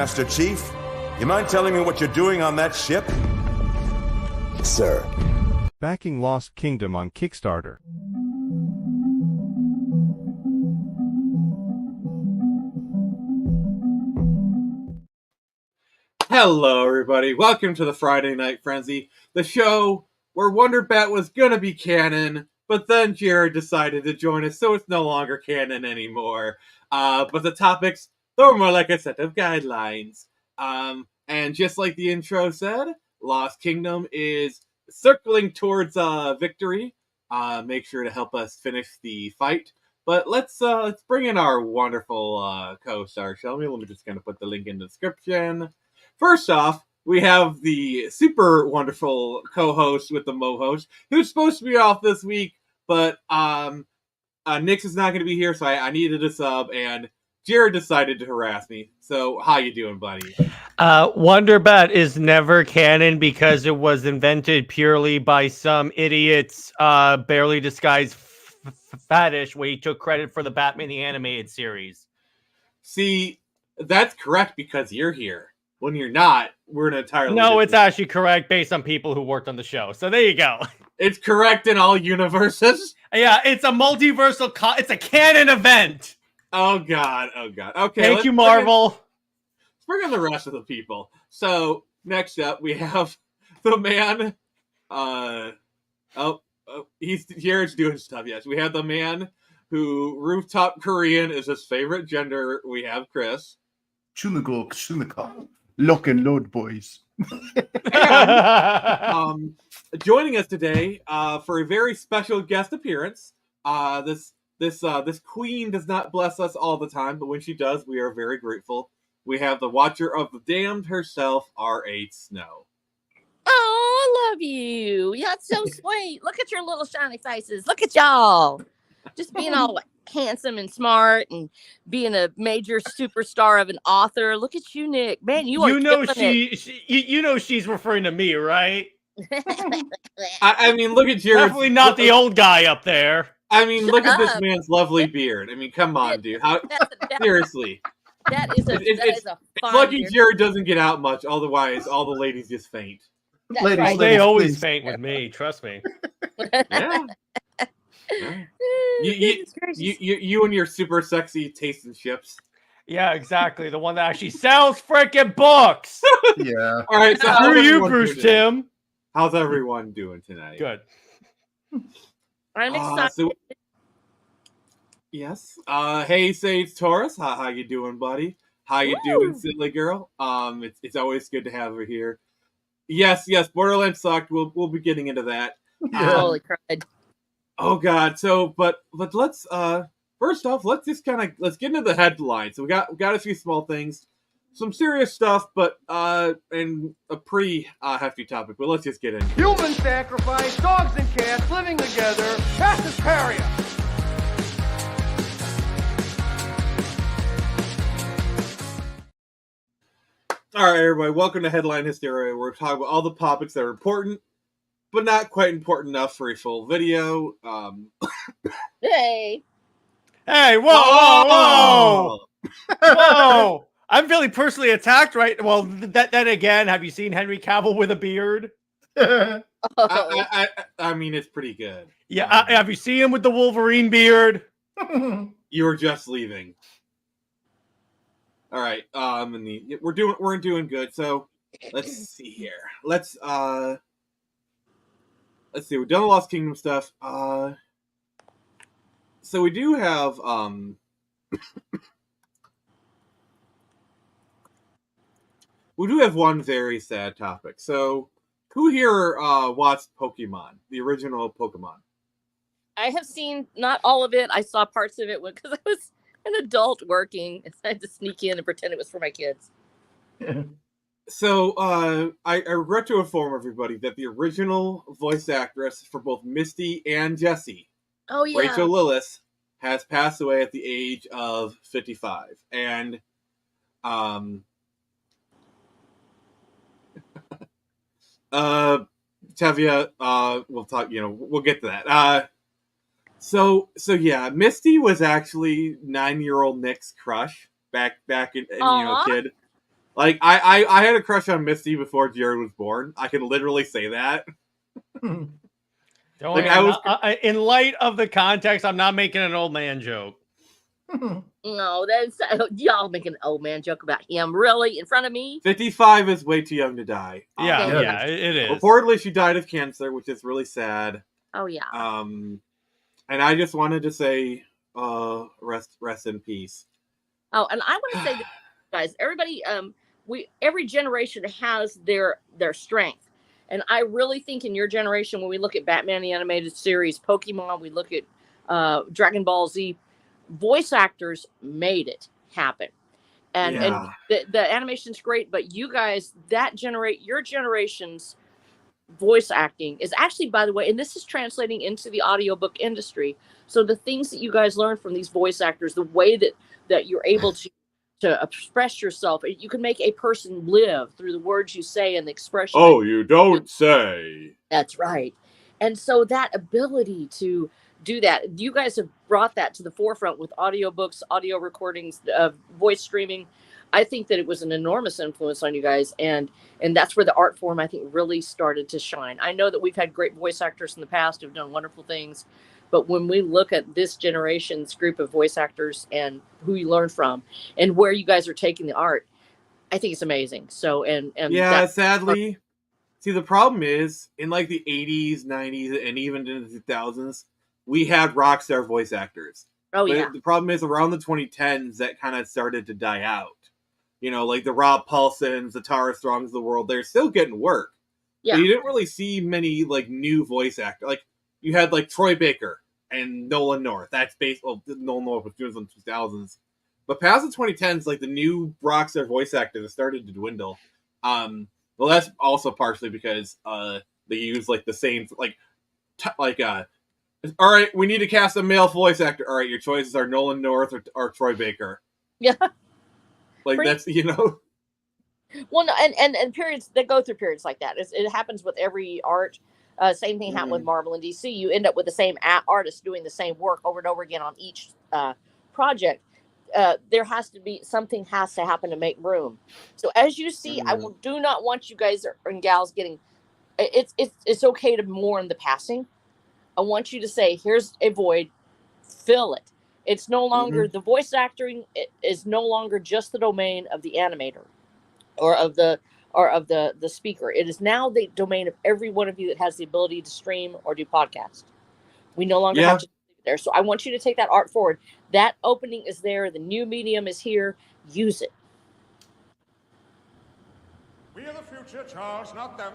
Master Chief, you mind telling me what you're doing on that ship? Sir. Backing Lost Kingdom on Kickstarter. Hello, everybody. Welcome to the Friday Night Frenzy, the show where Wonder Bat was gonna be canon, but then Jared decided to join us, so it's no longer canon anymore. But the topics, they're more like a set of guidelines. And just like the intro said, Lost Kingdom is circling towards victory. Make sure to help us finish the fight. But let's bring in our wonderful co-star, shall we? Let me just kind of put the link in the description. First off, we have the super wonderful co-host with the Mo-host, who's supposed to be off this week, but Nix is not going to be here, so I needed a sub, and Jared decided to harass me. So, how you doing, buddy? Wonder Bat is never canon because it was invented purely by some idiot's barely disguised fetish where he took credit for the Batman the Animated Series. See, that's correct because you're here. When you're not, we're an entirely No, it's actually correct based on people who worked on the show. So there you go. It's correct in all universes. Yeah, it's a multiversal. It's a canon event. Oh god. Okay. Thank you, Marvel. Let's bring in the rest of the people. So next up, we have the man. Jared's doing stuff. Yes, we have the man who rooftop Korean is his favorite gender. We have Chris. Chunika. Lock and load, boys. And, joining us today for a very special guest appearance. This queen does not bless us all the time, but when she does, we are very grateful. We have the Watcher of the Damned herself, R.H. Snow. Oh, I love you. Yeah, it's so sweet. Look at your little shiny faces. Look at y'all. Just being all handsome and smart and being a major superstar of an author. Look at you, Nick. Man, you know she's referring to me, right? I mean, look at Jared. Definitely not the old guy up there. I mean, look at this man's lovely beard. I mean, come on, dude. Seriously. That is a It's lucky beard. Jared doesn't get out much. Otherwise, all the ladies just faint. Ladies, right. They always faint with me. Trust me. Yeah. You and your super sexy taste in ships. Yeah, exactly. The one that actually sells freaking books. Yeah. All right. So screw you, Bruce Tim. How's everyone doing tonight? Good. I'm excited. Yes. Hey, Sage Taurus. How you doing, buddy? How you doing, silly girl? It's always good to have her here. Yes. Borderlands sucked. We'll be getting into that. Holy crud. Oh God. So, but let's first off, let's get into the headlines. So we got a few small things, some serious stuff, but and a pretty hefty topic. But let's just get in. Human sacrifice, dogs and cats living together, fastest carrier. All right, everybody. Welcome to Headline Hysteria. We're talking about all the topics that are important, but not quite important enough for a full video. Hey, whoa! Whoa! I'm feeling personally attacked, right? Well, then again, have you seen Henry Cavill with a beard? I mean, it's pretty good. Yeah, have you seen him with the Wolverine beard? You were just leaving. All right, we're doing good. So let's see here. Let's see. We've done the Lost Kingdom stuff. So we do have one very sad topic. So who here watched Pokemon, the original Pokemon? I have seen not all of it. I saw parts of it because I was an adult working. I had to sneak in and pretend it was for my kids. So I regret to inform everybody that the original voice actress for both Misty and Jessie, Rachel Lillis, has passed away at the age of 55. And Tevia, we'll talk, we'll get to that. So yeah, Misty was actually 9-year-old Nick's crush back in a kid. Like I had a crush on Misty before Jared was born. I can literally say that. Don't Like, worry, in light of the context, I'm not making an old man joke. No, that's y'all making an old man joke about him. Really, in front of me? 55 is way too young to die. Yeah, it is. Reportedly, she died of cancer, which is really sad. Oh yeah. And I just wanted to say, rest in peace. Oh, and I want to say this, guys, everybody, every generation has their strength. And I really think in your generation, when we look at Batman the Animated Series, Pokemon, we look at Dragon Ball Z, voice actors made it happen. And the animation's great, but you guys, your generation's voice acting is actually, by the way, and this is translating into the audiobook industry. So the things that you guys learn from these voice actors, the way that you're able to express yourself, you can make a person live through the words you say and the expression. Oh, you don't say. That's right. And so that ability to do that, you guys have brought that to the forefront with audiobooks, audio recordings, voice streaming. I think that it was an enormous influence on you guys, and that's where the art form, I think, really started to shine. I know that we've had great voice actors in the past who've done wonderful things, but when we look at this generation's group of voice actors and who you learn from and where you guys are taking the art, I think it's amazing. So, and yeah, sadly, see, the problem is in like the 80s, 90s, and even in the 2000s, we had rock star voice actors. Oh, but yeah. The problem is around the 2010s, that kind of started to die out. You know, like the Rob Paulsons, the Tara Strongs of the world, they're still getting work. Yeah. But you didn't really see many like new voice actors. Like you had like Troy Baker and Nolan North. That's Nolan North was doing in the 2000s. But past the 2010s, like the new rockstar voice actors have started to dwindle. Well, that's also partially because they use like the same all right, we need to cast a male voice actor. All right, your choices are Nolan North or Troy Baker. Yeah. Like that's, you know. Well, no, and periods, they go through periods like that. It happens with every art. Same thing happened with Marvel and DC. You end up with the same artist doing the same work over and over again on each project. There has to be something has to happen to make room. So as you see, I do not want you guys and gals getting. It's okay to mourn the passing. I want you to say, "Here's a void, fill it." It's no longer the voice acting. It is no longer just the domain of the animator, or of the speaker. It is now the domain of every one of you that has the ability to stream or do podcast. We no longer have to do it there. So I want you to take that art forward. That opening is there. The new medium is here. Use it. We are the future, Charles, not them.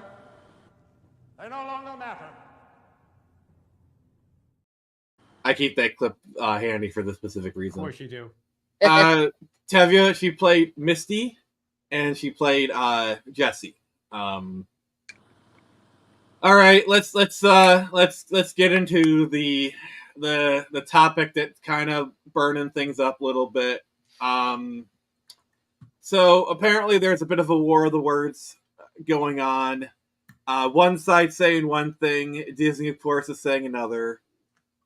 They no longer matter. I keep that clip handy for the specific reason. Of course you do. Tevya, she played Misty, and she played Jessie. All right, let's get into the topic that's kind of burning things up a little bit. So apparently there's a bit of a war of the words going on. One side saying one thing, Disney of course is saying another.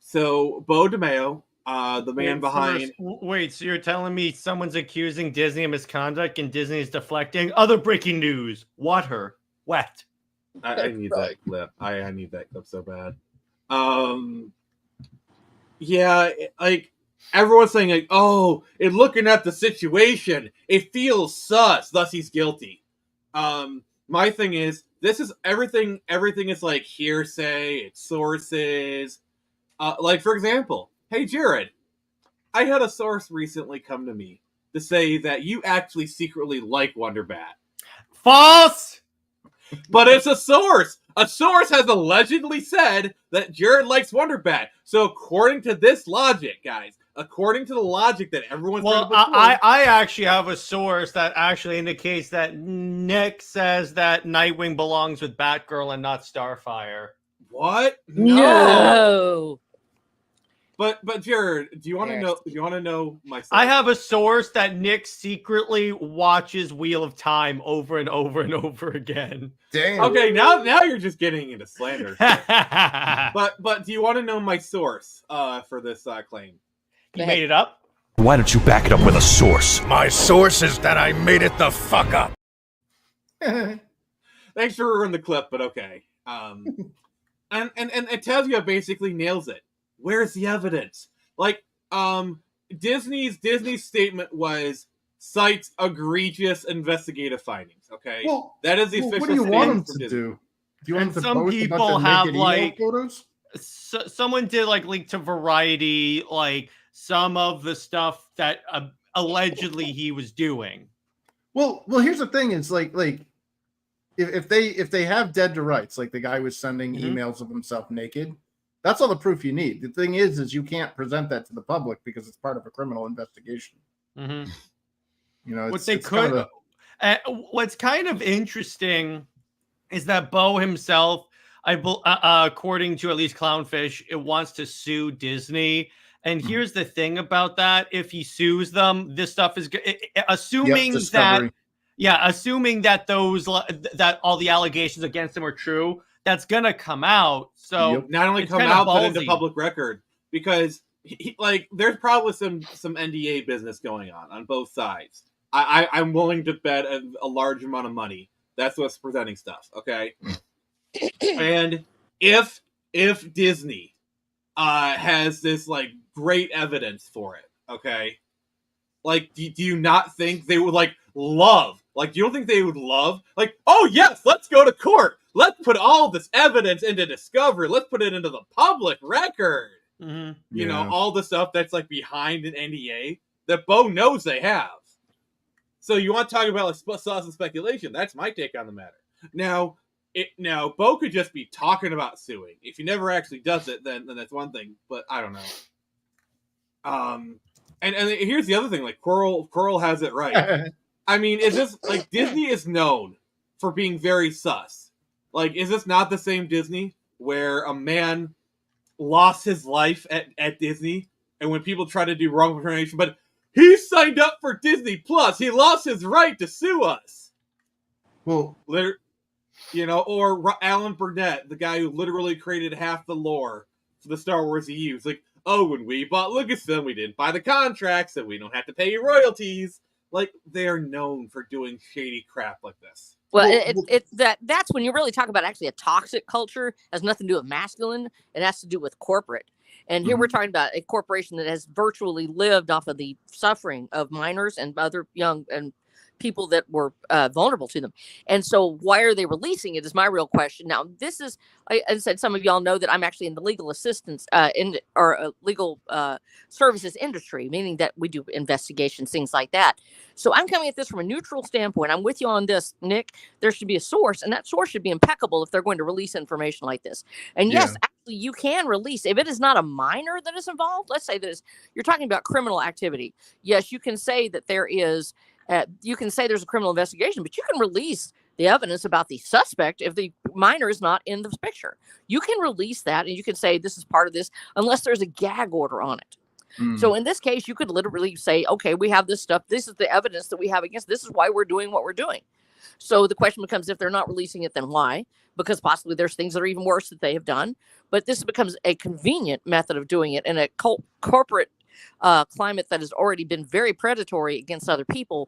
So Bo DeMeo, the man behind... Wait, so you're telling me someone's accusing Disney of misconduct and Disney is deflecting? Other breaking news. Water. Wet. I need that clip. I need that clip so bad. Yeah, like, everyone's saying, like, oh, in looking at the situation, it feels sus, thus he's guilty. My thing is, this is everything is like hearsay, it's sources. Like, for example, hey, Jared, I had a source recently come to me to say that you actually secretly like Wonder Bat. False! But it's a source! A source has allegedly said that Jared likes Wonder Bat. So according to this logic, guys, according to the logic that everyone's... Well, I actually have a source that actually indicates that Nick says that Nightwing belongs with Batgirl and not Starfire. What? No. But Jared, do you want to know? Do you want to know my source? I have a source that Nick secretly watches Wheel of Time over and over and over again. Damn. Okay, now you're just getting into slander. But do you want to know my source for this claim? You made it up? Why don't you back it up with a source? My source is that I made it the fuck up. Thanks for ruining the clip, but okay. And it tells you, it basically nails it. Where's the evidence? Like, Disney's statement was cites egregious investigative findings. Okay, Well, that is the official. What do you want them statement from to Disney. do? Do you want And them to some post a bunch people of have, naked email like- photos? Someone did like link to Variety, like some of the stuff that allegedly he was doing. Well, here's the thing: is like if they have dead to rights, like the guy was sending emails of himself naked, that's all the proof you need. The thing is you can't present that to the public because it's part of a criminal investigation. Mm-hmm. You know, What they could, what's kind of interesting is that Bo himself, according to at least Clownfish, it wants to sue Disney. And here's the thing about that: if he sues them, this stuff is assuming that that all the allegations against him are true. That's gonna come out. So not only come out, but into public record, because there's probably some NDA business going on both sides. I'm willing to bet a large amount of money that's what's presenting stuff. Okay, and if Disney has this like great evidence for it, okay, like do you not think they would love? Like, do you don't think they would love? Like, oh yes, let's go to court. Let's put all this evidence into discovery. Let's put it into the public record. Mm-hmm. You know, all the stuff that's like behind an NDA that Bo knows they have. So you want to talk about like sauce and speculation? That's my take on the matter. Now, Bo could just be talking about suing. If he never actually does it, then that's one thing. But I don't know. And here's the other thing. Like Coral has it right. I mean, is this like Disney is known for being very sus? Like, is this not the same Disney where a man lost his life at Disney, and when people try to do wrongful termination, but he signed up for Disney Plus, he lost his right to sue us. Well, or Alan Burnett, the guy who literally created half the lore for the Star Wars EU. It's like, oh, when we bought Lucasfilm, we didn't buy the contract, so we don't have to pay you royalties. Like, they are known for doing shady crap like this. Well, that's when you really talk about actually a toxic culture. It has nothing to do with masculine. It has to do with corporate. And here we're talking about a corporation that has virtually lived off of the suffering of minors and other young and people that were vulnerable to them. And so why are they releasing it is my real question. Now, this is, I said, some of y'all know that I'm actually in the legal assistance legal services industry, meaning that we do investigations, things like that. So I'm coming at this from a neutral standpoint. I'm with you on this, Nick. There should be a source, and that source should be impeccable if they're going to release information like this. And yes, actually, you can release, if it is not a minor that is involved, let's say that you're talking about criminal activity. Yes, you can say that there is, you can say there's a criminal investigation, but you can release the evidence about the suspect if the minor is not in the picture. You can release that, and you can say this is part of this unless there's a gag order on it. So in this case, you could literally say, okay, we have this stuff. This is the evidence that we have against. This is why we're doing what we're doing. So the question becomes, if they're not releasing it, then why? Because possibly there's things that are even worse that they have done. But this becomes a convenient method of doing it in a corporate climate that has already been very predatory against other people.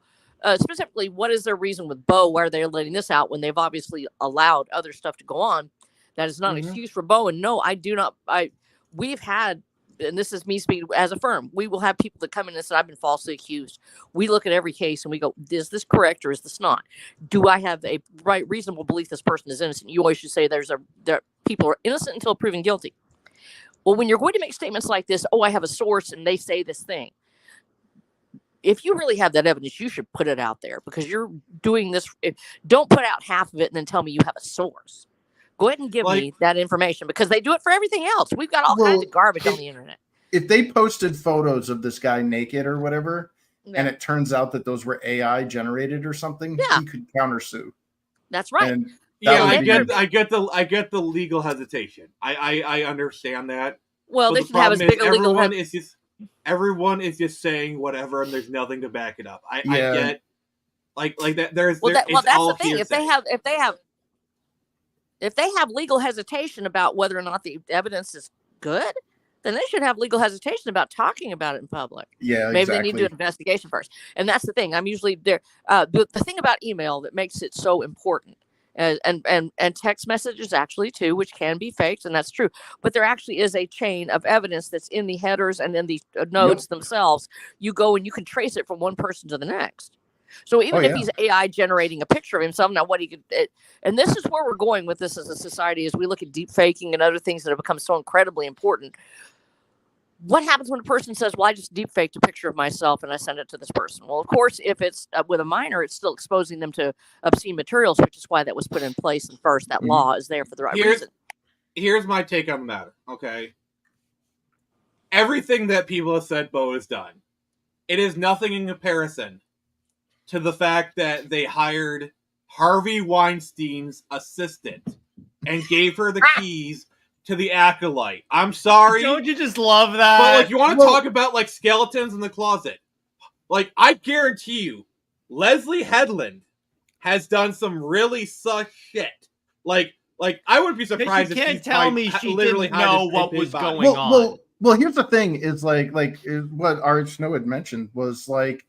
Specifically, what is their reason with Bo? Why are they letting this out when they've obviously allowed other stuff to go on? That is not an excuse for Bo. And no, I do not. We've had, and this is me speaking as a firm, we will have people that come in and say, I've been falsely accused. We look at every case and we go, is this correct or is this not? Do I have a reasonable belief this person is innocent? You always should say that people are innocent until proven guilty. Well, when you're going to make statements like this, oh, I have a source and they say this thing. If you really have that evidence, you should put it out there, because you're doing this. Don't put out half of it and then tell me you have a source. Go ahead and give me that information, because they do it for everything else. We've got all kinds of garbage on the internet. If they posted photos of this guy naked or whatever, and it turns out that those were AI generated or something, he could countersue. That's right. And I get the legal hesitation. I understand that. Well, they should have as big a legal hesitation. Everyone is just saying whatever, and there's nothing to back it up. I get like that. That's the thing. If they have legal hesitation about whether or not the evidence is good, then they should have legal hesitation about talking about it in public. Yeah, Maybe exactly. they need to do an investigation first. And that's the thing. I'm usually there. The thing about email that makes it so important, and text messages actually too, which can be faked, and that's true. But there actually is a chain of evidence that's in the headers and in the nodes themselves. You go and you can trace it from one person to the next. So even if he's AI generating a picture of himself, now what he could, and this is where we're going with this as a society, as we look at deep faking and other things that have become so incredibly important. What happens when a person says, well, I just deep faked a picture of myself and I send it to this person? Well, of course, if it's with a minor, it's still exposing them to obscene materials, which is why that was put in place. And first, that law is there for the right reason. Here's my take on the matter, okay? Everything that people have said Bo has done, it is nothing in comparison to the fact that they hired Harvey Weinstein's assistant and gave her the keys to the acolyte. I'm sorry. Don't you just love that? But like, you want to talk about like skeletons in the closet? Like, I guarantee you, Leslie Headland has done some really sus shit. Like I wouldn't be surprised if you can't tell me she literally didn't know what was going on. Well, here's the thing: is like what Art Snow had mentioned was like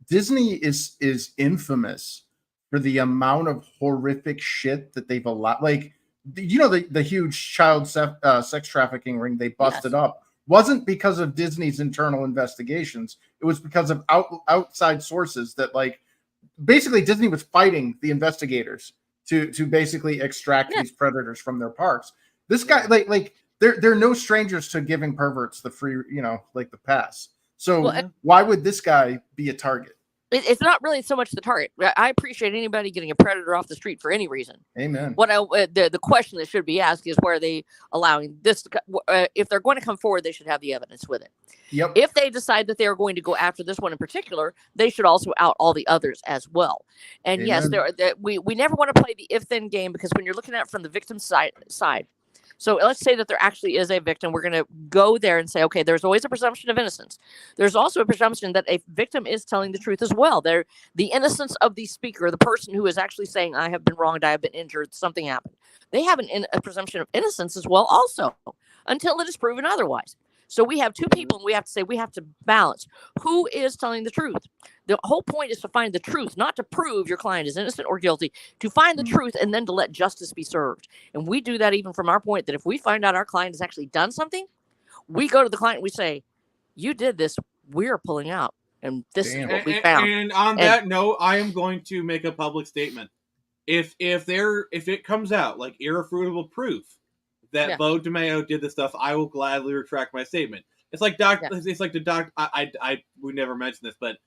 Disney is infamous for the amount of horrific shit that they've allowed. Like, you know, the huge child sex trafficking ring they busted up wasn't because of Disney's internal investigations. It was because of outside sources that, like, basically Disney was fighting the investigators to basically extract these predators from their parks. This guy, like they're no strangers to giving perverts the free, like the pass. So why would this guy be a target? It's not really so much the target. I appreciate anybody getting a predator off the street for any reason. Amen. What the question that should be asked is, where are they allowing this? If they're going to come forward, they should have the evidence with it. Yep. If they decide that they are going to go after this one in particular, they should also out all the others as well. And yes, we never want to play the if-then game, because when you're looking at it from the victim side. So let's say that there actually is a victim. We're going to go there and say, okay, there's always a presumption of innocence. There's also a presumption that a victim is telling the truth as well. The innocence of the speaker, the person who is actually saying, I have been wronged, I have been injured, something happened. They have a presumption of innocence as well also, until it is proven otherwise. So we have two people, and we have to say, we have to balance who is telling the truth. The whole point is to find the truth, not to prove your client is innocent or guilty, to find the truth and then to let justice be served. And we do that even from our point that if we find out our client has actually done something, we go to the client and we say, you did this, we're pulling out. And this is what we found. And on that note, I am going to make a public statement. If it comes out like irrefutable proof that Bo DeMeo did this stuff, I will gladly retract my statement. It's like It's like the doc. We never mentioned this, but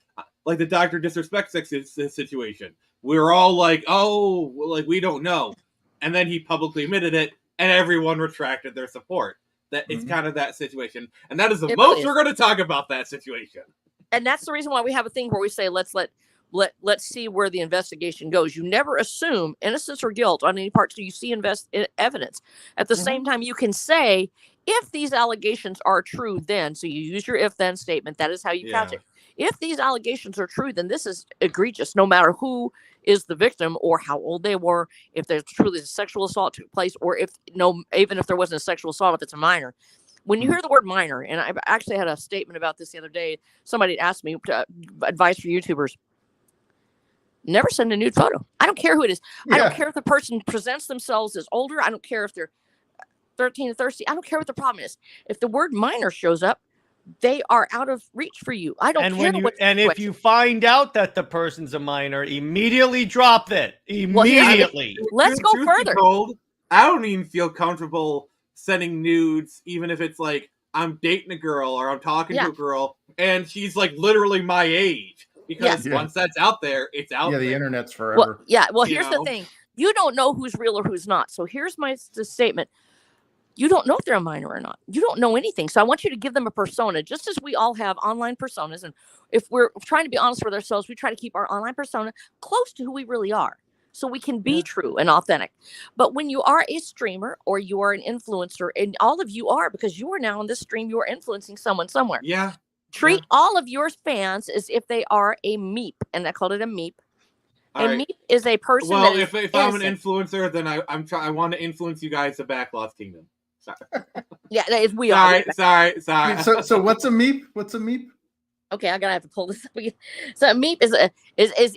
like the doctor disrespect situation. We were all like, "Oh, like we don't know," and then he publicly admitted it, and everyone retracted their support. That it's kind of that situation, and that is the most we're going to talk about that situation. And that's the reason why we have a thing where we say, let's see where the investigation goes. You never assume innocence or guilt on any part till you see evidence. At the same time, you can say, if these allegations are true, then, so you use your if-then statement. That is how you couch it. If these allegations are true, then this is egregious, no matter who is the victim or how old they were, if there's truly a sexual assault took place, or even if there wasn't a sexual assault, if it's a minor. When you hear the word minor, and I actually had a statement about this the other day, somebody asked me advice for YouTubers. Never send a nude photo. I don't care who it is. I don't care if the person presents themselves as older. I don't care if they're 13 to 30. I don't care what the problem is. If the word minor shows up, they are out of reach for you. I don't care what. And if you find out that the person's a minor, immediately drop it. Immediately. Let's go further. I don't even feel comfortable sending nudes, even if it's like I'm dating a girl or I'm talking to a girl and she's like literally my age. Because once that's out there, it's out there. Yeah, the internet's forever. Well, here's the thing. You don't know who's real or who's not. So here's my statement. You don't know if they're a minor or not. You don't know anything. So I want you to give them a persona, just as we all have online personas. And if we're trying to be honest with ourselves, we try to keep our online persona close to who we really are, so we can be true and authentic. But when you are a streamer or you are an influencer, and all of you are, because you are now on this stream, you are influencing someone somewhere. Yeah. Treat all of your fans as if they are a meep, and I called it a meep. Meep is a person. Well, if I'm an influencer, then I want to influence you guys to back Lost Kingdom. Yeah, we are. Sorry. So what's a meep? What's a meep? Okay, I gotta have to pull this up again. So a meep is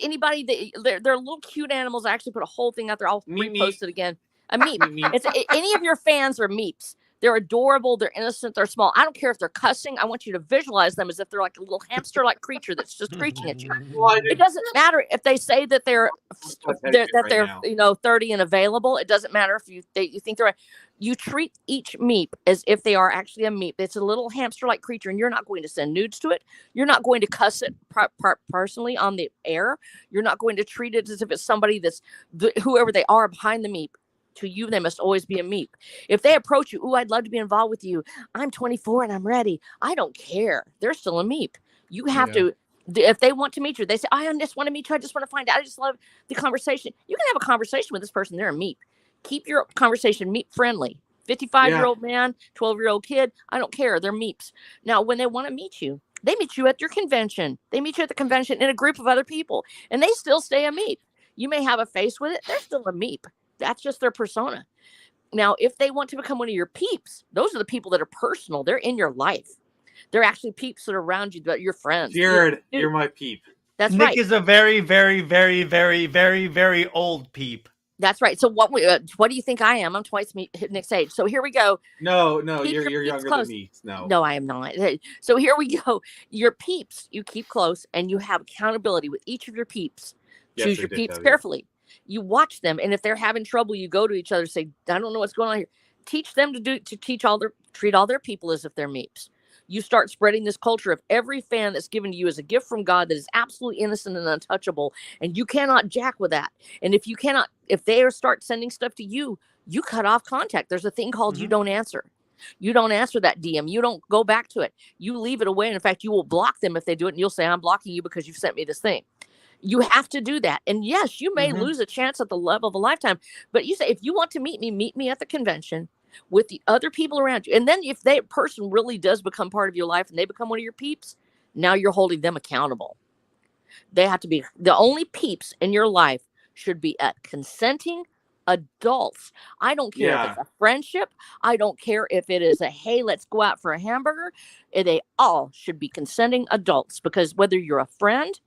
anybody that they're little cute animals. I actually put a whole thing out there. I'll repost it again. A meep. It's any of your fans are meeps. They're adorable. They're innocent. They're small. I don't care if they're cussing. I want you to visualize them as if they're like a little hamster-like creature that's just screeching at you. It doesn't matter if they say that they're 30 and available. It doesn't matter if you think they're. You treat each meep as if they are actually a meep. It's a little hamster-like creature, and you're not going to send nudes to it. You're not going to cuss it personally on the air. You're not going to treat it as if it's somebody that's whoever they are behind the meep. To you, they must always be a meep. If they approach you, I'd love to be involved with you. I'm 24 and I'm ready. I don't care. They're still a meep. You have to, if they want to meet you, they say, I just want to meet you. I just want to find out. I just love the conversation. You can have a conversation with this person. They're a meep. Keep your conversation meep friendly. 55-year-old man, 12-year-old kid. I don't care. They're meeps. Now, when they want to meet you, they meet you at your convention. They meet you at the convention in a group of other people, and they still stay a meep. You may have a face with it. They're still a meep. That's just their persona. Now, if they want to become one of your peeps, those are the people that are personal. They're in your life. They're actually peeps that are around you, that your friends. Jared, you're my peep. That's Nick right. is a very, very, very, very, very, very old peep. That's right. So what do you think I am? I'm twice Nick's age. So here we go. No, you're younger than me. No, I am not. So here we go. Your peeps, you keep close, and you have accountability with each of your peeps. Choose your peeps carefully. You watch them, and if they're having trouble, you go to each other and say, I don't know what's going on here. Teach them treat all their people as if they're meeps. You start spreading this culture of every fan that's given to you as a gift from God that is absolutely innocent and untouchable, and you cannot jack with that. And if they start sending stuff to you, you cut off contact. There's a thing called you don't answer. You don't answer that DM. You don't go back to it. You leave it away. And in fact, you will block them if they do it, and you'll say, I'm blocking you because you've sent me this thing. You have to do that. And yes, you may lose a chance at the love of a lifetime, but you say, if you want to meet me at the convention with the other people around you. And then if that person really does become part of your life and they become one of your peeps, now you're holding them accountable. They have to be the only peeps in your life should be consenting adults. I don't care if it's a friendship. I don't care if it is hey, let's go out for a hamburger. They all should be consenting adults, because whether you're a friend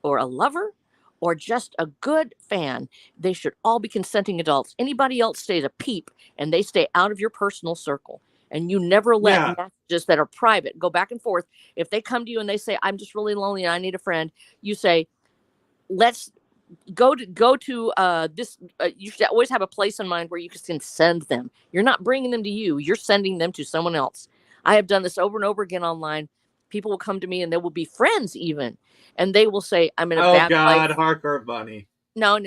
or a lover or just a good fan, they should all be consenting adults. Anybody else stays a peep, and they stay out of your personal circle. And you never let messages that are private go back and forth. If they come to you and they say, I'm just really lonely and I need a friend, you say, let's go to this. You should always have a place in mind where you can send them. You're not bringing them to you. You're sending them to someone else. I have done this over and over again online. People will come to me and they will be friends even. And they will say, I'm in a bad place. Oh, God, hardcore bunny. No.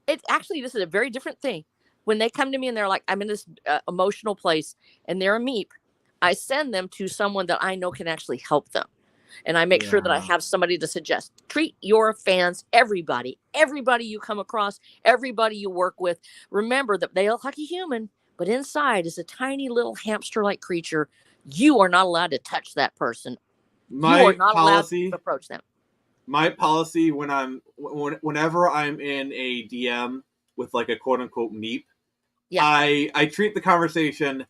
It's actually, this is a very different thing. When they come to me and they're like, I'm in this emotional place and they're a meep, I send them to someone that I know can actually help them. And I make sure that I have somebody to suggest. Treat your fans, everybody you come across, everybody you work with. Remember that they look like a human, but inside is a tiny little hamster-like creature. You are not allowed to touch that person. You are not allowed to approach them. My policy whenever I'm in a DM with like a quote unquote meep, I treat the conversation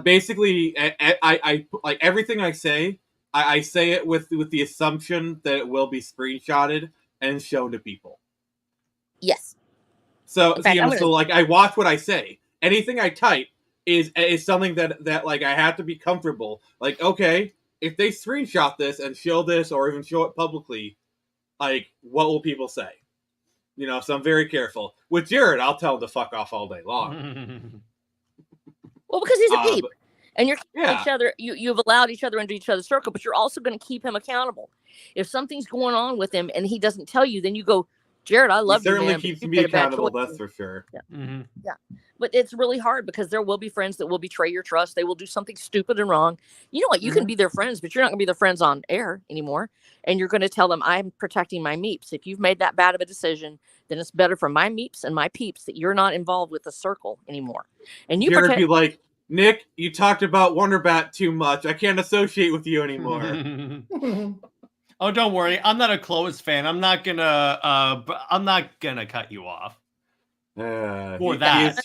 basically I like everything I say it with the assumption that it will be screenshotted and shown to people. Yes. So like I watch what I say. Anything I type is something that like I have to be comfortable. Like, okay, if they screenshot this and show this or even show it publicly, like, what will people say? So I'm very careful. With Jared, I'll tell him to fuck off all day long. Well, because he's a peep. And you're keeping each other, you've allowed each other into each other's circle, but you're also going to keep him accountable. If something's going on with him and he doesn't tell you, then you go, Jared, I love you, man. Certainly keeps me accountable, that's for sure. Yeah. But it's really hard because there will be friends that will betray your trust. They will do something stupid and wrong. You know what? You can be their friends, but you're not going to be their friends on air anymore. And you're going to tell them, I'm protecting my meeps. If you've made that bad of a decision, then it's better for my meeps and my peeps that you're not involved with the circle anymore. And you Jared be like, Nick, you talked about Wonderbat too much. I can't associate with you anymore. Oh, don't worry. I'm not a closed fan. I'm not gonna cut you off. For that.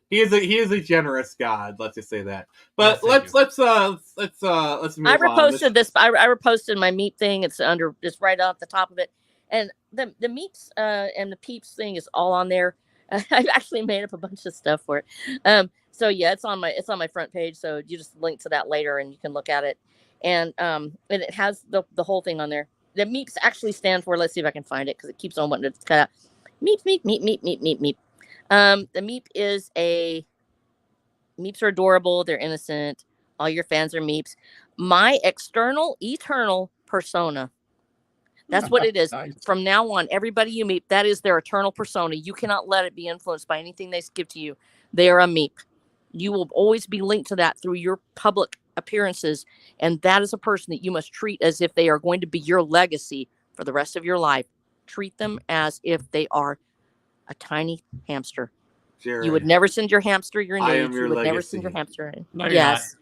He is a generous God. Let's just say that. But Yes, let's move I on. reposted this. I reposted my Meep thing. It's right off the top of it, and the Meeps and the Peeps thing is all on there. I've actually made up a bunch of stuff for it. So yeah, it's on my front page. So you just link to that later, and you can look at it. And it has the whole thing on there. The Meeps actually stand for. Let's see if I can find it because it keeps on wanting to cut out. Meep, meep, meep, meep, meep, meep, meep. The Meep is Meeps are adorable. They're innocent. All your fans are Meeps. My external, eternal persona. That's what it is. Nice. From now on, everybody you meet, that is their eternal persona. You cannot let it be influenced by anything they give to you. They are a Meep. You will always be linked to that through your public appearances. And that is a person that you must treat as if they are going to be your legacy for the rest of your life. Treat them as if they are a tiny hamster. Jerry, You would never send your hamster your I nudes. am your You would never legacy. send your hamster. No, you're Yes.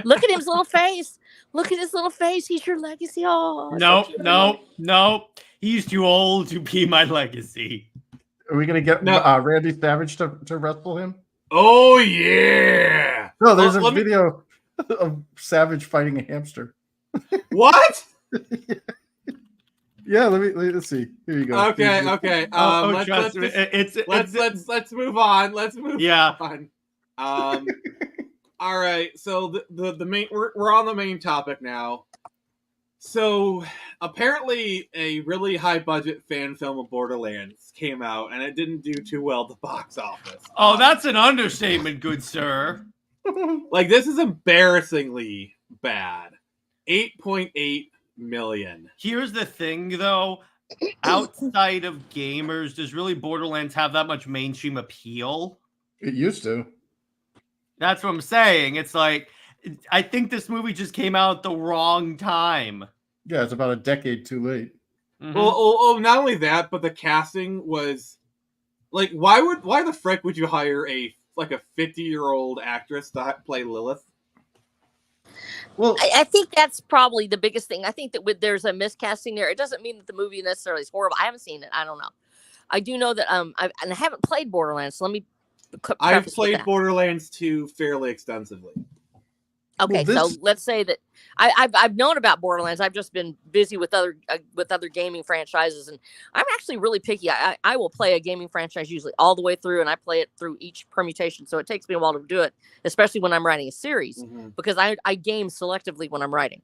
Look at his little face. Look at his little face. He's your legacy. Oh, Nope, so cute. nope, nope. He's too old to be my legacy. Are we gonna get No. Randy Savage to wrestle him? Oh yeah. No, there's a Let me- video of Savage fighting a hamster. What? Yeah, let's see. Here you go. Okay. Trust me, Let's move on. Let's move Yeah. on. All right. So the main we're on the main topic now. So apparently a really high budget fan film of Borderlands came out and it didn't do too well at the box office. Oh, that's an understatement, good sir. Like this is embarrassingly bad. 8.8 million. Here's the thing, though. Outside of gamers, does really Borderlands have that much mainstream appeal? It used to. That's what I'm saying. It's like, I think this movie just came out at the wrong time. Yeah, it's about a decade too late. Mhm. Well, not only that, but the casting was like, why the frick would you hire a 50-year-old actress to play Lilith? Well, I think that's probably the biggest thing. I think that there's a miscasting there. It doesn't mean that the movie necessarily is horrible. I haven't seen it. I don't know. I do know that I haven't played Borderlands. So let me. I've played Borderlands 2 fairly extensively. Okay, Well, so let's say that I've known about Borderlands. I've just been busy with other gaming franchises, and I'm actually really picky. I will play a gaming franchise usually all the way through, and I play it through each permutation. So it takes me a while to do it, especially when I'm writing a series, because I game selectively when I'm writing.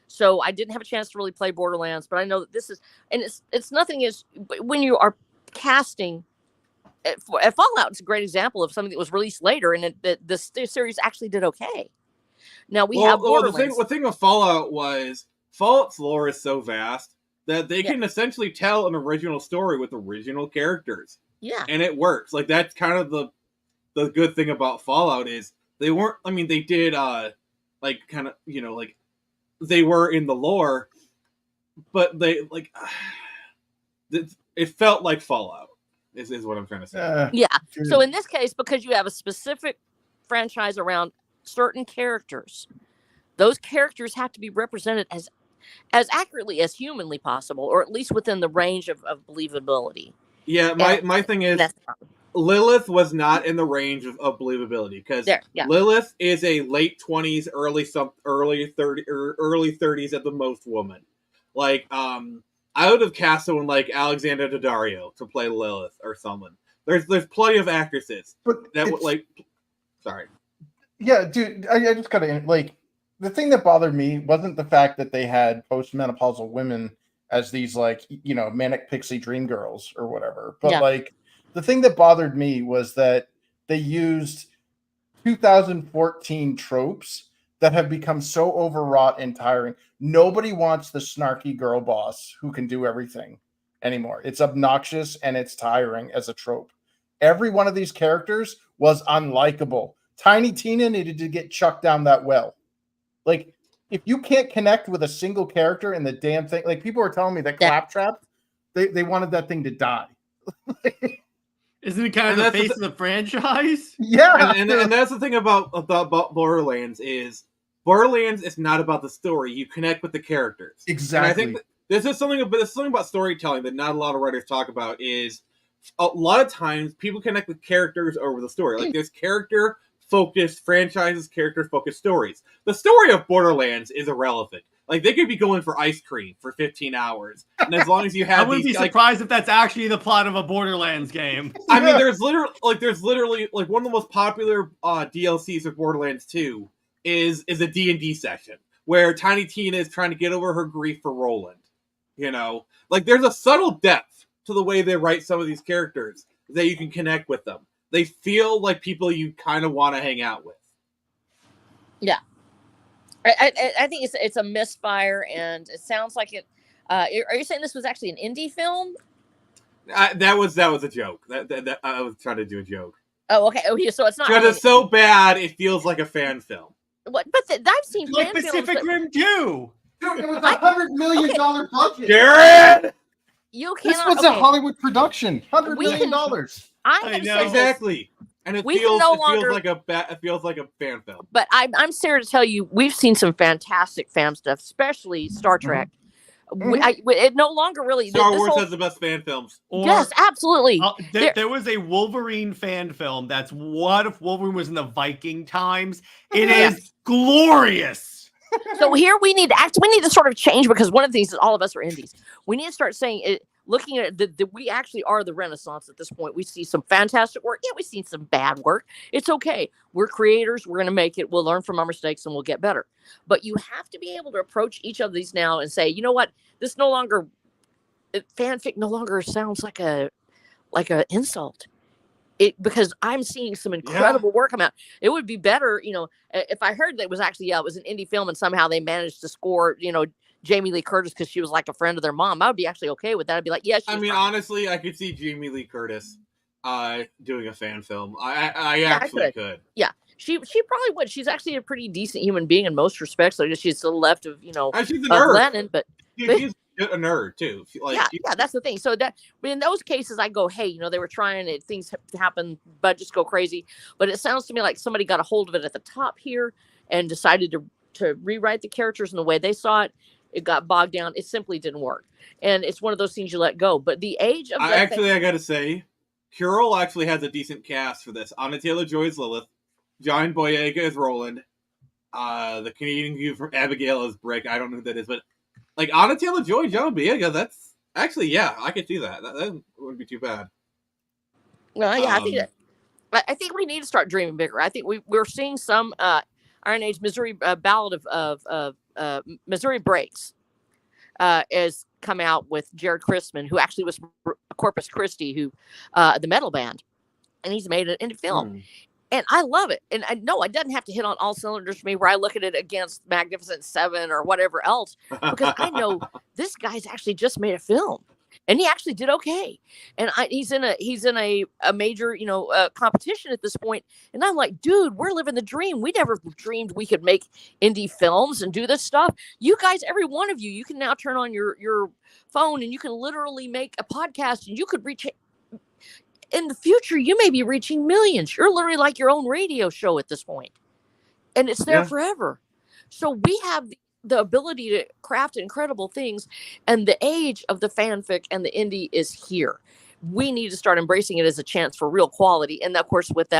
So I didn't have a chance to really play Borderlands, but I know that this is, and it's nothing is when you are casting. Fallout is a great example of something that was released later, and the series actually did okay. Now we have Borderlands. The thing with Fallout was Fallout's lore is so vast that they can essentially tell an original story with original characters. Yeah, and it works. Like that's kind of the good thing about Fallout is they weren't. I mean, they did like kind of like they were in the lore, but they like it felt like Fallout. Is what I'm trying to say. Yeah. So in this case, because you have a specific franchise around certain characters, those characters have to be represented as accurately as humanly possible, or at least within the range of believability. Yeah, my thing is Lilith was not in the range of believability because Lilith is a late 20s, early 30s at the most woman. Like I would have cast someone like Alexander Daddario to play Lilith or someone. There's plenty of actresses that would like. Sorry. Yeah, dude, I just gotta like the thing that bothered me wasn't the fact that they had postmenopausal women as these like manic pixie dream girls or whatever, but like the thing that bothered me was that they used 2014 tropes that have become so overwrought and tiring. Nobody wants the snarky girl boss who can do everything anymore. It's obnoxious and it's tiring as a trope. Every one of these characters was unlikable. Tiny Tina needed to get chucked down that well. Like, if you can't connect with a single character in the damn thing, like people were telling me that Claptrap, they wanted that thing to die. Isn't it kind of the face of the franchise? Yeah. And that's the thing about Borderlands is Borderlands is not about the story. You connect with the characters. Exactly. And I think this is something about storytelling that not a lot of writers talk about is a lot of times people connect with characters over the story. Like there's character-focused franchises, character-focused stories. The story of Borderlands is irrelevant. Like they could be going for ice cream for 15 hours, and as long as you have, I wouldn't be surprised if that's actually the plot of a Borderlands game. I mean, there's literally one of the most popular DLCs of Borderlands 2 is a D&D session where Tiny Tina is trying to get over her grief for Roland. You know, like there's a subtle depth to the way they write some of these characters that you can connect with them. They feel like people you kind of want to hang out with. Yeah. I think it's a misfire, and it sounds like it. Are you saying this was actually an indie film? That was a joke. That I was trying to do a joke. Oh, okay. Oh, yeah. So it's not. Because it's so bad, it feels like a fan film. What? But I've seen like fan Pacific films Rim 2. Dude, it was $100 million budget. Jared! You This cannot. was a Hollywood production. $100 million. I'm I gonna know. say Exactly. And it We can feels no it longer- feels like a fan film. But I'm here to tell you, we've seen some fantastic fan stuff, especially Star Trek. It no longer really. Star this Wars whole- has the best fan films. Or, Yes, absolutely. there was a Wolverine fan film. That's what if Wolverine was in the Viking times. It Yes. is glorious. So here we need to sort of change, because one of the things is all of us are indies. We need to start saying it, looking at it, that we actually are the Renaissance at this point. We see some fantastic work. Yeah, we've seen some bad work. It's okay. We're creators. We're going to make it. We'll learn from our mistakes and we'll get better. But you have to be able to approach each of these now and say, you know what? This fanfic no longer sounds like a insult. Because I'm seeing some incredible work come out. It would be better, if I heard that it was actually, it was an indie film and somehow they managed to score, Jamie Lee Curtis because she was like a friend of their mom. I would be actually okay with that. I'd be like, yes. I mean, honestly, I could see Jamie Lee Curtis doing a fan film. I actually could. Yeah, she probably would. She's actually a pretty decent human being in most respects. I guess she's to the left of, She's a nerd. Lennon, but She's a nerd too. Yeah, that's the thing. So but in those cases, I go, hey, they were trying it. Things happen, budgets go crazy. But it sounds to me like somebody got a hold of it at the top here and decided to rewrite the characters in the way they saw it. It got bogged down. It simply didn't work. And it's one of those things you let go. But the age of I got to say, Curl actually has a decent cast for this. Anna Taylor-Joy is Lilith. John Boyega is Roland. The Canadian view from Abigail is Brick. I don't know who that is, but like Anna Taylor-Joy, John Boyega, that's actually, I could see that. That wouldn't be too bad. Well, yeah, I think we need to start dreaming bigger. I think we're seeing some Iron Age Missouri Ballad of Missouri Breaks has come out with Jared Christman, who actually was Corpus Christi, who the metal band, and he's made it into film. And I love it. And I know it doesn't have to hit on all cylinders for me where I look at it against Magnificent Seven or whatever else, because I know this guy's actually just made a film and he actually did okay. And he's in a major, competition at this point. And I'm like, dude, we're living the dream. We never dreamed we could make indie films and do this stuff. You guys, every one of you can now turn on your phone and you can literally make a podcast and you could reach in the future, you may be reaching millions. You're literally like your own radio show at this point. And it's there forever. So we have the ability to craft incredible things. And the age of the fanfic and the indie is here. We need to start embracing it as a chance for real quality. And of course, with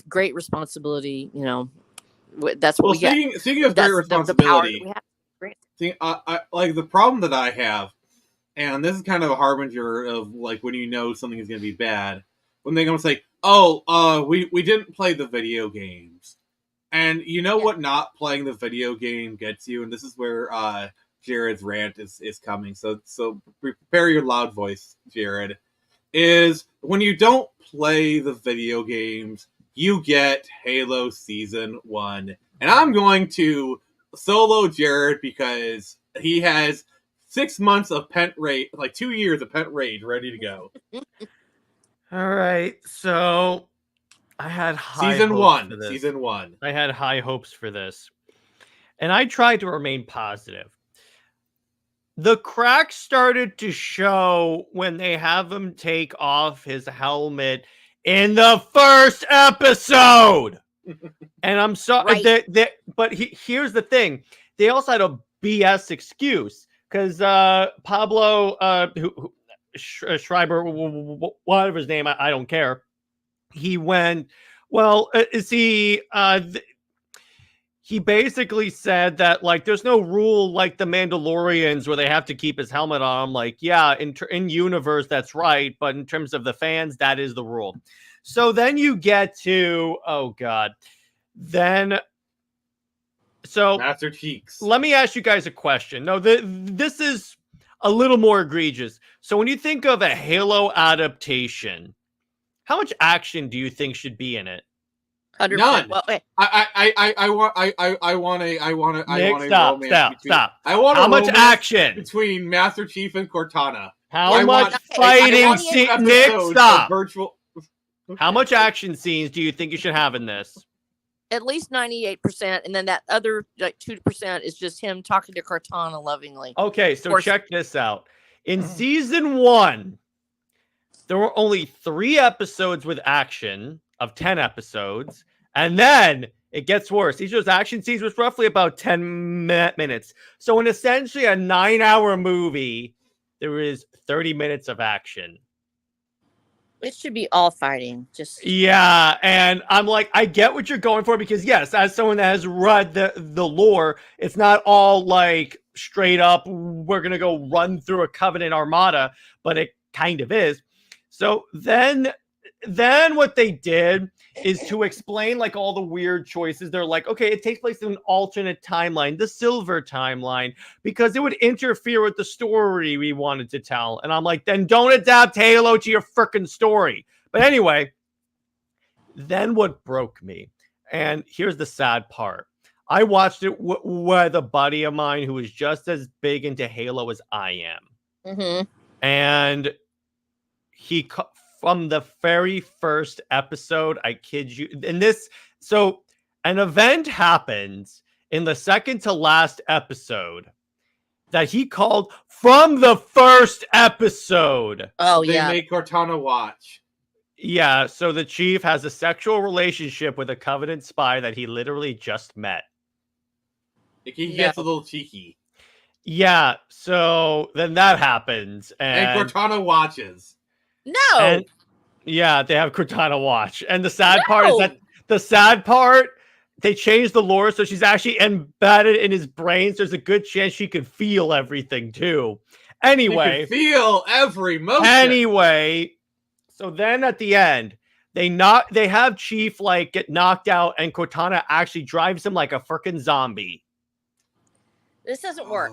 great responsibility, that's what we get. Speaking of great responsibility, the problem that I have, and this is kind of a harbinger of like when you know something is going to be bad, when they come and say, we didn't play the video games. And you know what not playing the video game gets you? And this is where Jared's rant is coming. So prepare your loud voice, Jared. Is when you don't play the video games, you get Halo Season 1. And I'm going to solo Jared because he has 6 months of pent rage, like 2 years of pent rage ready to go. All right, so I had Season 1. I had high hopes for this, and I tried to remain positive. The cracks started to show when they have him take off his helmet in the first episode. And I'm sorry, but here's the thing: they also had a BS excuse. Because Pablo, Schreiber, whatever his name, I don't care. He went, well, is he? He basically said that like there's no rule like the Mandalorians where they have to keep his helmet on. I'm like, yeah, in universe that's right, but in terms of the fans, that is the rule. So then you get to Master Cheeks. Let me ask you guys a question. No, this is a little more egregious. So when you think of a Halo adaptation, how much action do you think should be in it? 100%. None. Well, okay. I want a romance. Stop. I want how a much romance action between Master Chief and Cortana. How much fighting? Nick, stop. Virtual. How much action scenes do you think you should have in this? At least 98%, and then that other like 2% is just him talking to Cortana lovingly. Okay, so check this out. In season 1, there were only 3 episodes with action of 10 episodes, and then it gets worse. Each of those action scenes was roughly about 10 minutes. So in essentially a 9-hour movie, there is 30 minutes of action. It should be all fighting. Yeah, and I'm like, I get what you're going for because yes, as someone that has read the lore, it's not all like straight up we're gonna go run through a Covenant armada, but it kind of is. So then what they did is to explain like all the weird choices. They're like, okay, it takes place in an alternate timeline, the Silver timeline, because it would interfere with the story we wanted to tell. And I'm like, then don't adapt Halo to your freaking story. But anyway, then what broke me, and here's the sad part. I watched it with a buddy of mine who is just as big into Halo as I am. Mm-hmm. And he... from the very first episode, I kid you, so an event happens in the second to last episode that he called from the first episode. Oh, They make Cortana watch. Yeah, so the Chief has a sexual relationship with a Covenant spy that he literally just met. He gets a little cheeky. Yeah, so then that happens. And Cortana watches. No. And, yeah, they have Cortana watch. And the sad part is that they changed the lore, so she's actually embedded in his brain. So there's a good chance she could feel everything too. Anyway, feel every motion. Anyway, so then at the end, they have Chief like get knocked out, and Cortana actually drives him like a freaking zombie. This doesn't work.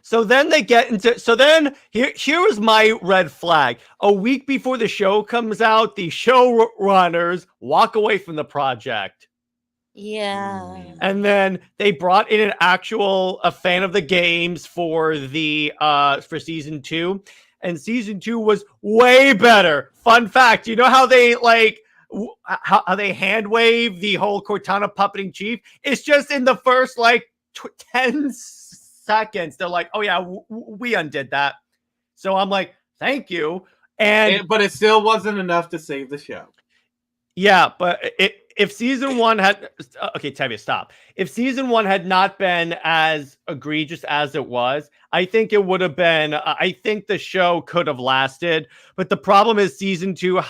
So then they get into. So then here was my red flag. A week before the show comes out, the showrunners walk away from the project. Yeah. And then they brought in a fan of the games for season 2, and season 2 was way better. Fun fact: you know how they how they hand wave the whole Cortana puppeting Chief? It's just in the first 10 seconds. They're like, oh yeah, we undid that. So I'm like, thank you. But it still wasn't enough to save the show. Yeah, but if season 1 had... Okay, Tevye, stop. If season 1 had not been as egregious as it was, I think it would have been... I think the show could have lasted. But the problem is season 2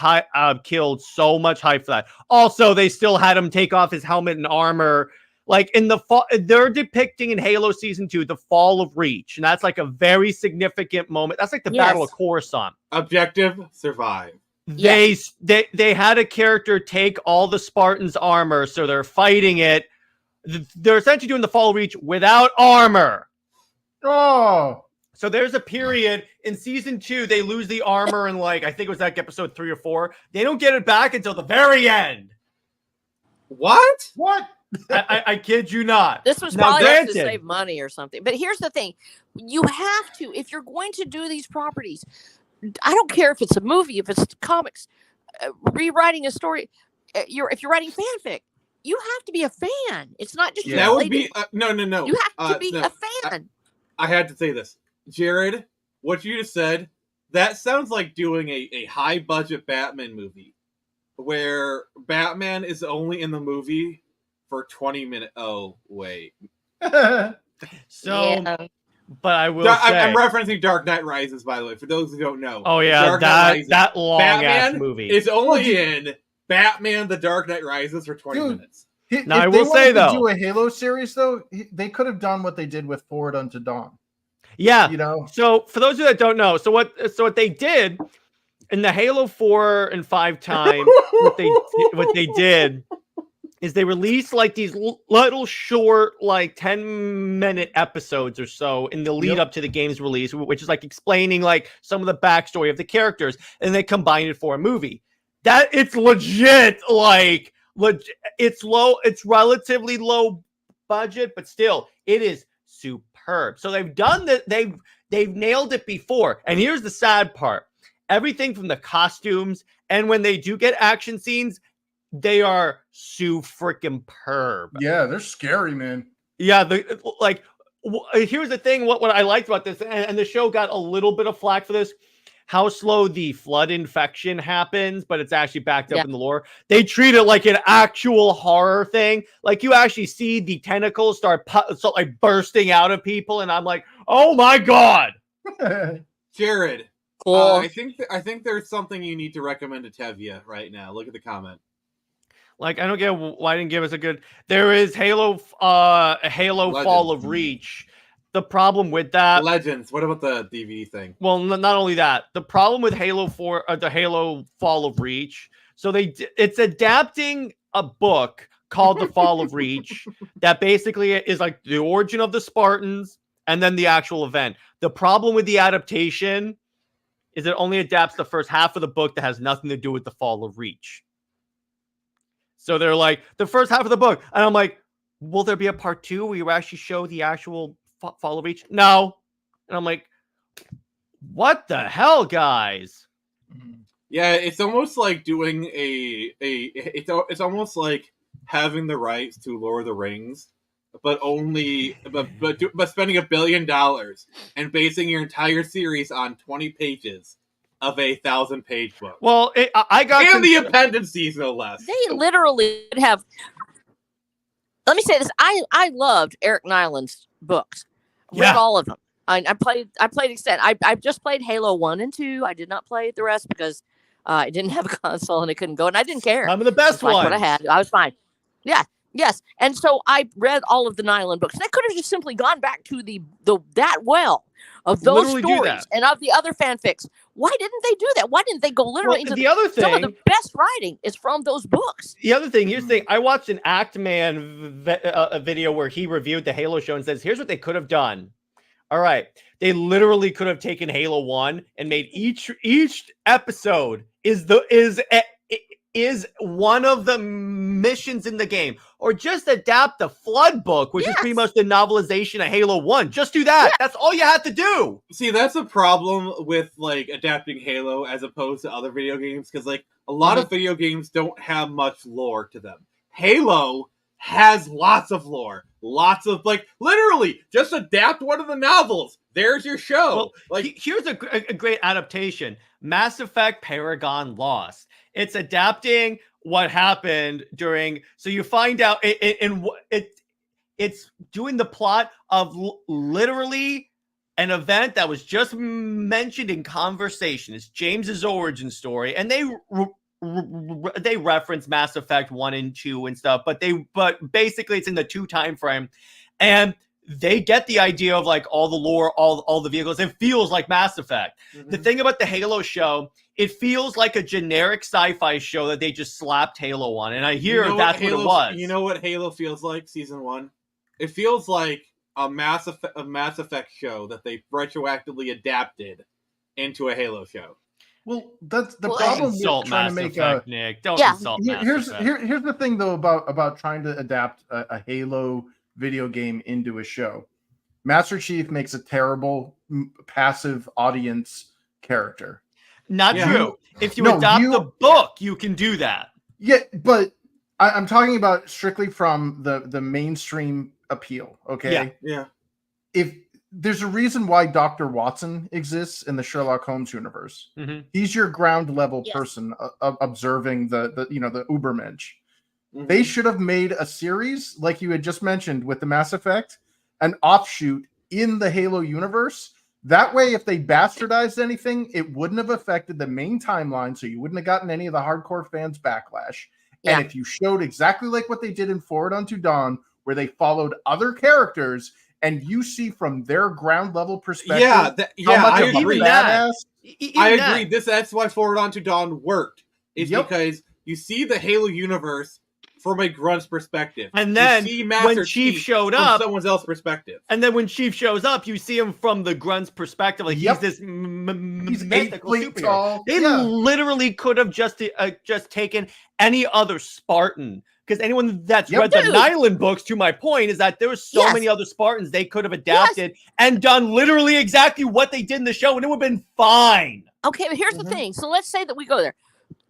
killed so much hype for that. Also, they still had him take off his helmet and armor. Like in the fall, they're depicting in Halo Season 2 the fall of Reach, and that's like a very significant moment. That's like the Battle of Coruscant. Objective: survive. They had a character take all the Spartans' armor, so they're fighting it. They're essentially doing the fall of Reach without armor. Oh, so there's a period in Season 2 they lose the armor in I think it was like episode 3 or 4. They don't get it back until the very end. What? I kid you not. This was probably to save money or something. But here's the thing. You have to, if you're going to do these properties, I don't care if it's a movie, if it's comics, rewriting a story. If you're writing fanfic, you have to be a fan. It's not just... That would be... no. You have to be a fan. I had to say this. Jared, what you just said, that sounds like doing a high-budget Batman movie where Batman is only in the movie for 20 minutes. Oh, wait. So But I will I'm say, referencing Dark Knight Rises, by the way, for those who don't know. oh yeah, Dark Knight Rises, that long ass Batman movie. is only in Batman: The Dark Knight Rises for 20 minutes. Now, If I they will say, wanted to though, do a Halo series, though, they could have done what they did with Forward Unto Dawn. yeah. You know. So for those of you that don't know, so what they did in the Halo 4 and 5 time, what they did is they released like these little short, like 10-minute episodes or so in the lead up to the game's release, which is like explaining like some of the backstory of the characters, and they combined it for a movie. That it's legit, like it's low, it's relatively low budget, but still, it is superb. So they've done that, they've nailed it before. And here's the sad part: everything from the costumes, and when they do get action scenes, they are freaking perb. Yeah, they're scary, man. Yeah, here's the thing. What I liked about this, and the show got a little bit of flack for this, how slow the flood infection happens, but it's actually backed up in the lore. They treat it like an actual horror thing. Like you actually see the tentacles start like bursting out of people, and I'm like, oh my god. Jared, Cool. I think there's something you need to recommend to Tevya right now. Look at the comment. Like, I don't get why I didn't give us a good. There is Halo Legends. Fall of Reach. The problem with that, Legends. What about the DVD thing? well, not only that, the problem with Halo 4, the Halo Fall of Reach. So it's adapting a book called The Fall of Reach that basically is like the origin of the Spartans and then the actual event. The problem with the adaptation is it only adapts the first half of the book that has nothing to do with the Fall of Reach. So they're like, the first half of the book. And I'm like, will there be a part 2 where you actually show the actual Fall of Reach? No. And I'm like, what the hell, guys? Yeah, it's almost like doing it's almost like having the rights to Lord of the Rings, but spending $1 billion and basing your entire series on 20 pages of a 1,000-page book. Well, I got and the appendices, no less. They literally have. Let me say this: I loved Eric Nyland's books. Read all of them. I played extent. I just played Halo 1 and 2. I did not play the rest because I didn't have a console and it couldn't go, and I didn't care. I'm the best one. What I had, I was fine. Yeah. Yes. And so I read all of the Nyland books. And I could have just simply gone back to the that well of those stories and of the other fanfics. Why didn't they do that? Why didn't they go literally into the other thing? Some of the best writing is from those books. The other thing, here's the thing. I watched an Act Man a video where he reviewed the Halo show and says, here's what they could have done. All right. They literally could have taken Halo 1 and made each episode is one of the missions in the game, or just adapt the Flood book, which is pretty much the novelization of Halo 1. Just do that. That's all you have to do. See, that's a problem with like adapting Halo as opposed to other video games, because like a lot of video games don't have much lore to them. Halo has lots of lore, lots of like literally just adapt one of the novels. There's your show. Well, like here's a great adaptation: Mass Effect Paragon Lost. It's adapting what happened during. So you find out it's doing the plot of literally an event that was just mentioned in conversation. It's James's origin story, and they reference Mass Effect 1 and 2 and stuff, but basically it's in the 2 time frame, and they get the idea of like all the lore, all the vehicles. It feels like Mass Effect. The thing about the Halo show, it feels like a generic sci-fi show that they just slapped Halo on, and I hear that's what it was. You know what Halo feels like? Season 1, it feels like a Mass Effect show that they retroactively adapted into a Halo show. Well, that's the problem with trying to make Effect, Nick. Don't insult Mass Effect. Here's the thing though about trying to adapt a Halo video game into a show. Master Chief makes a terrible passive audience character. Not true. If you adopt the book, you can do that. Yeah, but I'm talking about strictly from the mainstream appeal. Okay. Yeah. If there's a reason why Dr. Watson exists in the Sherlock Holmes universe, he's your ground level person observing the Ubermensch. They should have made a series like you had just mentioned with the Mass Effect, an offshoot in the Halo universe. That way, if they bastardized anything, it wouldn't have affected the main timeline, so you wouldn't have gotten any of the hardcore fans backlash. Yeah. And if you showed exactly like what they did in Forward Unto Dawn, where they followed other characters, and you see from their ground level perspective, I agree. I agree. That. That's why Forward Unto Dawn worked. It's because you see the Halo universe from a grunt's perspective, and then you see Master when Chief showed from up, someone else's perspective, and then when Chief shows up, you see him from the grunt's perspective, like he's this mythical superhero. Tall. They literally could have just taken any other Spartan, because anyone that's read the Nylon books, to my point, is that there were so many other Spartans they could have adapted and done literally exactly what they did in the show, and it would have been fine. Okay, but here's the thing. So let's say that we go there.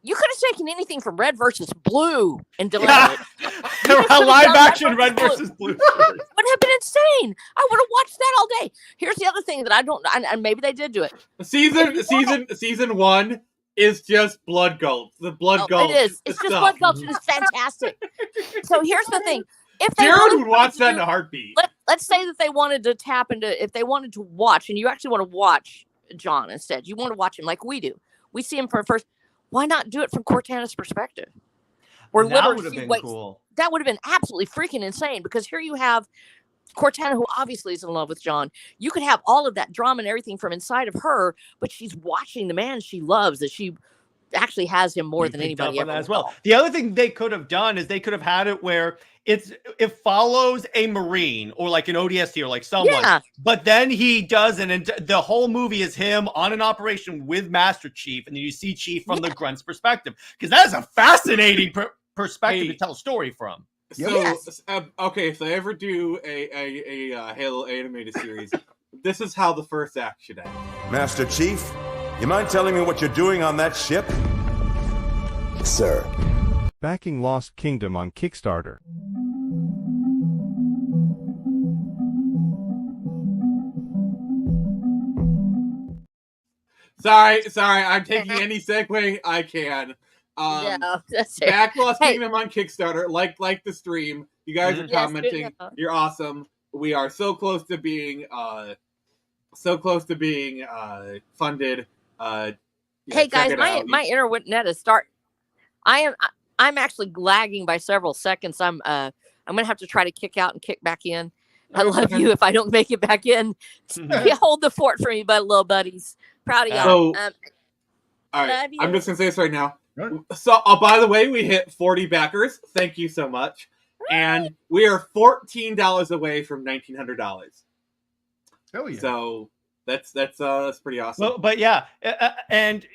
You could have taken anything from Red versus Blue and delivered it. A live action Red versus Blue. Would have been insane. I would have watched that all day. Here's the other thing that I don't, and maybe they did do it. Season 1 is just Blood Gulch. The Blood Gulch. It is. It's just Blood Gulch. It is fantastic. So here's the thing. If they Jared would watch that in a heartbeat. Let's say that they wanted to tap into, if they wanted to watch, and you actually want to watch John instead, you want to watch him like we do. We see him for first. Why not do it from Cortana's perspective? That would have been cool. That would have been absolutely freaking insane, because here you have Cortana, who obviously is in love with John. You could have all of that drama and everything from inside of her, but she's watching the man she loves, that she actually has him more than anybody ever as well. The other thing they could have done is they could have had it where it follows a Marine or like an ODST or like someone, but then he does and the whole movie is him on an operation with Master Chief, and then you see Chief from the grunt's perspective, because that is a fascinating perspective to tell a story from. So okay, if they ever do a Halo animated series, this is how the first act should end. Master Chief, you mind telling me what you're doing on that ship? Sir. Backing Lost Kingdom on Kickstarter. Sorry, I'm taking any segue I can. That's it. Back Lost Kingdom on Kickstarter, like the stream. You guys are commenting. You're awesome. We are so close to being funded. Hey guys, my internet is I'm actually lagging by several seconds. I'm gonna have to try to kick out and kick back in. I love you if I don't make it back in. Hold the fort for me, little buddies. Proud of y'all. All right, I'm just gonna say this right now. So, by the way, we hit 40 backers. Thank you so much. And we are $14 away from $1,900. Oh yeah. So that's pretty awesome. Well, but yeah, and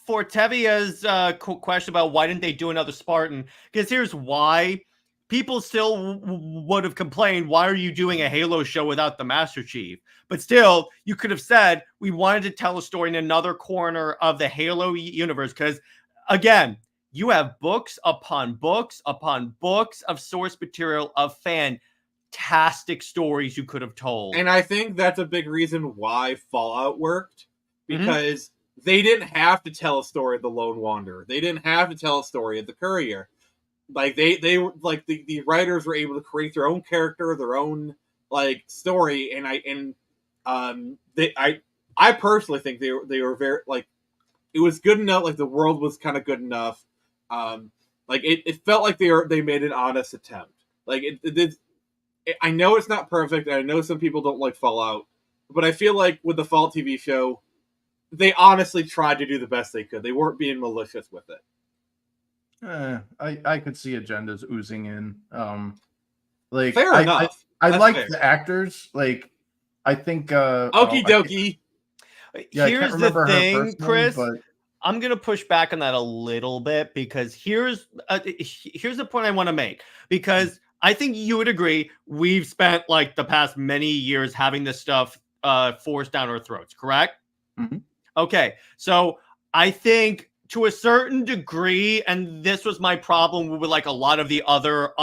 for Tevia's question about why didn't they do another Spartan, because here's why. People still would have complained, why are you doing a Halo show without the Master Chief? But still, you could have said, we wanted to tell a story in another corner of the Halo universe. Because, again, you have books upon books upon books of source material of fantastic stories you could have told. And I think that's a big reason why Fallout worked. Because they didn't have to tell a story of the Lone Wanderer. They didn't have to tell a story of the Courier. Like they were like the writers were able to create their own character, their own like story, and I personally think they were very like, it was good enough. Like the world was kind of good enough. Like it felt like they made an honest attempt. Like I know it's not perfect, and I know some people don't like Fallout, but I feel like with the Fallout TV show, they honestly tried to do the best they could. They weren't being malicious with it. I could see agendas oozing in. Like fair enough. I like the actors. Like I think okie dokie. Here's the thing, Chris. But I'm gonna push back on that a little bit, because here's the point I want to make. Because I think you would agree, we've spent like the past many years having this stuff forced down our throats, correct? Mm-hmm. Okay, so I think, to a certain degree, and this was my problem with like a lot of the other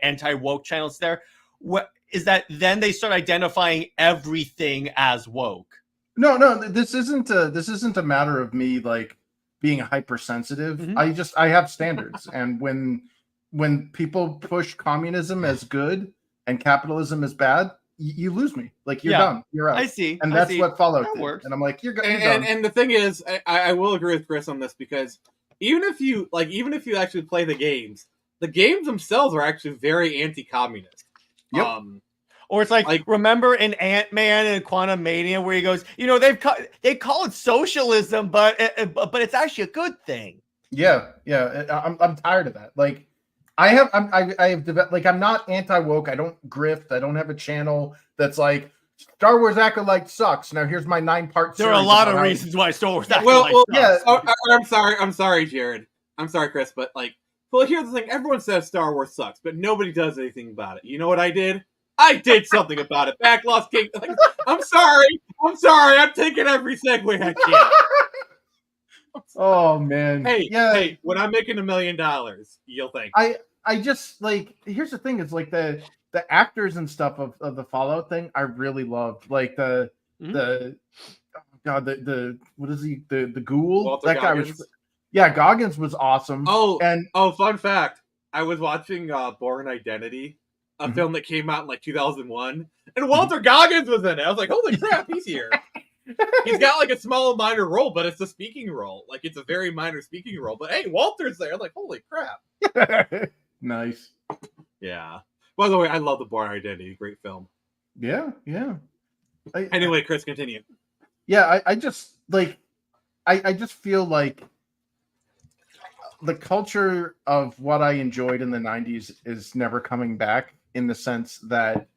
anti-woke channels there, is that then they start identifying everything as woke. No, this isn't a matter of me like being hypersensitive. Mm-hmm. I have standards, and when people push communism as good and capitalism as bad, you lose me. Like you're Yeah, done. You're out. I see. And I that's see. what Fallout That did. works. And I'm like, you're done. And the thing is, I will agree with Chris on this, because even if you actually play the games themselves are actually very anti-communist. Yep. Or it's like remember in Ant-Man and Quantumania where he goes, they call it socialism, but it's actually a good thing. Yeah. I'm tired of that. Like I have developed, like, I'm not anti-woke. I don't grift. I don't have a channel that's like Star Wars Acolyte sucks. Now here's my 9-part. There are a lot of reasons why Star Wars Acolyte well, sucks. Yeah. I'm sorry, Jared. I'm sorry, Chris, but well, here's the thing. Everyone says Star Wars sucks, but nobody does anything about it. You know what I did? I did something about it. Back Lost King. I'm sorry. I'm taking every segue I can. Oh man. Hey, when I'm making $1 million, you'll think. I just like, here's the thing, is like the actors and stuff of the Fallout thing I really loved. Like the what is he? The ghoul? Walter that Goggins? guy was Goggins was awesome. Fun fact. I was watching Born Identity, a film that came out in like 2001, and Walter Goggins was in it. I was like, holy crap, he's here. He's got like a small minor role, but it's a speaking role. Like, it's a very minor speaking role. But hey, Walter's there. I'm like, holy crap. Nice. Yeah. By the way, I love the Born Identity. Great film. Yeah. Anyway, Chris, continue. Yeah, I just like I just feel like the culture of what I enjoyed in the 90s is never coming back, in the sense that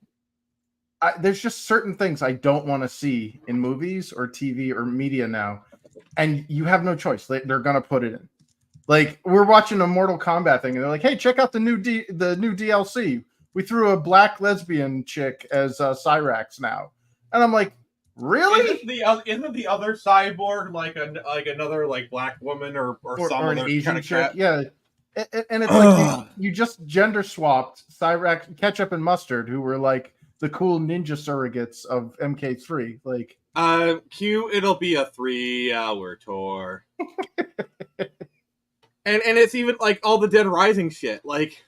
there's just certain things I don't want to see in movies or TV or media now, and you have no choice. They're gonna put it in. Like, we're watching a Mortal Kombat thing, and they're like, "Hey, check out the new DLC. We threw a black lesbian chick as Cyrax now," and I'm like, "Really? Isn't the other cyborg like another like black woman or some an other Asian kind of chick?" crap? Yeah, and it's like you just gender swapped Cyrax, Ketchup, and Mustard, who were like the cool ninja surrogates of MK3. Like, Q, it'll be a 3-hour tour. And it's even like all the Dead Rising shit. Like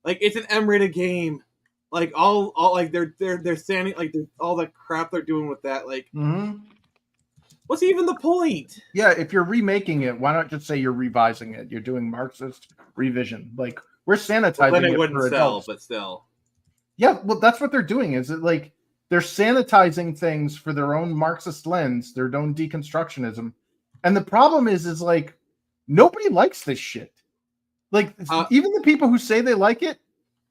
it's an M-rated game. Like all like they're standing like all the crap they're doing with that. Like, what's even the point? Yeah, if you're remaking it, why not just say you're revising it? You're doing Marxist revision. Like, we're sanitizing Then it it wouldn't for sell, adults. but still. Yeah, well, that's what they're doing. Is it like they're sanitizing things for their own Marxist lens, their own deconstructionism, and the problem is like nobody likes this shit. Like, even the people who say they like it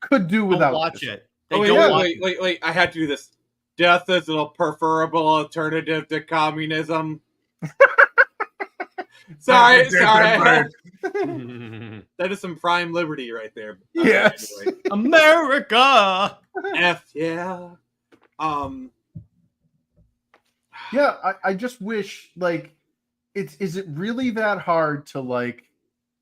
could do without watch this. it. Wait! I had to do this. Death is a preferable alternative to communism. sorry. That is some prime liberty right there. Yes. Anyway. America. F yeah. Yeah, I just wish, like, is it really that hard to like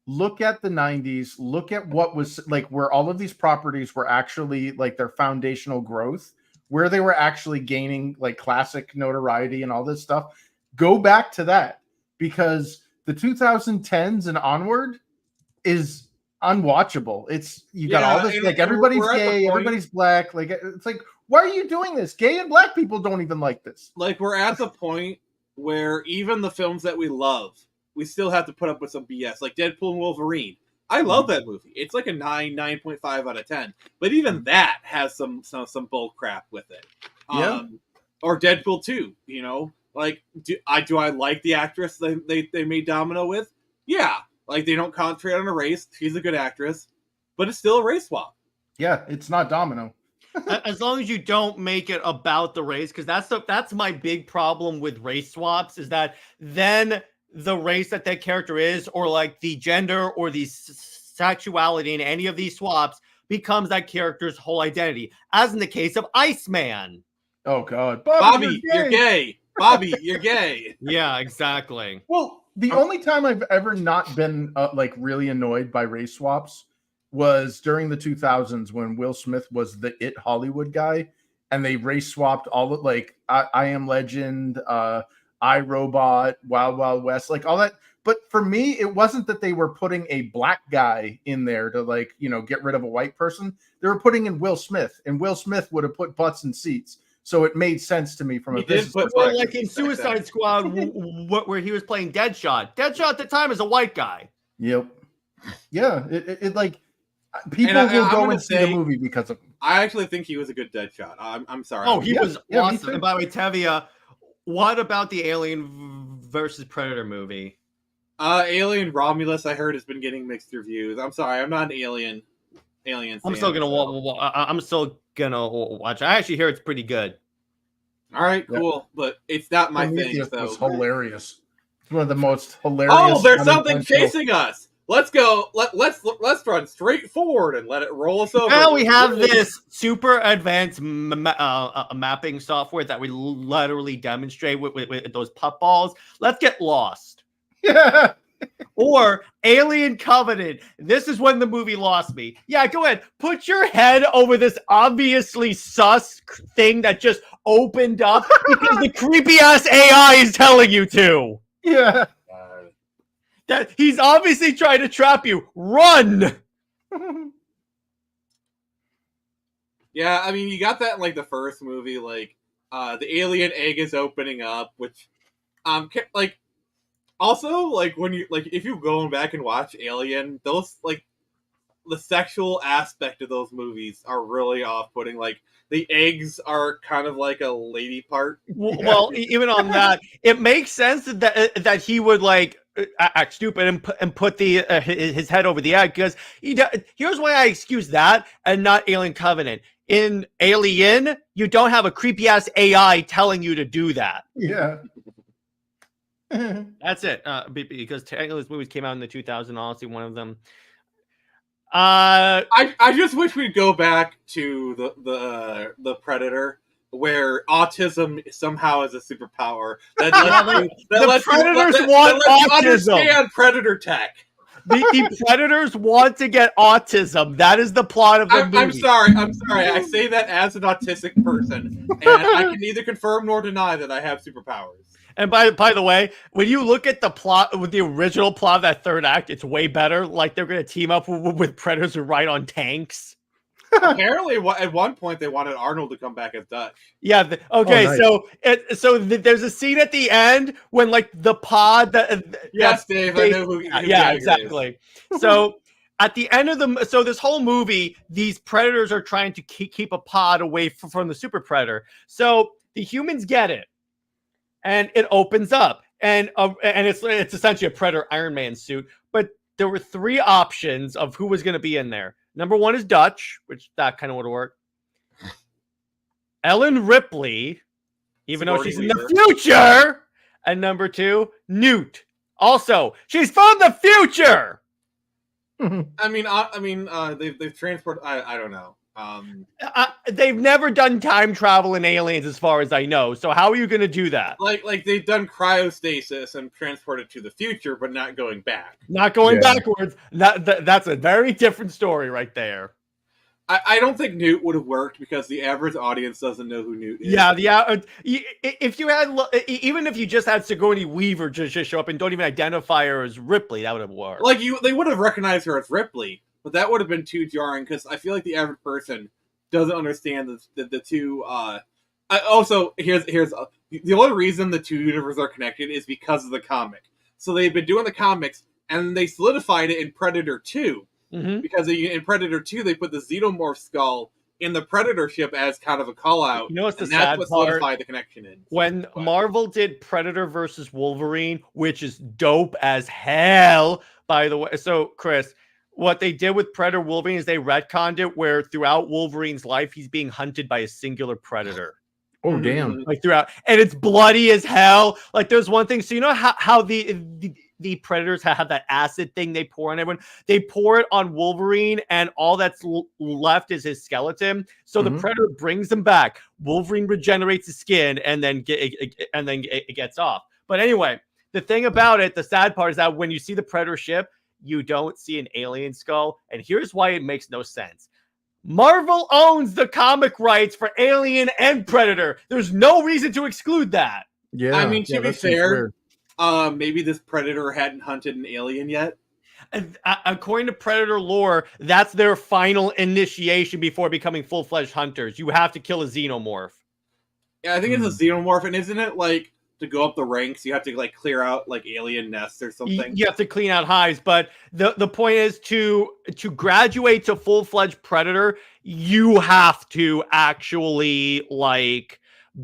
look at the 90s, look at what was like where all of these properties were actually like their foundational growth, where they were actually gaining like classic notoriety and all this stuff. Go back to that, because the 2010s and onward is unwatchable. It's you got all this like everybody's gay, everybody's black. Like, it's like, why are you doing this? Gay and black people don't even like this. Like, we're at the point where even the films that we love, we still have to put up with some BS. Like Deadpool and Wolverine. I love that movie. It's like a 9.5 out of 10. But even that has some bull crap with it. Or Deadpool 2, you know? Like, do I like the actress they made Domino with? Yeah. Like, they don't concentrate on a race. She's a good actress. But it's still a race swap. Yeah, it's not Domino. As long as you don't make it about the race, because that's my big problem with race swaps, is that then the race that character is, or like the gender or the sexuality in any of these swaps, becomes that character's whole identity. As in the case of Iceman. Oh God, Bobby, you're gay. Bobby, you're gay. Yeah, exactly. Well, the only time I've ever not been like really annoyed by race swaps was during the 2000s when Will Smith was the It Hollywood guy, and they race swapped all of like I Am Legend, I, Robot, Wild Wild West, like all that. But for me, it wasn't that they were putting a black guy in there to like, get rid of a white person. They were putting in Will Smith, and Will Smith would have put butts in seats. So it made sense to me from a business perspective. Well, like in Suicide Squad, where he was playing Deadshot. Deadshot at the time is a white guy. Yep. Yeah. It like people will go and see the movie because of him. I actually think he was a good Deadshot. I'm sorry. Oh, he was awesome. And by the way, Tevia, what about the Alien versus Predator movie? Alien Romulus, I heard, has been getting mixed reviews. I'm sorry, I'm not an Alien fan. I'm still gonna watch. I actually hear it's pretty good. All right, cool, but it's not my thing. It was hilarious. It's one of the most hilarious. Oh, there's something chasing us. Let's go. Let's run straight forward and let it roll us over. Now we have this super advanced mapping software that we literally demonstrate with those putt balls. Let's get lost. Yeah. Or Alien Covenant. This is when the movie lost me. Yeah, go ahead. Put your head over this obviously sus thing that just opened up because the creepy ass AI is telling you to. Yeah. That he's obviously trying to trap you. Run. Yeah, I mean, you got that in like the first movie, like the alien egg is opening up, which like. Also, like when you if you go back and watch Alien, those like the sexual aspect of those movies are really off-putting. Like the eggs are kind of like a lady part. Well, even on that, it makes sense that he would like act stupid and put the his head over the egg because here's why I excuse that and not Alien Covenant. In Alien, you don't have a creepy ass AI telling you to do that. Yeah. That's it. Because technically, these movies came out in the 2000s. Honestly, one of them. I just wish we'd go back to the Predator, where autism somehow is a superpower. The Predators want autism. Understand Predator tech. The Predators want to get autism. That is the plot of the movie. I'm sorry. I say that as an autistic person, and I can neither confirm nor deny that I have superpowers. And by the way, when you look at the plot with the original plot of that third act, it's way better. Like they're going to team up with Predators who ride on tanks. Apparently, at one point they wanted Arnold to come back as Dutch. Yeah. Okay. Nice. So there's a scene at the end when like the pod. Yes, Dave. I know who. Yeah, exactly. So at the end of so this whole movie, these predators are trying to keep a pod away from the super predator. So the humans get it. And it opens up, and it's essentially a Predator Iron Man suit. But there were three options of who was going to be in there. Number one is Dutch, which that kind of would work. Ellen Ripley, even though she's in the future. And number two, Newt. Also, she's from the future. They've transported. I don't know. They've never done time travel in Aliens, as far as I know. So how are you going to do that? Like they've done cryostasis and transported to the future, but not going back. Not going backwards. That's a very different story right there. I don't think Newt would have worked because the average audience doesn't know who Newt is. Yeah. If you had, even if you just had Sigourney Weaver just show up and don't even identify her as Ripley, that would have worked. Like they would have recognized her as Ripley. But that would have been too jarring because I feel like the average person doesn't understand the two. Also, here's the only reason the two universes are connected is because of the comic. So they've been doing the comics and they solidified it in Predator 2 because in Predator 2 they put the Xenomorph skull in the Predator ship as kind of a call out. You know what's the sad sad what part? solidified the connection in. When Marvel did Predator versus Wolverine, which is dope as hell, by the way. So Chris. What they did with Predator Wolverine is they retconned it where throughout Wolverine's life, he's being hunted by a singular predator. Oh, damn. Like throughout. And it's bloody as hell. Like there's one thing. So you know how the predators have that acid thing they pour on everyone? They pour it on Wolverine and all that's left is his skeleton. So the predator brings him back. Wolverine regenerates his skin and then it gets off. But anyway, the thing about it, the sad part is that when you see the predator ship, you don't see an alien skull. And here's why it makes no sense. Marvel owns the comic rights for Alien and Predator. There's no reason to exclude that. Yeah. I mean, to be fair, maybe this predator hadn't hunted an alien yet. According to Predator lore, that's their final initiation before becoming full-fledged hunters. You have to kill a xenomorph. Yeah, I think it's a xenomorph, and isn't it like to go up the ranks, you have to like clear out like alien nests or something? You have to clean out hives, but the point is to graduate to full-fledged predator, you have to actually like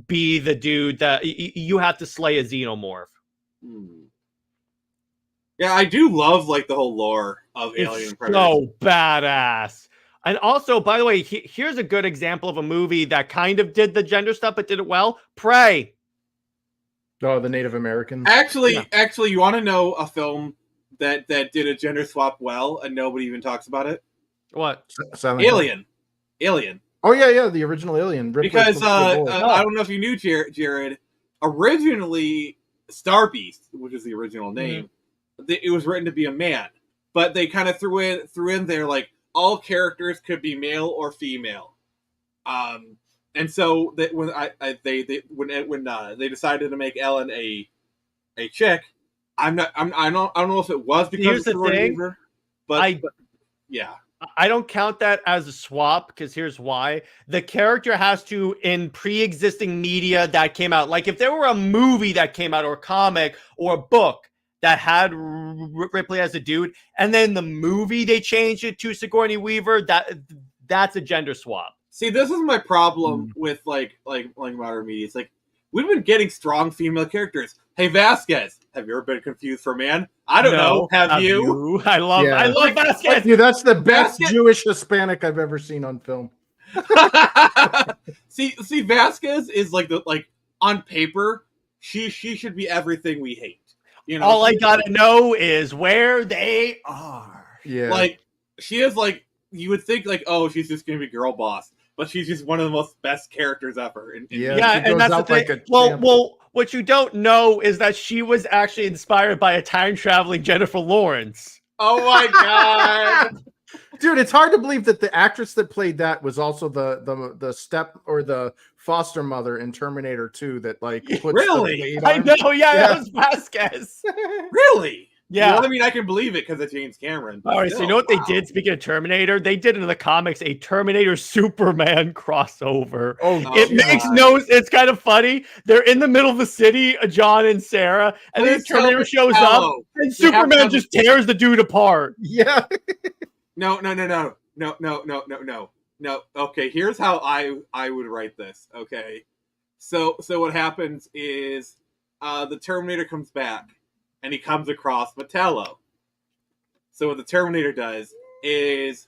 be the dude that you have to slay a xenomorph. Yeah, I do love like the whole lore of Alien Predators. So badass. And also, by the way, here's a good example of a movie that kind of did the gender stuff but did it well. Prey. Oh, the Native Americans. Actually, you want to know a film that did a gender swap well and nobody even talks about it? What? Alien. Oh yeah, the original Alien. Because I don't know if you knew, Jared. Originally, Star Beast, which is the original name, it was written to be a man, but they kind of threw in there like all characters could be male or female. And so that when they decided to make Ellen a chick, I don't know if it was because here's the thing, but yeah. I don't count that as a swap because here's why. The character has to, in pre-existing media that came out, like if there were a movie that came out or a comic or a book that had Ripley as a dude, and then the movie they changed it to Sigourney Weaver, that's a gender swap. See, this is my problem with like modern media. It's like we've been getting strong female characters. Hey, Vasquez, have you ever been confused for a man? I don't know. Have you? I love Vasquez. Dude, that's the best Jewish Hispanic I've ever seen on film. see, Vasquez is like on paper, she should be everything we hate. You know, all I gotta know is where they are. Yeah, like she is like you would think like, oh, she's just gonna be girl boss, but she's just one of the most best characters ever. And that's the thing. Well, what you don't know is that she was actually inspired by a time traveling Jennifer Lawrence. Oh my god. Dude, it's hard to believe that the actress that played that was also the step or the foster mother in Terminator 2 that like puts really? I know, that was Vasquez. Really? Yeah. Well, I mean, I can believe it because of James Cameron. All right, so you know what they did, speaking of Terminator? They did in the comics a Terminator Superman crossover. It makes it's kind of funny. They're in the middle of the city, John and Sarah, and then Terminator shows up, and Superman just tears the dude apart. Yeah. No. Okay, here's how I would write this. Okay, so what happens is the Terminator comes back and he comes across Metallo. So what the Terminator does is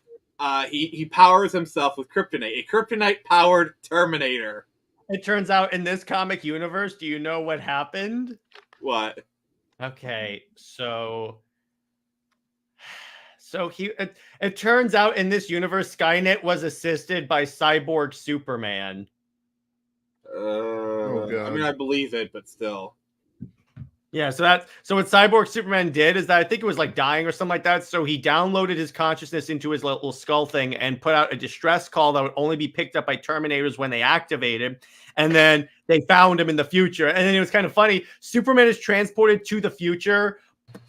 he powers himself with kryptonite, a kryptonite powered Terminator. It turns out in this comic universe, do you know what happened? What? Okay, it turns out in this universe, Skynet was assisted by Cyborg Superman. I mean, I believe it, but still. Yeah, so what Cyborg Superman did is that I think it was like dying or something like that. So he downloaded his consciousness into his little skull thing and put out a distress call that would only be picked up by Terminators when they activated. And then they found him in the future. And then it was kind of funny. Superman is transported to the future,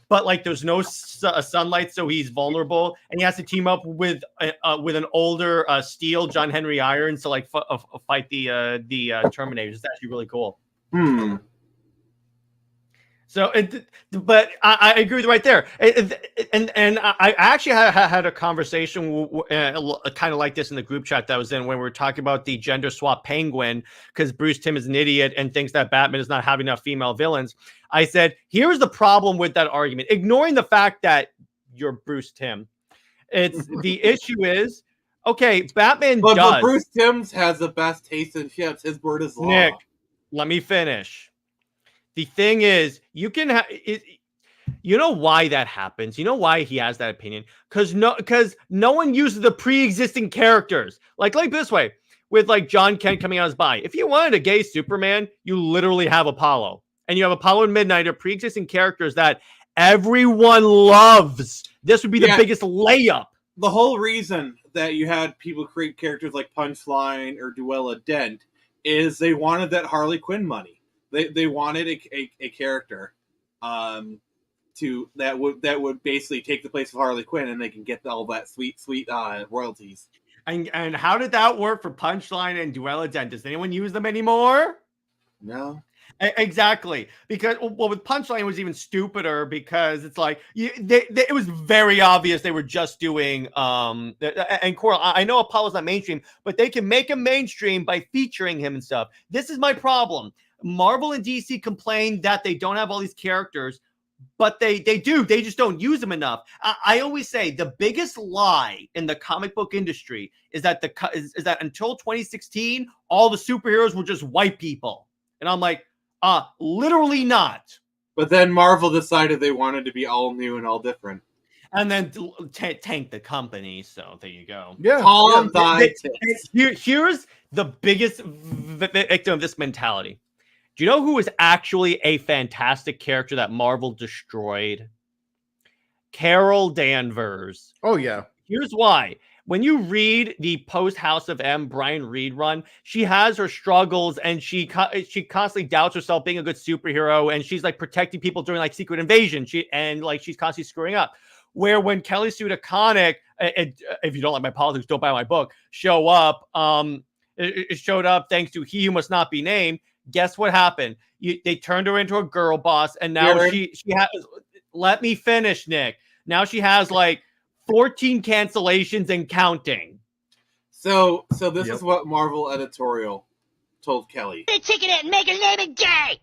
but like there's no sunlight, so he's vulnerable, and he has to team up with an older Steel, John Henry Irons, to like fight the Terminators. It's actually really cool. So, but I agree with you right there, and I actually had a conversation kind of like this in the group chat that I was in when we were talking about the gender swap Penguin, because Bruce Timm is an idiot and thinks that Batman is not having enough female villains. I said, here's the problem with that argument, ignoring the fact that you're Bruce Timm. It's the issue is, okay, Batman does. But Bruce Timm has the best taste in ships. His word is law. Nick, let me finish. The thing is, you can you know why that happens? You know why he has that opinion? Because no one uses the pre-existing characters. Like this way, with like John Kent coming out as bi. If you wanted a gay Superman, you literally have Apollo. And you have Apollo and Midnighter, pre-existing characters that everyone loves. This would be the biggest layup. The whole reason that you had people create characters like Punchline or Duella Dent is they wanted that Harley Quinn money. They wanted a character that would basically take the place of Harley Quinn, and they can get all that sweet royalties. And how did that work for Punchline and Duella Dent? Does anyone use them anymore? No. Exactly, because with Punchline it was even stupider because it's like it was very obvious they were just doing and Coral, I know Apollo's not mainstream, but they can make him mainstream by featuring him and stuff. This is my problem. Marvel and DC complain that they don't have all these characters, but they do. They just don't use them enough. I always say the biggest lie in the comic book industry is that is that until 2016 all the superheroes were just white people, and I'm like, literally not. But then Marvel decided they wanted to be all new and all different. And then tank the company. So there you go. Yeah. Here's the biggest victim of this mentality. Do you know who is actually a fantastic character that Marvel destroyed? Carol Danvers. Oh, yeah. Here's why. When you read the post House of M Brian Reed run, she has her struggles and she constantly doubts herself being a good superhero, and she's like protecting people during like Secret Invasion. She's constantly screwing up. Where when Kelly Sue DeConnick, if you don't like my politics, don't buy my book, show up. It showed up thanks to He Who Must Not Be Named. Guess what happened? They turned her into a girl boss, and now she has. Let me finish, Nick. Now she has like 14 cancellations and counting. So this is what Marvel editorial told Kelly. The ticket and make her name it gay.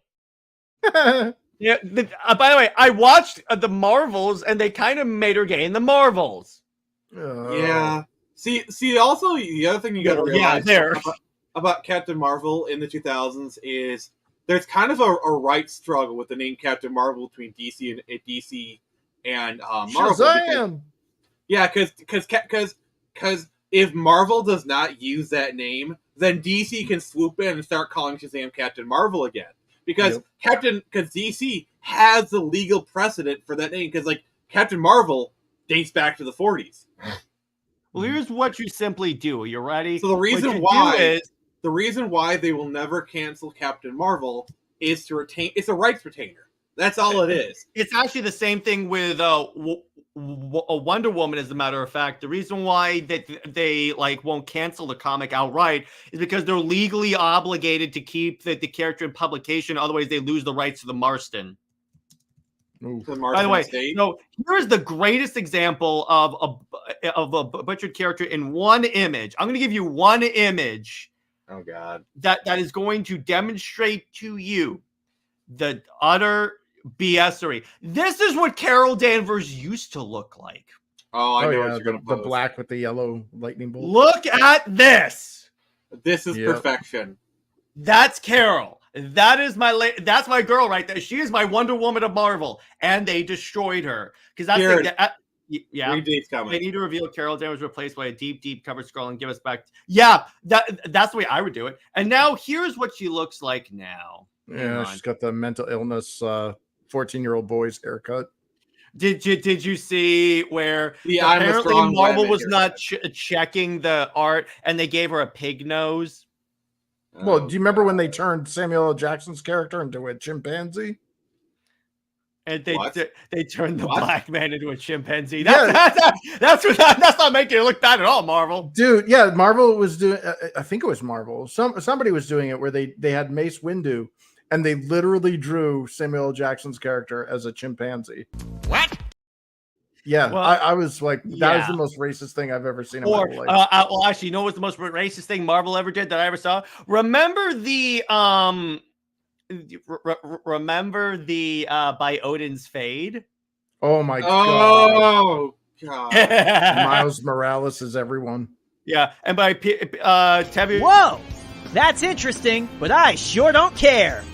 Yeah. By the way, I watched the Marvels, and they kind of made her gay in the Marvels. Yeah. See. Also, the other thing you got to realize about Captain Marvel in the 2000s is there's kind of a right struggle with the name Captain Marvel between DC and Marvel. Shazam! Because if Marvel does not use that name, then DC can swoop in and start calling Shazam Captain Marvel again. Because DC has the legal precedent for that name. Because like Captain Marvel dates back to the 40s. Well, here's what you simply do. You ready? So the reason why they will never cancel Captain Marvel is to retain. It's a rights retainer. That's all it is. It's actually the same thing with Wonder Woman. As a matter of fact, the reason why they like won't cancel the comic outright is because they're legally obligated to keep the character in publication. Otherwise, they lose the rights to the Marston. By the way, so here's the greatest example of a butchered character in one image. I'm going to give you one image. Oh God, that is going to demonstrate to you the utter BSery. This is what Carol Danvers used to look like. Oh, I know what you're going to post. The black with the yellow lightning bolt. Look at this. This is perfection. That's Carol. That is that's my girl right there. She is my Wonder Woman of Marvel, and they destroyed her because that's yeah. They need to reveal Carol Danvers replaced by a deep cover scroll and give us back. Yeah, that's the way I would do it. And now here's what she looks like now. Yeah, she's got the mental illness 14-year-old boy's haircut. Did you see where apparently Marvel was not checking the art and they gave her a pig nose? Well, do you remember when they turned Samuel L. Jackson's character into a chimpanzee? And they turned the black man into a chimpanzee. That's not making it look bad at all, Marvel. Dude, yeah, Marvel was doing. I think it was Marvel. Somebody was doing it where they had Mace Windu, and they literally drew Samuel L. Jackson's character as a chimpanzee. What? Yeah, well, I was like, that is the most racist thing I've ever seen in my life. Well, actually, you know what's the most racist thing Marvel ever did that I ever saw? Remember the by Odin's Fade? Oh my god! Oh god! Miles Morales is everyone. Yeah, and by Tevye. Whoa, that's interesting, but I sure don't care.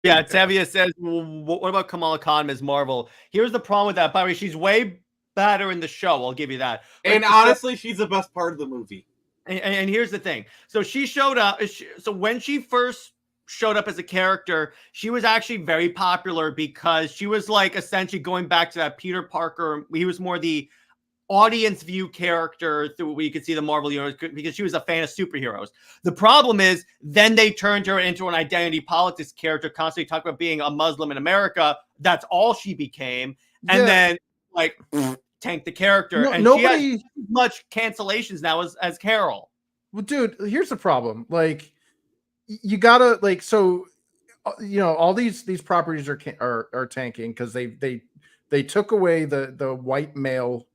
Yeah, Tevye says, well, what about Kamala Khan as Marvel? Here's the problem with that. By the way, she's way better in the show. I'll give you that. And honestly, she's the best part of the movie. And here's the thing. So she showed up. So when she first showed up as a character, she was actually very popular because she was like essentially going back to that Peter Parker. He was more the audience view character through we could see the Marvel universe because she was a fan of superheroes. The problem is then they turned her into an identity politics character, constantly talking about being a Muslim in America. That's all she became. And then like tanked the character. No, and nobody she has much cancellations now as Carol. Well, dude, here's the problem. Like, you gotta like so. All these properties are tanking because they took away the white male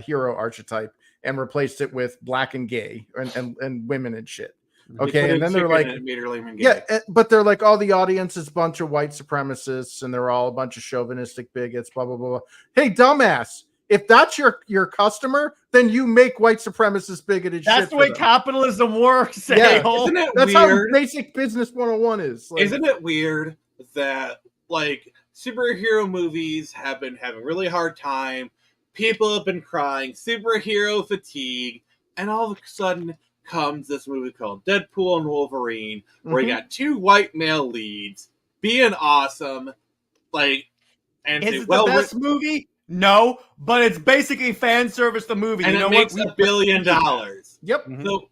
hero archetype and replaced it with black and gay and women and shit. Okay, and then they're like, but they're like, the audience is a bunch of white supremacists and they're all a bunch of chauvinistic bigots. Blah blah blah. Hey, dumbass! If that's your customer, then you make white supremacist bigoted shit. That's the way capitalism works. Yeah, that's how basic business 101 is. Like, isn't it weird that like superhero movies have been having really hard time? People have been crying, superhero fatigue, and all of a sudden comes this movie called Deadpool and Wolverine, where you got two white male leads being awesome. Like, and is it the best movie? No, but it's basically fan service. The movie, and it makes $1 billion. Yep. So,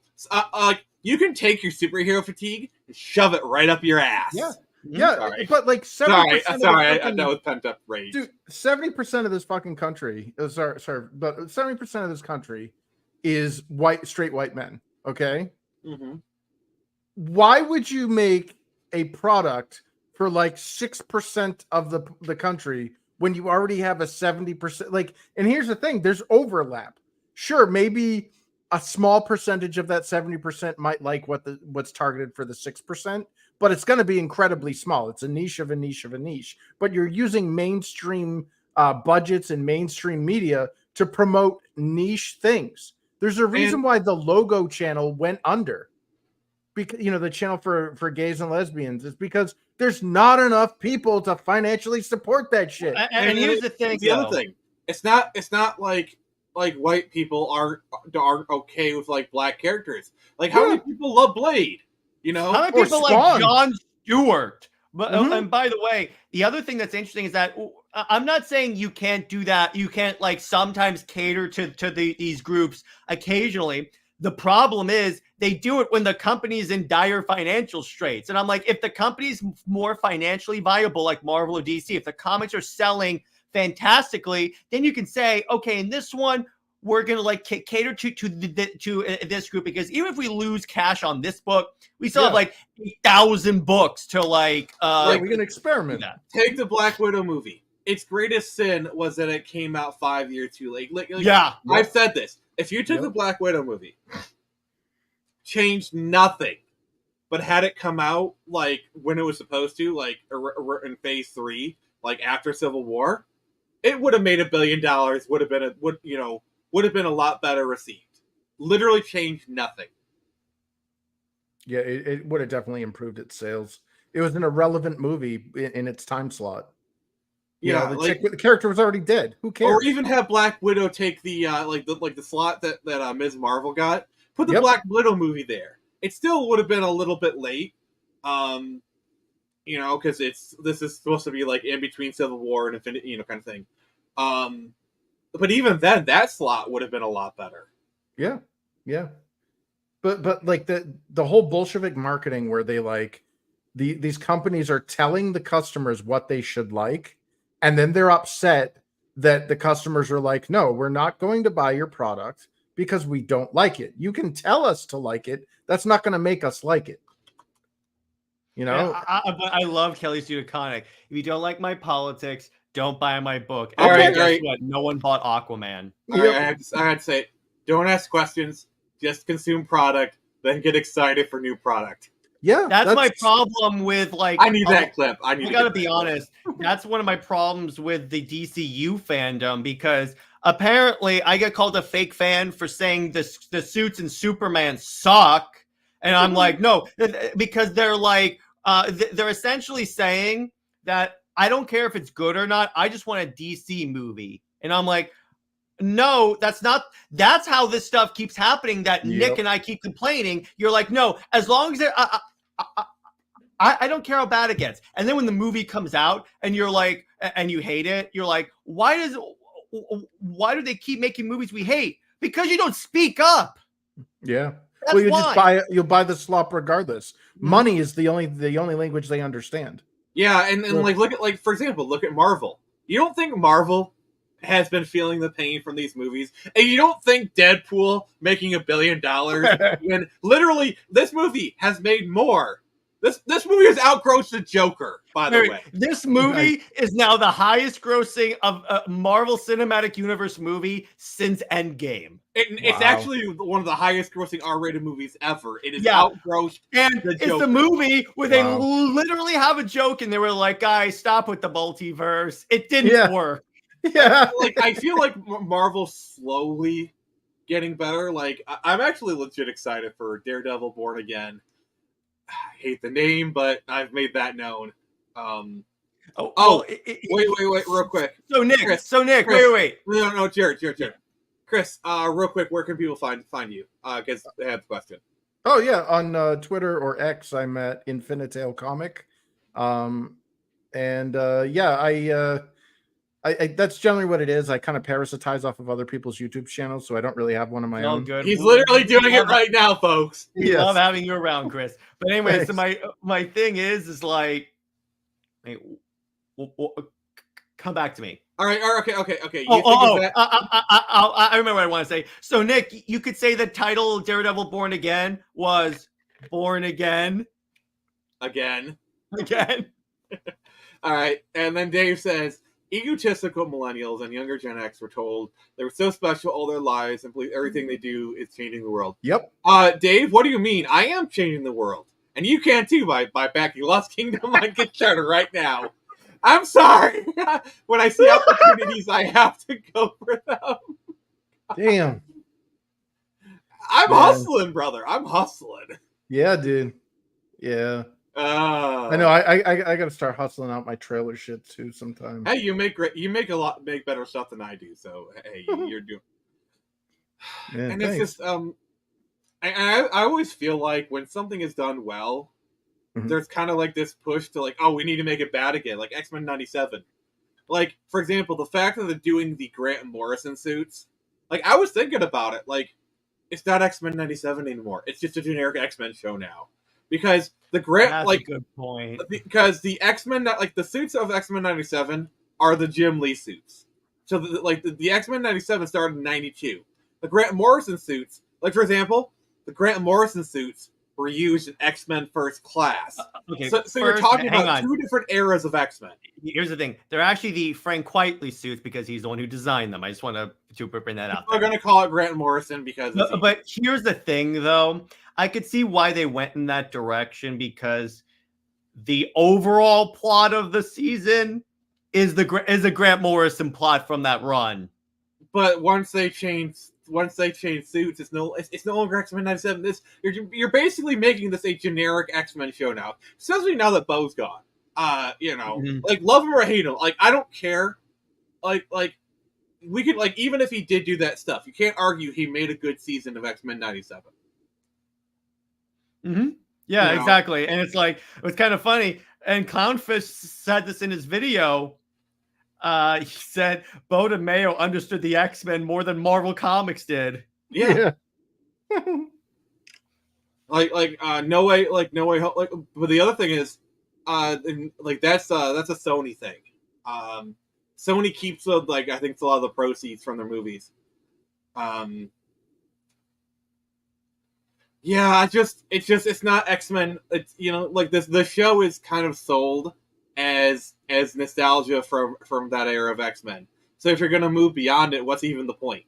you can take your superhero fatigue and shove it right up your ass. Yeah. Mm-hmm. Yeah, sorry. But like 70%. Sorry, that was pent up rage. Dude, 70% of this fucking country. But 70% of this country is straight white men. Okay. Mm-hmm. Why would you make a product for like 6% of the country when you already have a 70%? Like, and here's the thing: there's overlap. Sure, maybe a small percentage of that 70% might like what's targeted for the 6%, but it's going to be incredibly small. It's a niche of a niche of a niche. But you're using mainstream budgets and mainstream media to promote niche things. There's a reason why the Logo channel went under. Because the channel for gays and lesbians is because there's not enough people to financially support that shit. And here's the thing. The other thing, it's not like white people are okay with like black characters. Like how many people love Blade? How many people like Jon Stewart? But and by the way, the other thing that's interesting is that I'm not saying you can't do that. You can't like sometimes cater to these groups occasionally. The problem is they do it when the company's in dire financial straits. And I'm like, if the company's more financially viable, like Marvel or DC, if the comics are selling fantastically, then you can say, okay, in this one, we're going to like cater to this group, because even if we lose cash on this book, we still have like 1,000 books to we can experiment. Take the Black Widow movie. Its greatest sin was that it came out 5 years too late. I've said this. If you took the Black Widow movie, changed nothing, but had it come out like when it was supposed to, like in Phase 3, like after Civil War, it would have made $1 billion. Would have been a lot better received. Literally changed nothing. Yeah, it would have definitely improved its sales. It was an irrelevant movie in its time slot. The character was already dead. Who cares? Or even have Black Widow take the the slot that Ms. Marvel got. Put the Black Widow movie there. It still would have been a little bit late, because this is supposed to be like in between Civil War and Infinity, kind of thing. But even then, that slot would have been a lot better. Yeah, yeah. But like the whole Bolshevik marketing where they these companies are telling the customers what they should like, and then they're upset that the customers are like, no, we're not going to buy your product because we don't like it. You can tell us to like it. That's not going to make us like it. I love Kelly Sue DeConnick. If you don't like my politics, don't buy my book. All right. Guess what? No one bought Aquaman. I had to say, don't ask questions. Just consume product. Then get excited for new product. Yeah, that's my problem with I need that clip. I gotta be honest. That's one of my problems with the DCU fandom, because apparently I get called a fake fan for saying the suits in Superman suck, and I'm like, no, because they're like, they're essentially saying that I don't care if it's good or not. I just want a DC movie, and I'm like, no, that's not. That's how this stuff keeps happening. That Nick and I keep complaining. You're like, no, as long as I don't care how bad it gets. And then when the movie comes out and you're like, and you hate it, you're like, why why do they keep making movies we hate? Because you don't speak up. Yeah. That's Well, you why. just buy it. You'll buy the slop regardless. Money is the only language they understand. Yeah, and like look at for example, look at Marvel. You don't think Marvel has been feeling the pain from these movies, and you don't think Deadpool making $1 billion when literally this movie has made more. This movie has outgrossed the Joker, by the way. This movie is now the highest grossing of a Marvel Cinematic Universe movie since Endgame. It's actually one of the highest grossing R-rated movies ever. It is outgrossed and the it's Joker. the movie where they literally have a joke and they were like, guys, stop with the multiverse. It didn't work. Yeah. Like, I feel like Marvel's slowly getting better. Like, I'm actually legit excited for Daredevil Born Again. I hate the name, but I've made that known. Wait, real quick. So Nick, Chris, wait. No, Jared. Chris, real quick, where can people find you? Because they have a question. Oh yeah, on Twitter or X, I'm at Infinitail Comic, I that's generally what it is. I kind of parasitize off of other people's YouTube channels, so I don't really have one of my own. Good. He's literally doing it right now, folks. We love having you around, Chris. But anyway, so my thing is like, come back to me. All right, okay. I remember what I want to say. So, Nick, you could say the title Daredevil Born Again was Born Again. Again. All right, and then Dave says, egotistical millennials and younger Gen X were told they were so special all their lives and believe everything they do is changing the world. Yep. Dave, what do you mean? I am changing the world. And you can too by backing Lost Kingdom on Kickstarter right now. I'm sorry. When I see opportunities, I have to go for them. Damn. I'm hustling, brother. I'm hustling. Yeah, dude. Yeah. I know. I got to start hustling out my trailer shit too sometime. Hey, you make better stuff than I do. So hey, you're doing. Yeah, and thanks. It's just I always feel like when something is done well, there's kind of like this push to like, oh, we need to make it bad again, like X-Men '97. Like, for example, the fact that they're doing the Grant Morrison suits. Like, I was thinking about it. Like, it's not X-Men '97 anymore. It's just a generic X-Men show now. Because the Grant, that's like, a good point. Because the X-Men, like the suits of X-Men '97 are the Jim Lee suits. So, the X-Men '97 started in '92. The Grant Morrison suits, like for example, the Grant Morrison suits were used in X-Men First Class. Okay, so you're talking about two different eras of X-Men. Here's the thing: they're actually the Frank Quitely suits because he's the one who designed them. I just want to bring that out. We're going to call it Grant Morrison because. But here's the thing, though. I could see why they went in that direction because the overall plot of the season is a Grant Morrison plot from that run. But once they change suits, it's no longer X-Men '97. You're basically making this a generic X-Men show now, especially now that Bo's gone. Like love him or hate him, like I don't care. Like we could even if he did do that stuff, you can't argue he made a good season of X-Men '97. Yeah, exactly. And it's kind of funny. And Clownfish said this in his video. He said Bo DeMayo understood the X-Men more than Marvel Comics did. Yeah. No way. But the other thing is, that's a Sony thing. Sony keeps I think a lot of the proceeds from their movies. Yeah, it's not X-Men. It's the show is kind of sold as nostalgia from that era of X-Men. So if you're gonna move beyond it, what's even the point?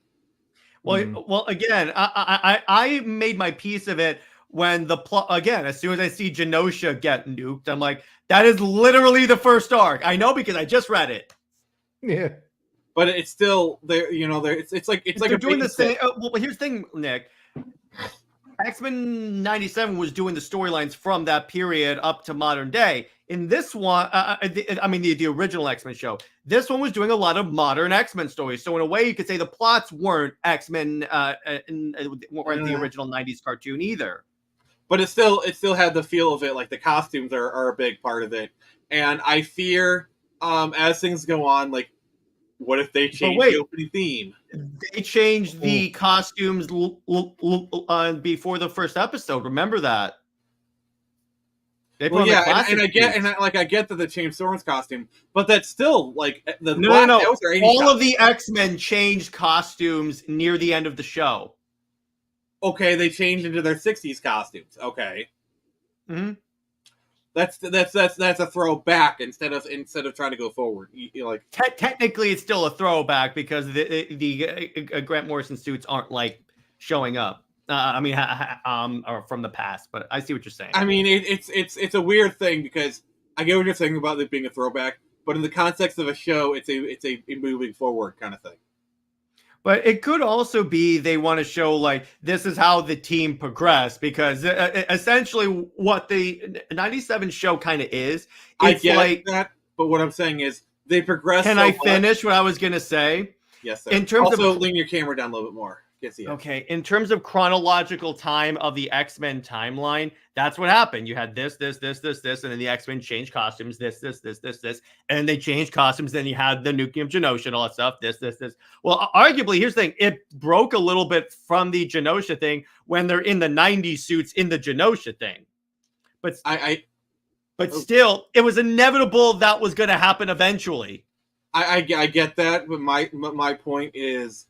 Well, again, I made my piece of it when the plot again. As soon as I see Genosha get nuked, I'm like, that is literally the first arc. I know because I just read it. Yeah, but it's still there. It's like they're doing the same. Well, but here's the thing, Nick. X-Men '97 was doing the storylines from that period up to modern day. In this one, the original X-Men show, this one was doing a lot of modern X-Men stories. So in a way, you could say the plots weren't X-Men weren't the original '90s cartoon either. But it still had the feel of it. Like the costumes are a big part of it, and I fear as things go on, like What if they change wait. the opening theme? They changed the costumes before the first episode. Remember that? They put on the classic I get that they changed Soren's costume, but that's still like the no. that was their 80s All costume. of the X-Men changed costumes near the end of the show. Okay, they changed into their 60s costumes. Okay. Mm-hmm. That's a throwback instead of trying to go forward. Like technically, it's still a throwback because the Grant Morrison suits aren't like showing up. Or from the past, but I see what you're saying. I mean, it's a weird thing because I get what you're saying about it being a throwback, but in the context of a show, it's a moving forward kind of thing. But it could also be they want to show like this is how the team progressed because essentially what the 97 show kind of is. I get that, but what I'm saying is they progress. Can I finish what I was gonna say? Yes, sir. In terms also, of lean your camera down a little bit more. Okay, in terms of chronological time of the X-Men timeline, that's what happened. You had this, and then the X-Men changed costumes, this, and they changed costumes. Then you had the Nukem of Genosha and all that stuff, this. Well, arguably, here's the thing. It broke a little bit from the Genosha thing when they're in the 90s suits in the Genosha thing. But still, it was inevitable that was going to happen eventually. I get that, but my point is,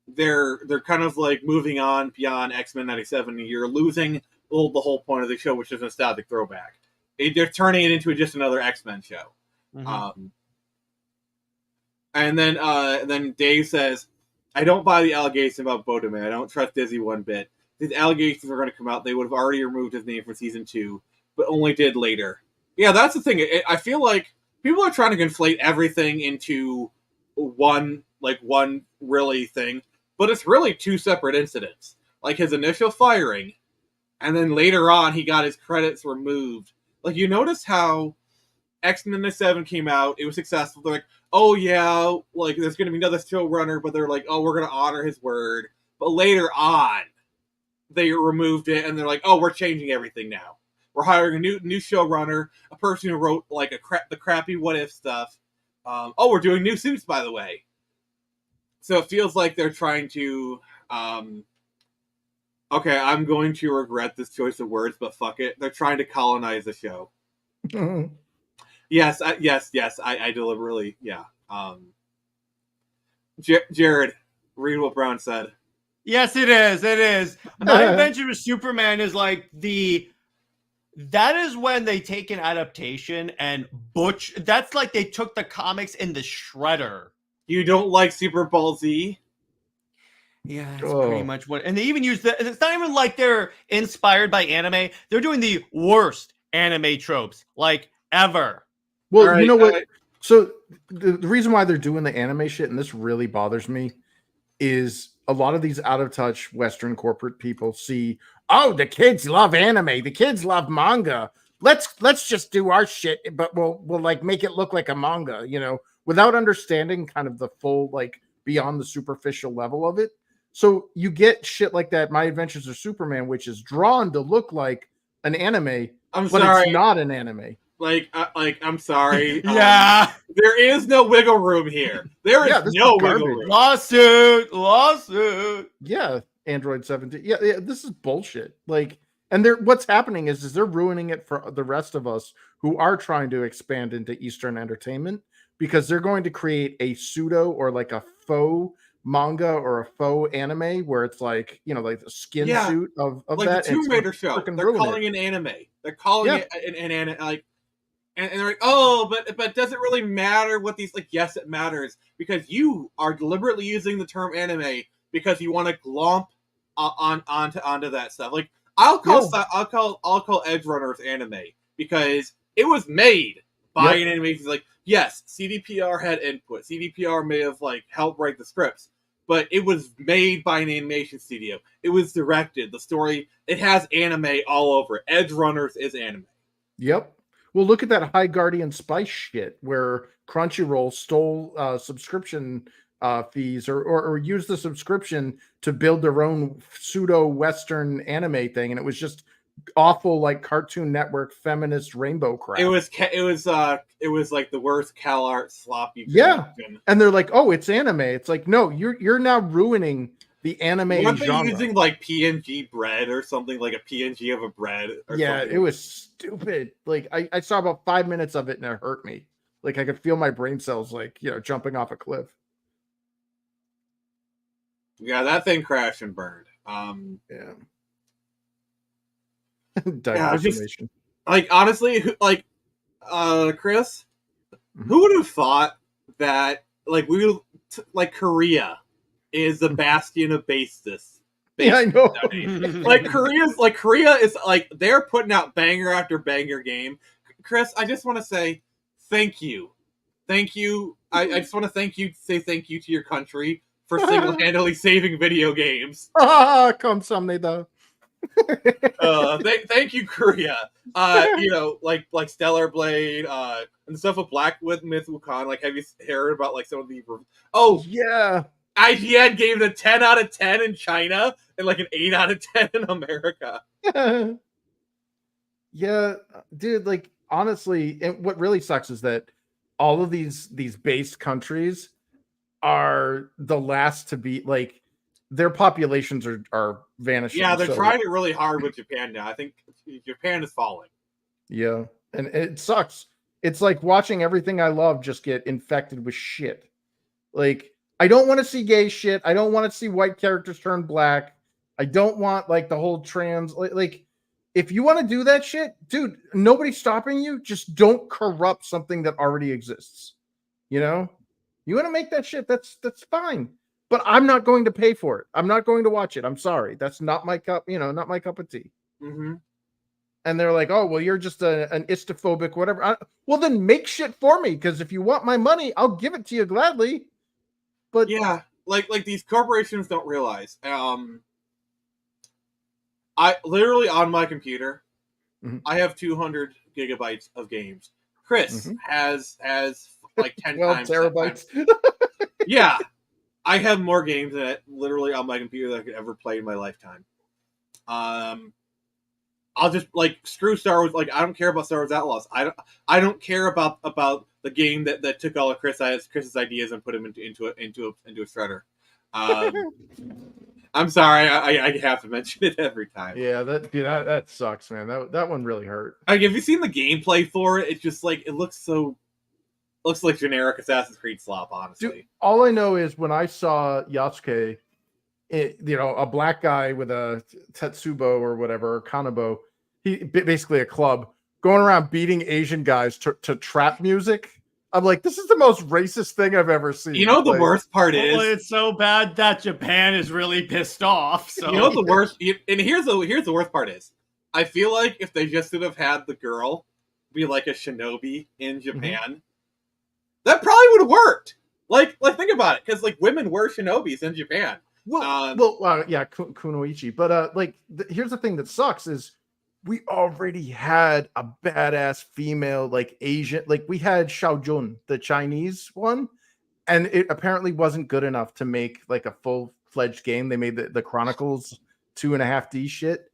they're kind of like moving on beyond X-Men 97. You're losing the whole point of the show, which is a nostalgic throwback. They're turning it into just another X-Men show. Mm-hmm. And then Dave says, I don't buy the allegation about Bodeman. I don't trust Dizzy one bit. These allegations were going to come out. They would have already removed his name from season 2, but only did later. Yeah, that's the thing. I feel like people are trying to conflate everything into one really thing. But it's really two separate incidents. Like his initial firing, and then later on he got his credits removed. Like you notice how X-Men 97 came out, it was successful. They're like, oh yeah, like there's gonna be another showrunner, but they're like, oh, we're gonna honor his word. But later on, they removed it and they're like, oh, we're changing everything now. We're hiring a new showrunner, a person who wrote like the crappy What If stuff. We're doing new suits, by the way. So it feels like they're trying to, okay, I'm going to regret this choice of words, but fuck it. They're trying to colonize the show. Yes, I deliberately, yeah. Jared, read what Brown said. Yes, it is. My Adventure with Superman is like that is when they take an adaptation and that's like they took the comics in the shredder. You don't like Super Ball Z? Yeah, that's pretty much what. And they even use it's not even like they're inspired by anime. They're doing the worst anime tropes, like ever. Well, right, you know what? So the reason why they're doing the anime shit, and this really bothers me, is a lot of these out of touch Western corporate people see, oh, the kids love anime, the kids love manga. Let's just do our shit, but we'll like make it look like a manga, you know, without understanding kind of the full, like beyond the superficial level of it. So you get shit like that, My Adventures of Superman, which is drawn to look like an anime, it's not an anime. I'm sorry. Yeah. There is no wiggle room here. There is no wiggle room. Lawsuit. Yeah, Android 17. Yeah, this is bullshit. Like, and what's happening is they're ruining it for the rest of us who are trying to expand into Eastern entertainment, because they're going to create a pseudo or like a faux manga or a faux anime where it's like, you know, like the skin suit of like that. The Tomb Raider show. They're calling it an anime. They're calling it an anime. Like, and they're like, oh, but does it really matter what these, like, yes, it matters, because you are deliberately using the term anime because you want to glomp onto that stuff. Like, I'll call Edge Runners anime because it was made by an animation. Like, yes, CDPR had input. CDPR may have like helped write the scripts, but it was made by an animation studio. It was directed. The story, it has anime all over it. Edge Runners is anime. Yep. Well, look at that High Guardian Spice shit where Crunchyroll stole subscription fees or used the subscription to build their own pseudo Western anime thing, and it was just awful like Cartoon Network feminist rainbow crap. It was like the worst Cal Art slop you could imagine. And they're like, oh, it's anime. It's like, no, you're now ruining the anime Weren't they genre. using like PNG bread or something, like a PNG of a bread? Or something? It was stupid. Like I saw about 5 minutes of it and it hurt me. Like I could feel my brain cells like jumping off a cliff. Yeah, that thing crashed and burned. Just, like honestly, like Chris, who would have thought that like Korea is the bastion of baseness? Yeah, I know. Korea is like they're putting out banger after banger game. Chris, I just want to say thank you. I just want to say thank you to your country for single-handedly saving video games. Kamsahamnida. Thank you, Korea. Like Stellar Blade, and the stuff with Black Myth Wukong. Like, have you heard about like some of the? Oh yeah, IGN gave it a 10 out of 10 in China and like an 8 out of 10 in America. Yeah, dude. Like honestly, what really sucks is that all of these based countries are the last to be like their populations are vanishing. Yeah, they're trying it really hard with Japan now. I think Japan is falling. Yeah, and it sucks. It's like watching everything I love just get infected with shit. Like, I don't want to see gay shit. I don't want to see white characters turn black. I don't want like the whole trans like if you want to do that shit, dude, nobody's stopping you. Just don't corrupt something that already exists. You know? You want to make that shit, that's fine. But I'm not going to pay for it. I'm not going to watch it. I'm sorry. That's not my cup, not my cup of tea. Mm-hmm. And they're like, oh, well, you're just an istophobic, whatever. Well, then make shit for me, because if you want my money, I'll give it to you gladly. But yeah, like these corporations don't realize. I literally on my computer, I have 200 gigabytes of games. Chris has like 10 times terabytes. Yeah, I have more games than it literally on my computer that I could ever play in my lifetime. I'll just like screw Star Wars. Like I don't care about Star Wars Outlaws. I don't care about the game that took all of Chris's ideas and put them into a shredder. I'm sorry, I have to mention it every time. Yeah, that sucks, man. That one really hurt. Like, have you seen the gameplay for it? It's just like it looks like generic Assassin's Creed slop, honestly. Dude, all I know is when I saw Yasuke, a black guy with a Tetsubo or whatever, or Kanabo, he basically a club, going around beating Asian guys to trap music. I'm like, this is the most racist thing I've ever seen. You know the worst part is it's so bad that Japan is really pissed off. So you know the worst, and here's the worst part is, I feel like if they just would have had the girl be like a shinobi in Japan, that probably would have worked. Like think about it, because like women were shinobis in Japan. Yeah, Kunoichi. But here's the thing that sucks is we already had a badass female like Asian, like we had Xiaojun, the Chinese one, and it apparently wasn't good enough to make like a full-fledged game. They made the Chronicles 2.5D shit.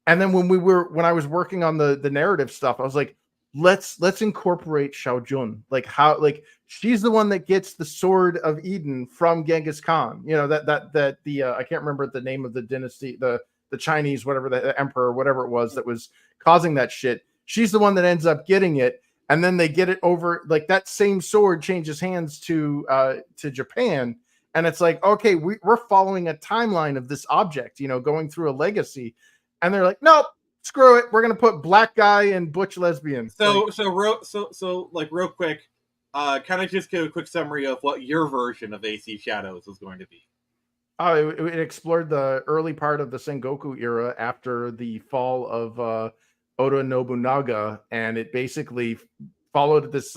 And then when I was working on the narrative stuff, I was like, let's incorporate Xiaojun. Like how, like she's the one that gets the Sword of Eden from Genghis Khan. I can't remember the name of the dynasty, the Chinese, whatever, the emperor, whatever it was that was causing that shit. She's the one that ends up getting it. And then they get it over, like that same sword changes hands to Japan. And it's like, okay, we're following a timeline of this object, going through a legacy. And they're like, nope, screw it. We're going to put black guy and butch lesbian. So real quick, kind of just give a quick summary of what your version of AC Shadows was going to be. Oh, it explored the early part of the Sengoku era after the fall of Oda Nobunaga, and it basically followed this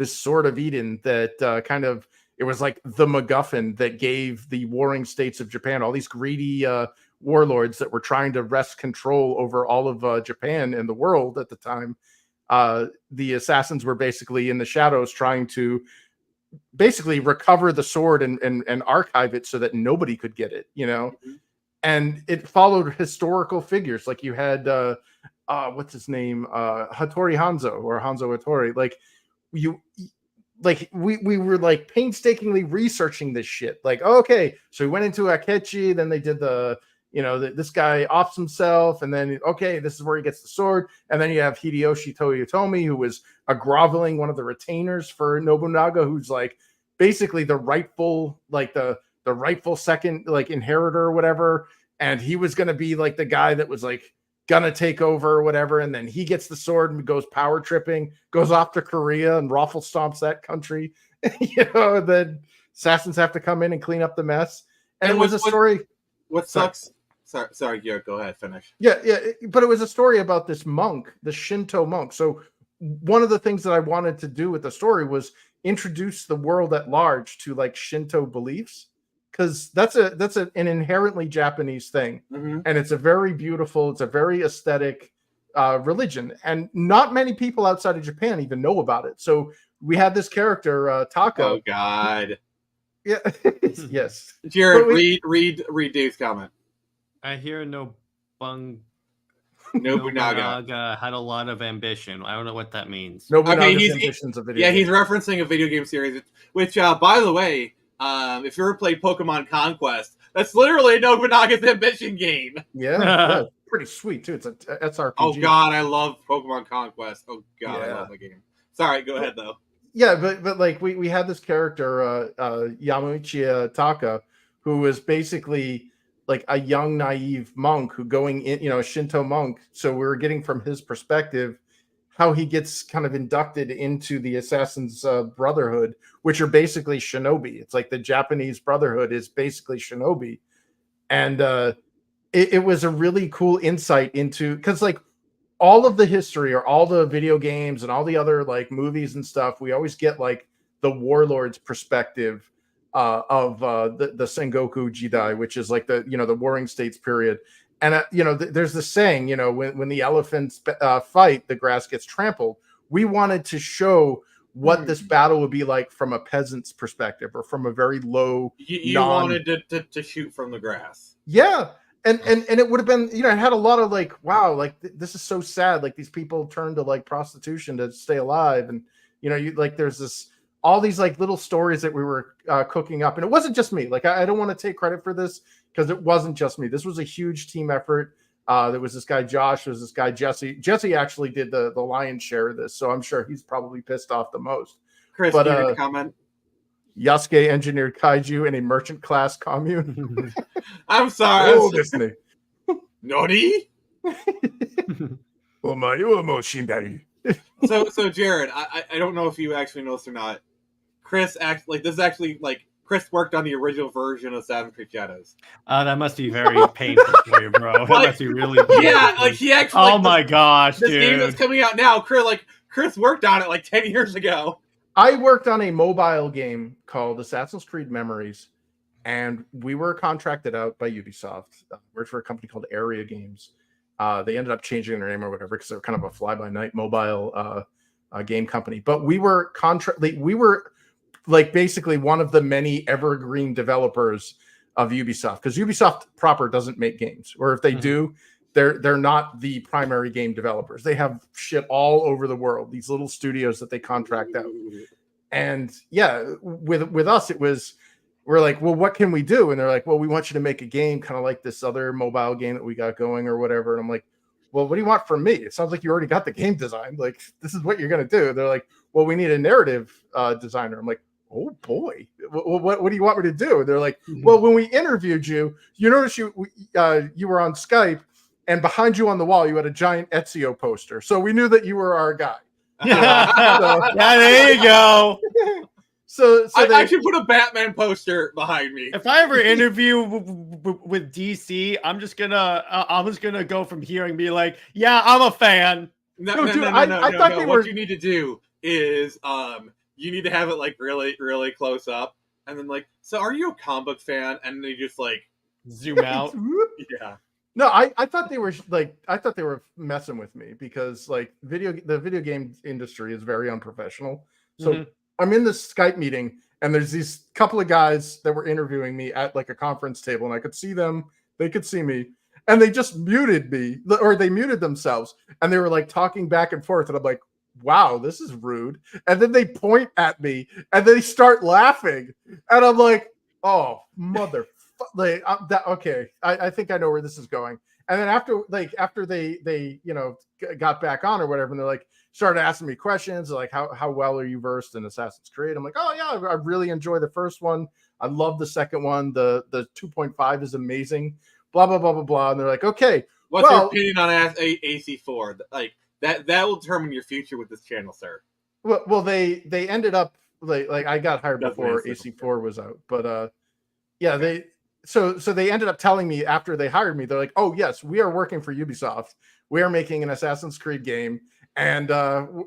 Sword of Eden that it was like the MacGuffin that gave the warring states of Japan, all these greedy warlords that were trying to wrest control over all of Japan and the world at the time. The assassins were basically in the shadows trying to basically recover the sword and archive it so that nobody could get it, and it followed historical figures. Like you had what's his name, Hattori Hanzo or Hanzo Hattori. Like we were like painstakingly researching this shit. Like, okay, so we went into Akechi, then they did this guy offs himself, and then okay, this is where he gets the sword, and then you have Hideyoshi Toyotomi, who was a groveling one of the retainers for Nobunaga, who's like basically the rightful rightful second like inheritor or whatever, and he was going to be like the guy that was like gonna take over or whatever, and then he gets the sword and goes power tripping, goes off to Korea and raffle stomps that country. Then assassins have to come in and clean up the mess. And it was a story. What sucks? Sorry, Garrett, go ahead, finish. Yeah, but it was a story about this monk, the Shinto monk. So one of the things that I wanted to do with the story was introduce the world at large to like Shinto beliefs, because that's an inherently Japanese thing, and it's a very beautiful, it's a very aesthetic religion, and not many people outside of Japan even know about it. So we had this character Taka. Oh God. Yeah. Yes. Jared, read Dave's comment. I hear Nobunaga had a lot of ambition. I don't know what that means. Nobunaga's ambitions of video games. He's referencing a video game series, which, by the way, if you ever played Pokemon Conquest, that's literally a Nobunaga's ambition game. Yeah, pretty sweet too. It's a SRPG. Oh God, I love Pokemon Conquest. Oh God, I love the game. Sorry, go ahead though. Yeah, but like we had this character Yamauchi Taka, who was basically like a young naive monk who going in, a Shinto monk. So we were getting from his perspective how he gets kind of inducted into the Assassin's Brotherhood, which are basically shinobi. It's like the Japanese Brotherhood is basically shinobi. And it was a really cool insight into, because like all of the history or all the video games and all the other like movies and stuff, we always get like the warlord's perspective of the Sengoku Jidai, which is like the Warring States period. And there's the saying, when the elephants fight, the grass gets trampled. We wanted to show what this battle would be like from a peasant's perspective, or from a very low. You wanted to shoot from the grass. Yeah, and it would have been, it had a lot of like, wow, like this is so sad. Like these people turn to like prostitution to stay alive, and you like there's all these like little stories that we were cooking up, and it wasn't just me. Like I don't want to take credit for this, because it wasn't just me. This was a huge team effort. There was this guy Josh, there was this guy Jesse. Jesse actually did the lion's share of this, so I'm sure he's probably pissed off the most. Chris, do you have a comment? Yasuke engineered kaiju in a merchant class commune. I'm sorry. Oh, Disney. Nori? So Jared, I don't know if you actually know this or not. Chris Chris worked on the original version of Assassin's Creed Shadows. That must be very painful for you, bro. That must be really painful. Yeah, like he actually. Oh my gosh, this dude! Game that's coming out now. Chris worked on it like 10 years ago. I worked on a mobile game called Assassin's Creed Memories, and we were contracted out by Ubisoft. Worked for a company called Area Games. They ended up changing their name or whatever, because they're kind of a fly-by-night mobile game company. But we were like basically one of the many evergreen developers of Ubisoft, because Ubisoft proper doesn't make games, or if they do, they're not the primary game developers. They have shit all over the world, these little studios that they contract out. And yeah, with us, we're like, well, what can we do? And they're like, well, we want you to make a game kind of like this other mobile game that we got going or whatever. And I'm like, well, what do you want from me? It sounds like you already got the game designed. Like, this is what you're going to do. They're like, well, we need a narrative designer. I'm like, oh boy, what do you want me to do? And they're like, well, when we interviewed you, you noticed you were on Skype, and behind you on the wall, you had a giant Ezio poster. So we knew that you were our guy. Yeah, there you go. So I should put a Batman poster behind me. If I ever interview with DC, I'm just gonna go from here and be like, yeah, I'm a fan. No. What you need to do is you need to have it like really, really close up, and then like, so are you a comic book fan? And they just like zoom out. Yeah. No, I thought they were messing with me, because like the video game industry is very unprofessional. So I'm in this Skype meeting, and there's these couple of guys that were interviewing me at like a conference table, and I could see them. They could see me. And they just muted me, or they muted themselves. And they were like talking back and forth. And I'm like, wow, this is rude. And then they point at me and they start laughing. And I'm like, oh, mother. Like, okay, I think I know where this is going. And then after they got back on or whatever, and they're like, started asking me questions like, how well are you versed in Assassin's Creed? I'm like, oh yeah, I really enjoy the first one. I love the second one. The 2.5 is amazing. Blah blah blah blah blah. And they're like, okay, what's your opinion on AC4? Like that will determine your future with this channel, sir. Well, they ended up like I got hired before AC4 was out, but yeah, okay. So they ended up telling me after they hired me, they're like, oh yes, we are working for Ubisoft. We are making an Assassin's Creed game, and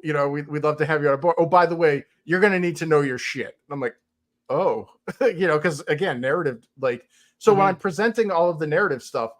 we'd love to have you on board. Oh, by the way, you're gonna need to know your shit. And I'm like, oh, because again, narrative, like, so when I'm presenting all of the narrative stuff,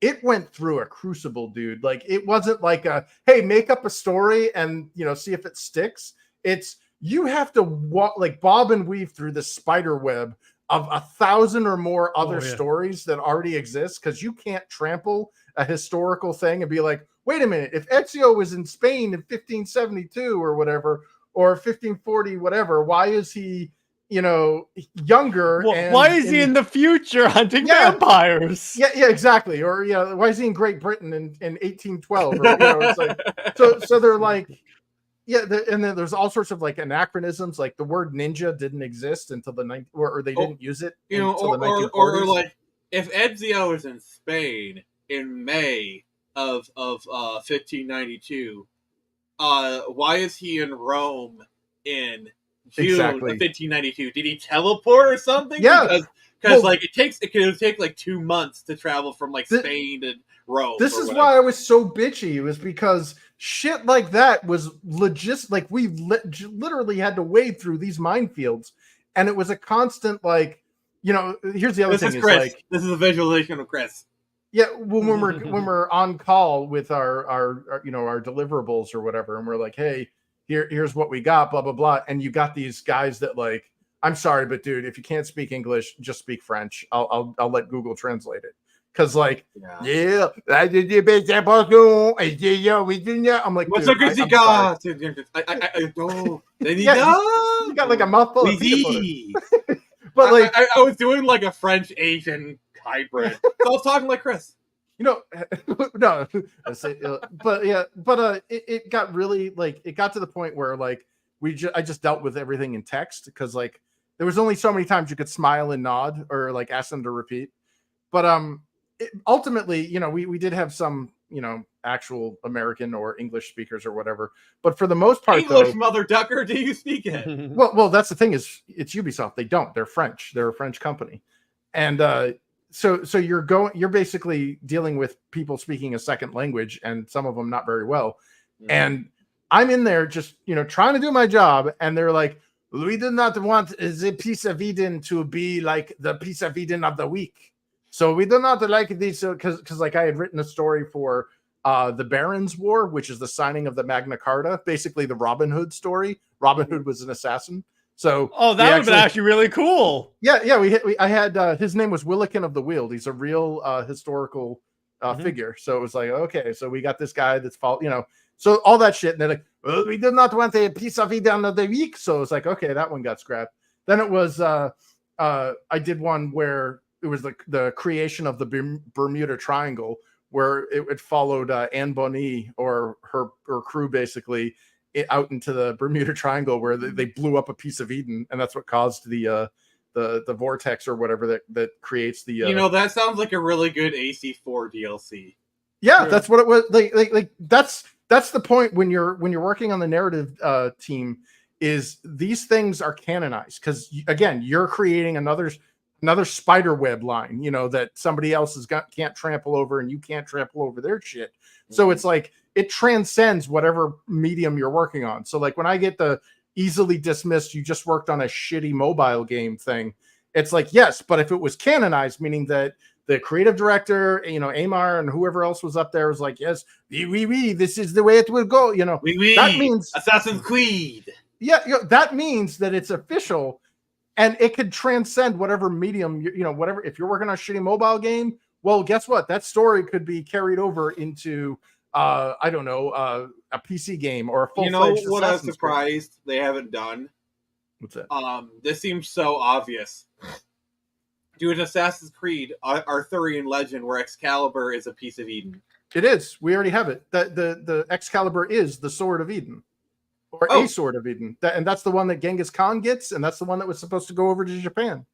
it went through a crucible, dude. Like, it wasn't like hey, make up a story and see if it sticks. It's you have to walk like bob and weave through the spider web of 1,000 or more other stories that already exist, because you can't trample a historical thing and be like, wait a minute, if Ezio was in Spain in 1572 or whatever, or 1540, whatever, why is he, younger? Well, why is he in the future hunting vampires? Yeah, exactly. Or why is he in Great Britain in 1812? Or, it's like so they're like, and then there's all sorts of like anachronisms, like the word ninja didn't exist until the or they didn't use it until the 1940s. Or like if Ezio is in Spain in May of 1592, why is he in Rome in June of 1592? Did he teleport or something? Yeah, because like it would take like 2 months to travel from like Spain to Rome. This is why I was so bitchy. It was because shit like that was like we literally had to wade through these minefields, and it was a constant like, here's the other thing. Is Chris. Like, this is a visualization of Chris. Yeah, when we're on call with our deliverables or whatever, and we're like, hey, here's what we got, blah blah blah, and you got these guys that like, I'm sorry, but dude, if you can't speak English, just speak French. I'll let Google translate it. Because like, I'm like, dude, what's a good cigar? You got like a mouthful of peanut butter. But like, I was doing like a French Asian hybrid. So I was talking like Chris. No, but yeah, but it got really like, it got to the point where like I just dealt with everything in text, because like there was only so many times you could smile and nod or like ask them to repeat. But ultimately, we did have some, actual American or English speakers or whatever. But for the most part, English, mother ducker, do you speak it? Well, that's the thing is, it's Ubisoft. They don't. They're French. They're a French company, and so you're basically dealing with people speaking a second language, and some of them not very well. And I'm in there just trying to do my job, and they're like, we do not want the piece of Eden to be like the piece of Eden of the week. So we do not like these, because like I had written a story for the Barons' War, which is the signing of the Magna Carta, basically the Robin Hood story. Robin Hood was an assassin. So that would have been actually really cool. Yeah. I had his name was Willikin of the Weald. He's a real historical figure. So it was like, okay, so we got this guy that's so all that shit, and they're like, well, we did not want a piece of Eden of the week. So it's like, okay, that one got scrapped. Then it was I did one where it was the creation of the Bermuda Triangle, where it followed Anne Bonny or her crew basically out into the Bermuda Triangle, where they blew up a piece of Eden, and that's what caused the vortex or whatever that creates the. That sounds like a really good AC4 DLC. Yeah, that's what it was. Like that's the point when you're working on the narrative team, is these things are canonized, because again, you're creating another spider web line, that somebody else can't trample over, and you can't trample over their shit. So it's like, it transcends whatever medium you're working on. So like when I get the easily dismissed, you just worked on a shitty mobile game thing, it's like, yes, but if it was canonized, meaning that the creative director, Amar and whoever else was up there was like, yes, this is the way it will go. That means Assassin's Creed. Yeah, that means that it's official. And it could transcend whatever medium, whatever. If you're working on a shitty mobile game, Well, guess what? That story could be carried over into I don't know, a PC game or a You know full-fledged what? I was Assassin's Creed. surprised they haven't done. What's that? This seems so obvious. Do an Assassin's Creed Arthurian legend where Excalibur is a piece of Eden. It is. We already have it. The Excalibur is the Sword of Eden, or a Sword of Eden, and that's the one that Genghis Khan gets, and that's the one that was supposed to go over to Japan.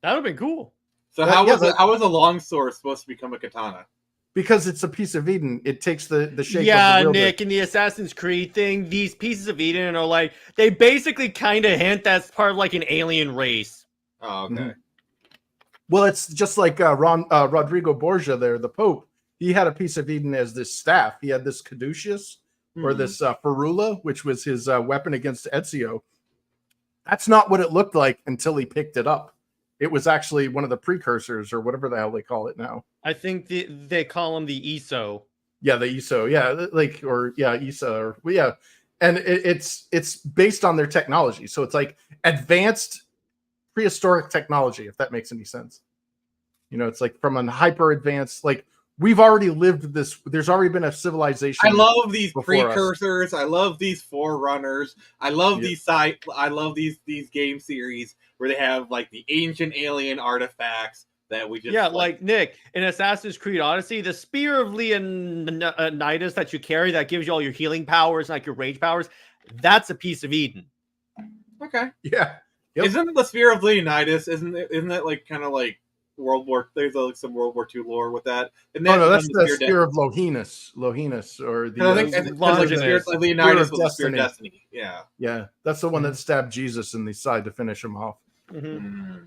That would have been cool. So how was a longsword supposed to become a katana? Because it's a piece of Eden. It takes the shape of yeah, the wielder. Nick, in the Assassin's Creed thing, these pieces of Eden are like, they basically kind of hint that's part of like an alien race. Oh, okay. Mm-hmm. Well, it's just like Rodrigo Borgia there, the Pope. He had a piece of Eden as this staff. He had this caduceus or this ferula, which was his weapon against Ezio. That's not what it looked like until he picked it up. It was actually one of the precursors or whatever the hell they call it now. I think they call him the ESO. Yeah, the ESO. Yeah, ESA. Yeah, and it's based on their technology. So it's like advanced prehistoric technology, if that makes any sense. You know, it's like from a hyper advanced, like we've already lived this. There's already been a civilization. I love these precursors. I love these forerunners. I love I love these game series where they have like the ancient alien artifacts that we just like Nick in Assassin's Creed Odyssey, the Spear of Leonidas that you carry that gives you all your healing powers, like your rage powers. That's a piece of Eden. Okay. Yeah. Yep. Isn't the Spear of Leonidas? Isn't that like kind of like World War? There's like some World War II lore with that. No, that's the Spear of Longinus, or the. I think the Spear of Leonidas was the Spear of Destiny. Yeah, yeah, that's the one that stabbed Jesus in the side to finish him off. Mm-hmm.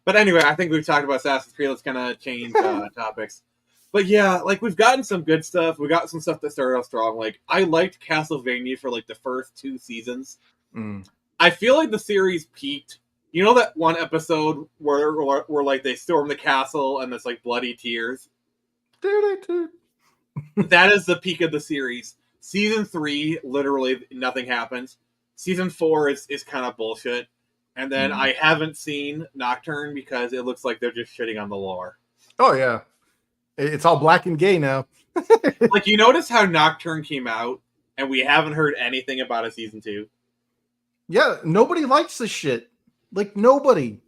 But anyway, I think we've talked about Assassin's Creed. Let's kind of change topics. But yeah, like we've gotten some good stuff. We got some stuff that started off strong. Like I liked Castlevania for like the first 2 seasons. I feel like the series peaked. You know that one episode where like they storm the castle and there's like bloody tears? That is the peak of the series. Season 3, literally nothing happens. Season 4 is kind of bullshit. And then I haven't seen Nocturne because it looks like they're just shitting on the lore. Oh, yeah. It's all black and gay now. Like, you notice how Nocturne came out and we haven't heard anything about a Season 2? Yeah, nobody likes this shit. Like, nobody.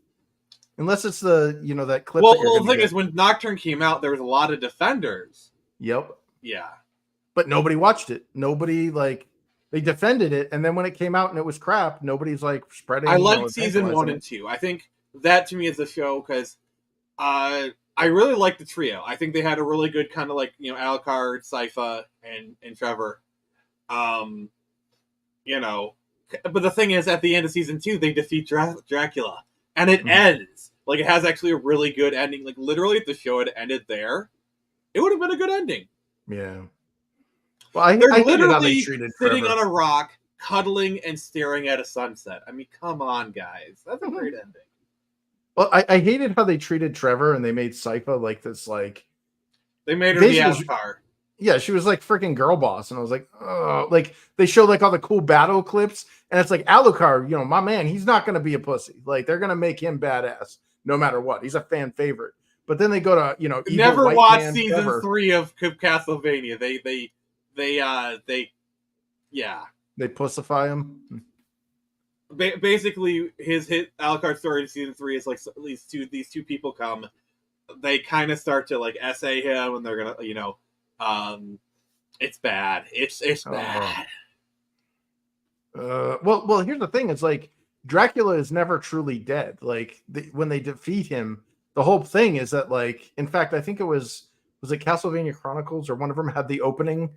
Unless it's the, that clip. Well, the thing is, when Nocturne came out, there was a lot of defenders. Yep. Yeah. But nobody watched it. Nobody, they defended it. And then when it came out and it was crap, nobody's, spreading. I liked Season 1 and 2. I think that, to me, is the show because I really like the trio. I think they had a really good kind of, Alucard, Sypha, and Trevor. But the thing is, at the end of Season 2, they defeat Dracula. And it ends. Like, it has actually a really good ending. Like, literally, if the show had ended there, it would have been a good ending. Yeah. Well, I literally how they treated sitting Trevor. on a rock, cuddling and staring at a sunset. I mean, come on, guys. That's a great ending. Well, I hated how they treated Trevor, and they made Sypha like this, They made her the Avatar. Yeah, she was like freaking girl boss, and I was like, oh, they showed all the cool battle clips, and it's like Alucard, my man, he's not going to be a pussy. Like they're going to make him badass no matter what. He's a fan favorite. But then they go to evil never white watched man Season Trevor. 3 of Castlevania. They pussify him. Basically, his Alucard story in Season 3 is like these two people come. They kind of start to essay him, and they're gonna it's bad. It's bad. Well, here's the thing. It's Dracula is never truly dead. When they defeat him, the whole thing is that in fact, I think it was it Castlevania Chronicles or one of them had the opening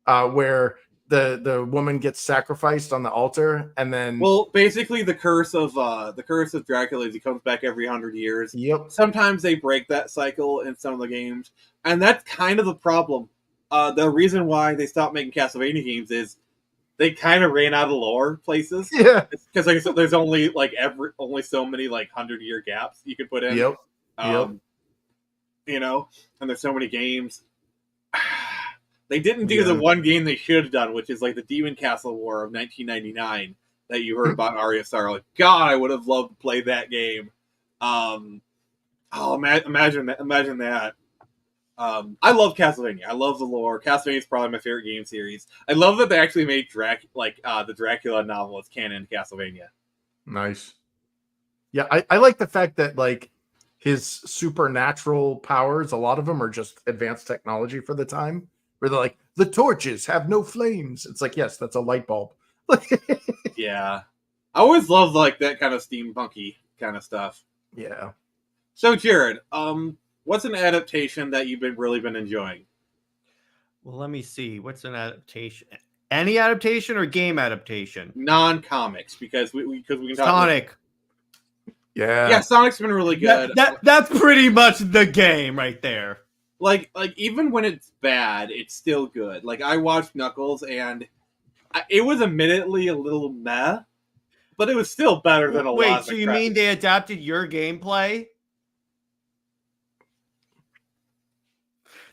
where the woman gets sacrificed on the altar, and then basically the curse of Dracula is he comes back every 100 years. Yep. Sometimes they break that cycle in some of the games, and that's kind of the problem. The reason why they stopped making Castlevania games is they kind of ran out of lore places. Yeah, because there's only only so many 100-year gaps you could put in. Yep. And there's so many games. They didn't do the one game they should have done, which is the Demon Castle War of 1999 that you heard about Arya Star. God, I would have loved to play that game. Oh, imagine that! Imagine that. I love Castlevania. I love the lore. Castlevania is probably my favorite game series. I love that they actually made the Dracula novel as canon to Castlevania. Nice. Yeah, I like the fact that like his supernatural powers, a lot of them are just advanced technology for the time. Where they're like, the torches have no flames. It's like, yes, that's a light bulb. Yeah, I always love like that kind of steampunky kind of stuff. Yeah. So, Jared, what's an adaptation that you've really been enjoying? Well, let me see. What's an adaptation? Any adaptation or game adaptation? Non-comics, because we can talk Sonic. Yeah, Sonic's been really good. That's pretty much the game right there. Like even when it's bad, it's still good. Like I watched Knuckles, and it was admittedly a little meh, but it was still better than a lot. Wait, so you mean they adapted your gameplay?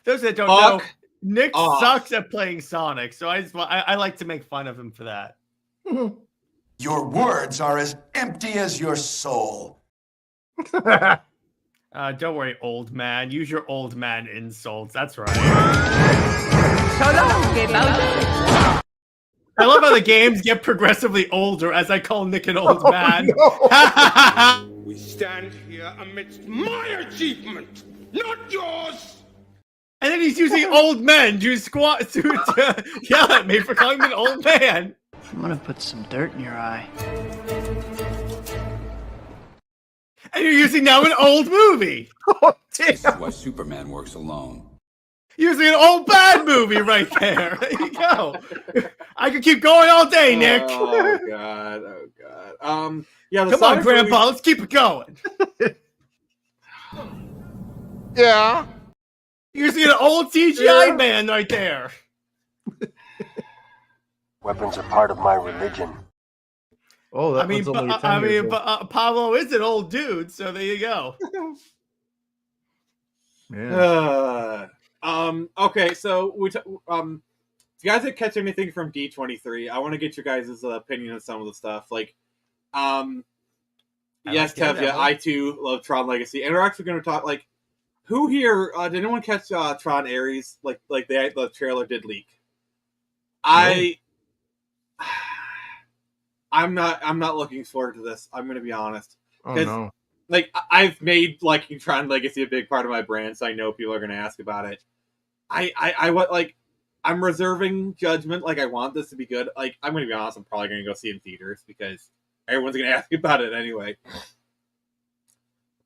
Those that don't know, Nick sucks at playing Sonic, so I like to make fun of him for that. Your words are as empty as your soul. Don't worry, old man. Use your old man insults. That's right. I love how the games get progressively older as I call Nick an old man. No. We stand here amidst my achievement, not yours. And then he's using old men to yell at me for calling me an old man. I'm gonna put some dirt in your eye. And you're using now an old movie. Oh, damn. This is why Superman works alone. Using an old bad movie right there. There you go. I could keep going all day, Nick. Oh god. Oh god. Yeah. Come on, Grandpa. Let's keep it going. Yeah. Using an old CGI man right there. Weapons are part of my religion. Oh, that one's only 10 years old. Pablo is an old dude, so there you go. Yeah. Okay, so if you guys didn't catch anything from D23, I want to get your guys' opinion on some of the stuff. Like, yes, Tevya, I too love Tron Legacy, and we're actually going to talk like, who here did anyone catch Tron Ares? Like the trailer did leak. I'm not looking forward to this. I'm going to be honest. Oh no. Like I've made liking Tron Legacy a big part of my brand, so I know people are going to ask about it. I'm reserving judgment. Like I want this to be good. Like I'm going to be honest, I'm probably going to go see it in theaters because everyone's going to ask about it anyway.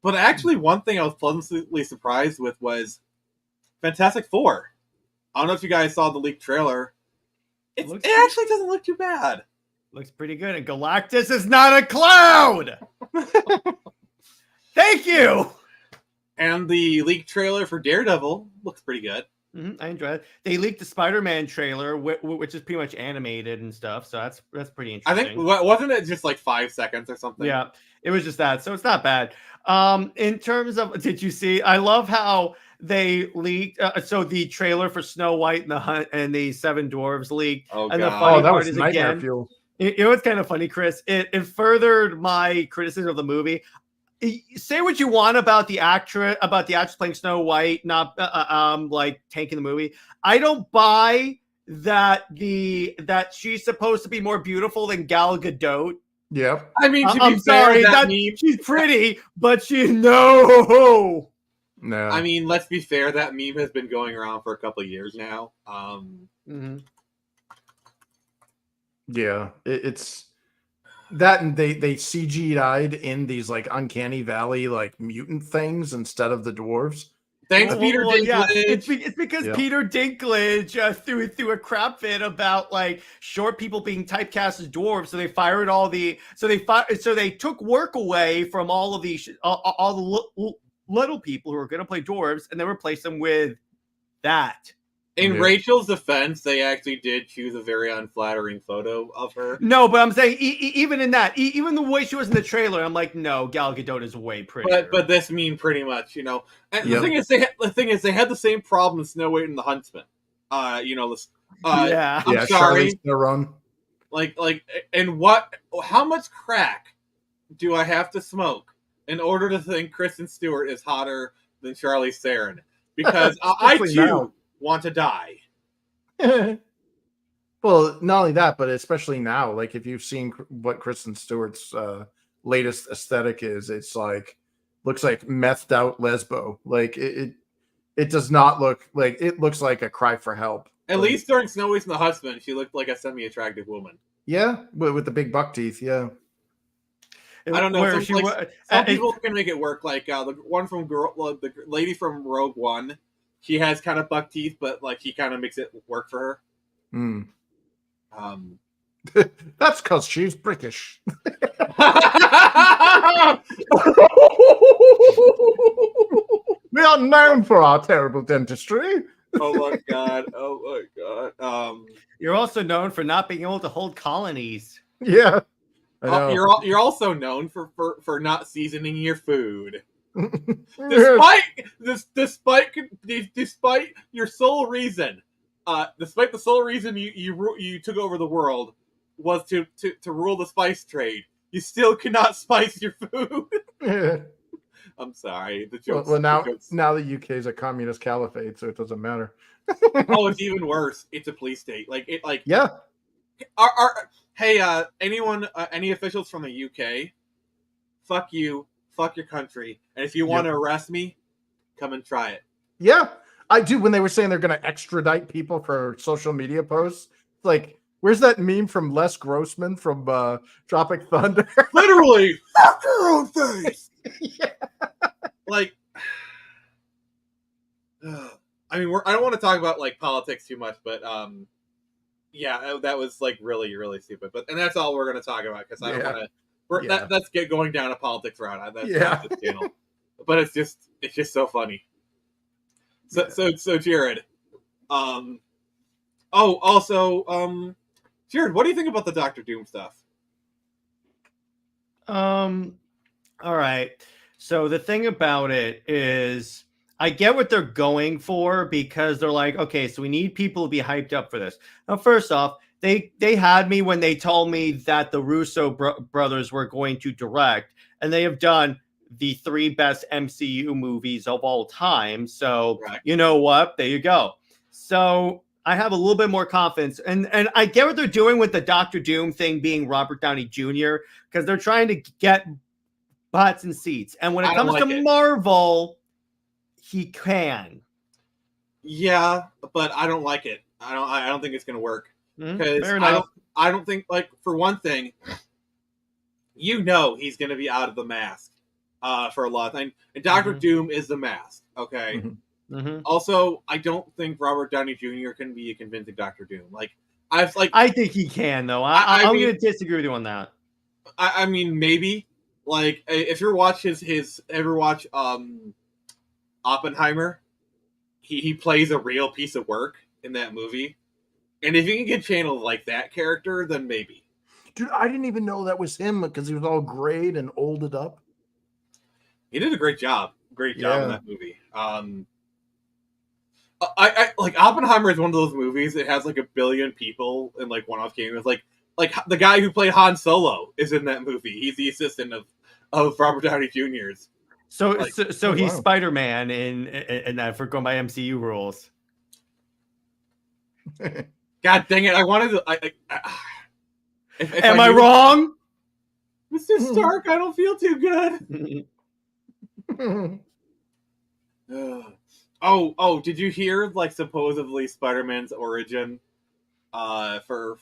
But actually, one thing I was pleasantly surprised with was Fantastic Four. I don't know if you guys saw the leaked trailer. It actually doesn't look too bad. Looks pretty good. And Galactus is not a cloud. Thank you. And the leaked trailer for Daredevil looks pretty good. I enjoy it. They leaked the Spider-Man trailer, which is pretty much animated and stuff. So that's pretty interesting. I think wasn't it just like 5 seconds or something? Yeah, it was just that. So it's not bad. In terms of, did you see? I love how they leaked. So the trailer for Snow White and the Seven Dwarves leaked. Oh, and God. the funny that part was is nightmare again. fuel. You know what's kind of funny, Chris? It furthered my criticism of the movie. Say what you want about the actress playing Snow White, not like tanking the movie. I don't buy that she's supposed to be more beautiful than Gal Gadot. Yep. I mean, I'm sorry, she's pretty, but no. I mean, let's be fair. That meme has been going around for a couple of years now. Yeah, it's that, and they CGI'd in these like uncanny valley like mutant things instead of the dwarves. Thanks, Peter Dinklage. Yeah. It's because Peter Dinklage threw a crap fit about like short people being typecast as dwarves, so they fired all the so they took work away from all of these all the little people who are going to play dwarves, and then replaced them with that. In Rachel's defense, they actually did choose a very unflattering photo of her. No, but I'm saying even in that, even the way she was in the trailer, I'm like, no, Gal Gadot is way prettier. But this meme pretty much, you know. And the thing is, they had the same problem in Snow White and the Huntsman. Yeah. I'm sorry. Run. Like, and how much crack do I have to smoke in order to think Kristen Stewart is hotter than Charlize Theron, because I Especially too now. want to die. Well, not only that, but especially now, like if you've seen what Kristen Stewart's latest aesthetic is, it's like looks like methed out lesbo. Like it does not look like it looks like a cry for help. At Like, least during Snow White and the Husband, she looked like a semi-attractive woman. yeah, with the big buck teeth. Yeah, I don't know. Where Some, she like, wa- some people can make it work. Like the one from the lady from Rogue One, she has kind of buck teeth, but like he kind of makes it work for her. Hmm. Um, That's because she's British. We are known for our terrible dentistry. Oh my god! Oh my god! You're also known for not being able to hold colonies. Yeah, I know. You're also known for not seasoning your food. Despite your sole reason, despite the sole reason you took over the world was to rule the spice trade, you still cannot spice your food. I'm sorry. The jokes. Well, now the UK is a communist caliphate, so it doesn't matter. Oh, it's even worse. It's a police state. Yeah. Hey, anyone, any officials from the UK? Fuck you. Fuck your country. And if you want to arrest me, come and try it. Yeah, I do. When they were saying they're going to extradite people for social media posts, like, where's that meme from Les Grossman from Tropic Thunder? Literally, fuck your own face. Yeah. Like, I mean, I don't want to talk about like politics too much, but yeah, that was like really, really stupid. And that's all we're going to talk about because I don't want to. That's going down a politics route. That's not this channel. But it's just so funny. So Jared, Jared, what do you think about the Doctor Doom stuff? All right. So the thing about it is, I get what they're going for because they're like, okay, so we need people to be hyped up for this. Now, first off, they had me when they told me that the Russo brothers were going to direct, and they have done the 3 best MCU movies of all time. So You know what? There you go. So I have a little bit more confidence, and I get what they're doing with the Doctor Doom thing being Robert Downey Jr. because they're trying to get butts and seats. And when it comes to Marvel, he can. Yeah, but I don't like it. I don't think it's going to work because I don't think, like, for one thing, he's going to be out of the mask for a lot of things. And Doctor Doom is the mask. Okay. Also, I don't think Robert Downey Jr. can be a convincing Doctor Doom. I think he can though. I'm going to disagree with you on that. I mean, maybe. Like, if you watch ever watch Oppenheimer, he plays a real piece of work in that movie. And if you can get channeled like that character, then maybe. Dude, I didn't even know that was him because he was all grayed and olded up. He did a great job. Great job in that movie. I like Oppenheimer is one of those movies that has like a billion people in like one-off cameos. Like the guy who played Han Solo is in that movie. He's the assistant of Robert Downey Jr.'s. So he's Spider-Man in that, for going by MCU rules. God dang it! I wanted to. Am I wrong, Mr. Stark? I don't feel too good. Oh! Did you hear like supposedly Spider-Man's origin for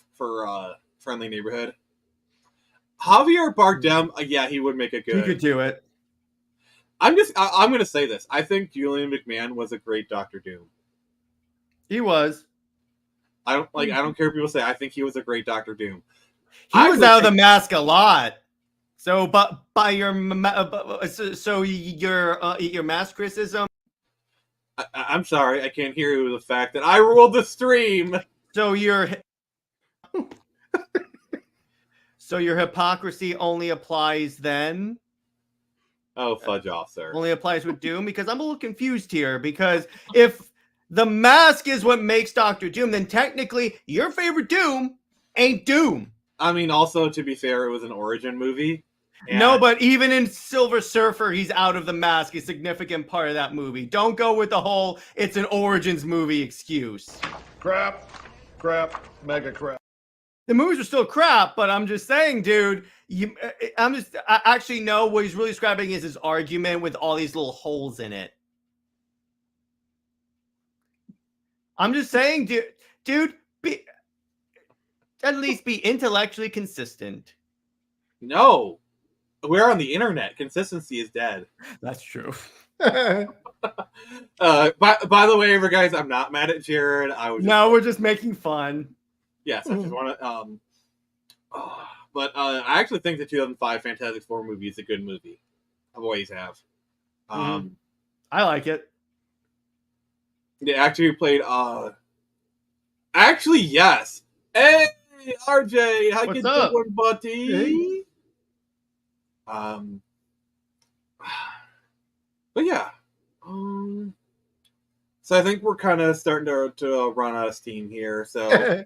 Friendly Neighborhood? Javier Bardem, yeah, he would make it good. He could do it. I'm going to say this. I think Julian McMahon was a great Doctor Doom. He was. I don't care if people say I think he was a great Doctor Doom. He was out of the mask a lot. So, but by your your mask criticism. I'm sorry, I can't hear you with the fact that I ruled the stream. So your hypocrisy only applies then? Oh, fudge off, sir. Only applies with Doom? Because I'm a little confused here. Because if the mask is what makes Doctor Doom, then technically your favorite Doom ain't Doom. I mean, also, to be fair, it was an origin movie. No, but even in Silver Surfer, he's out of the mask. A significant part of that movie. Don't go with the whole "it's an origins movie" excuse. Crap, mega crap. The movies are still crap, but I'm just saying, dude. I actually know what he's really describing is his argument with all these little holes in it. I'm just saying, dude, at least be intellectually consistent. No, we're on the internet. Consistency is dead. That's true. By the way, guys, I'm not mad at Jared. We're just making fun. Yes, I just want to. But I actually think the 2005 Fantastic Four movie is a good movie. I've always have. I like it. They actually played. Actually, yes. Hey, RJ, how you doing, buddy? Hey. But yeah. So I think we're kind of starting to run out of steam here. So,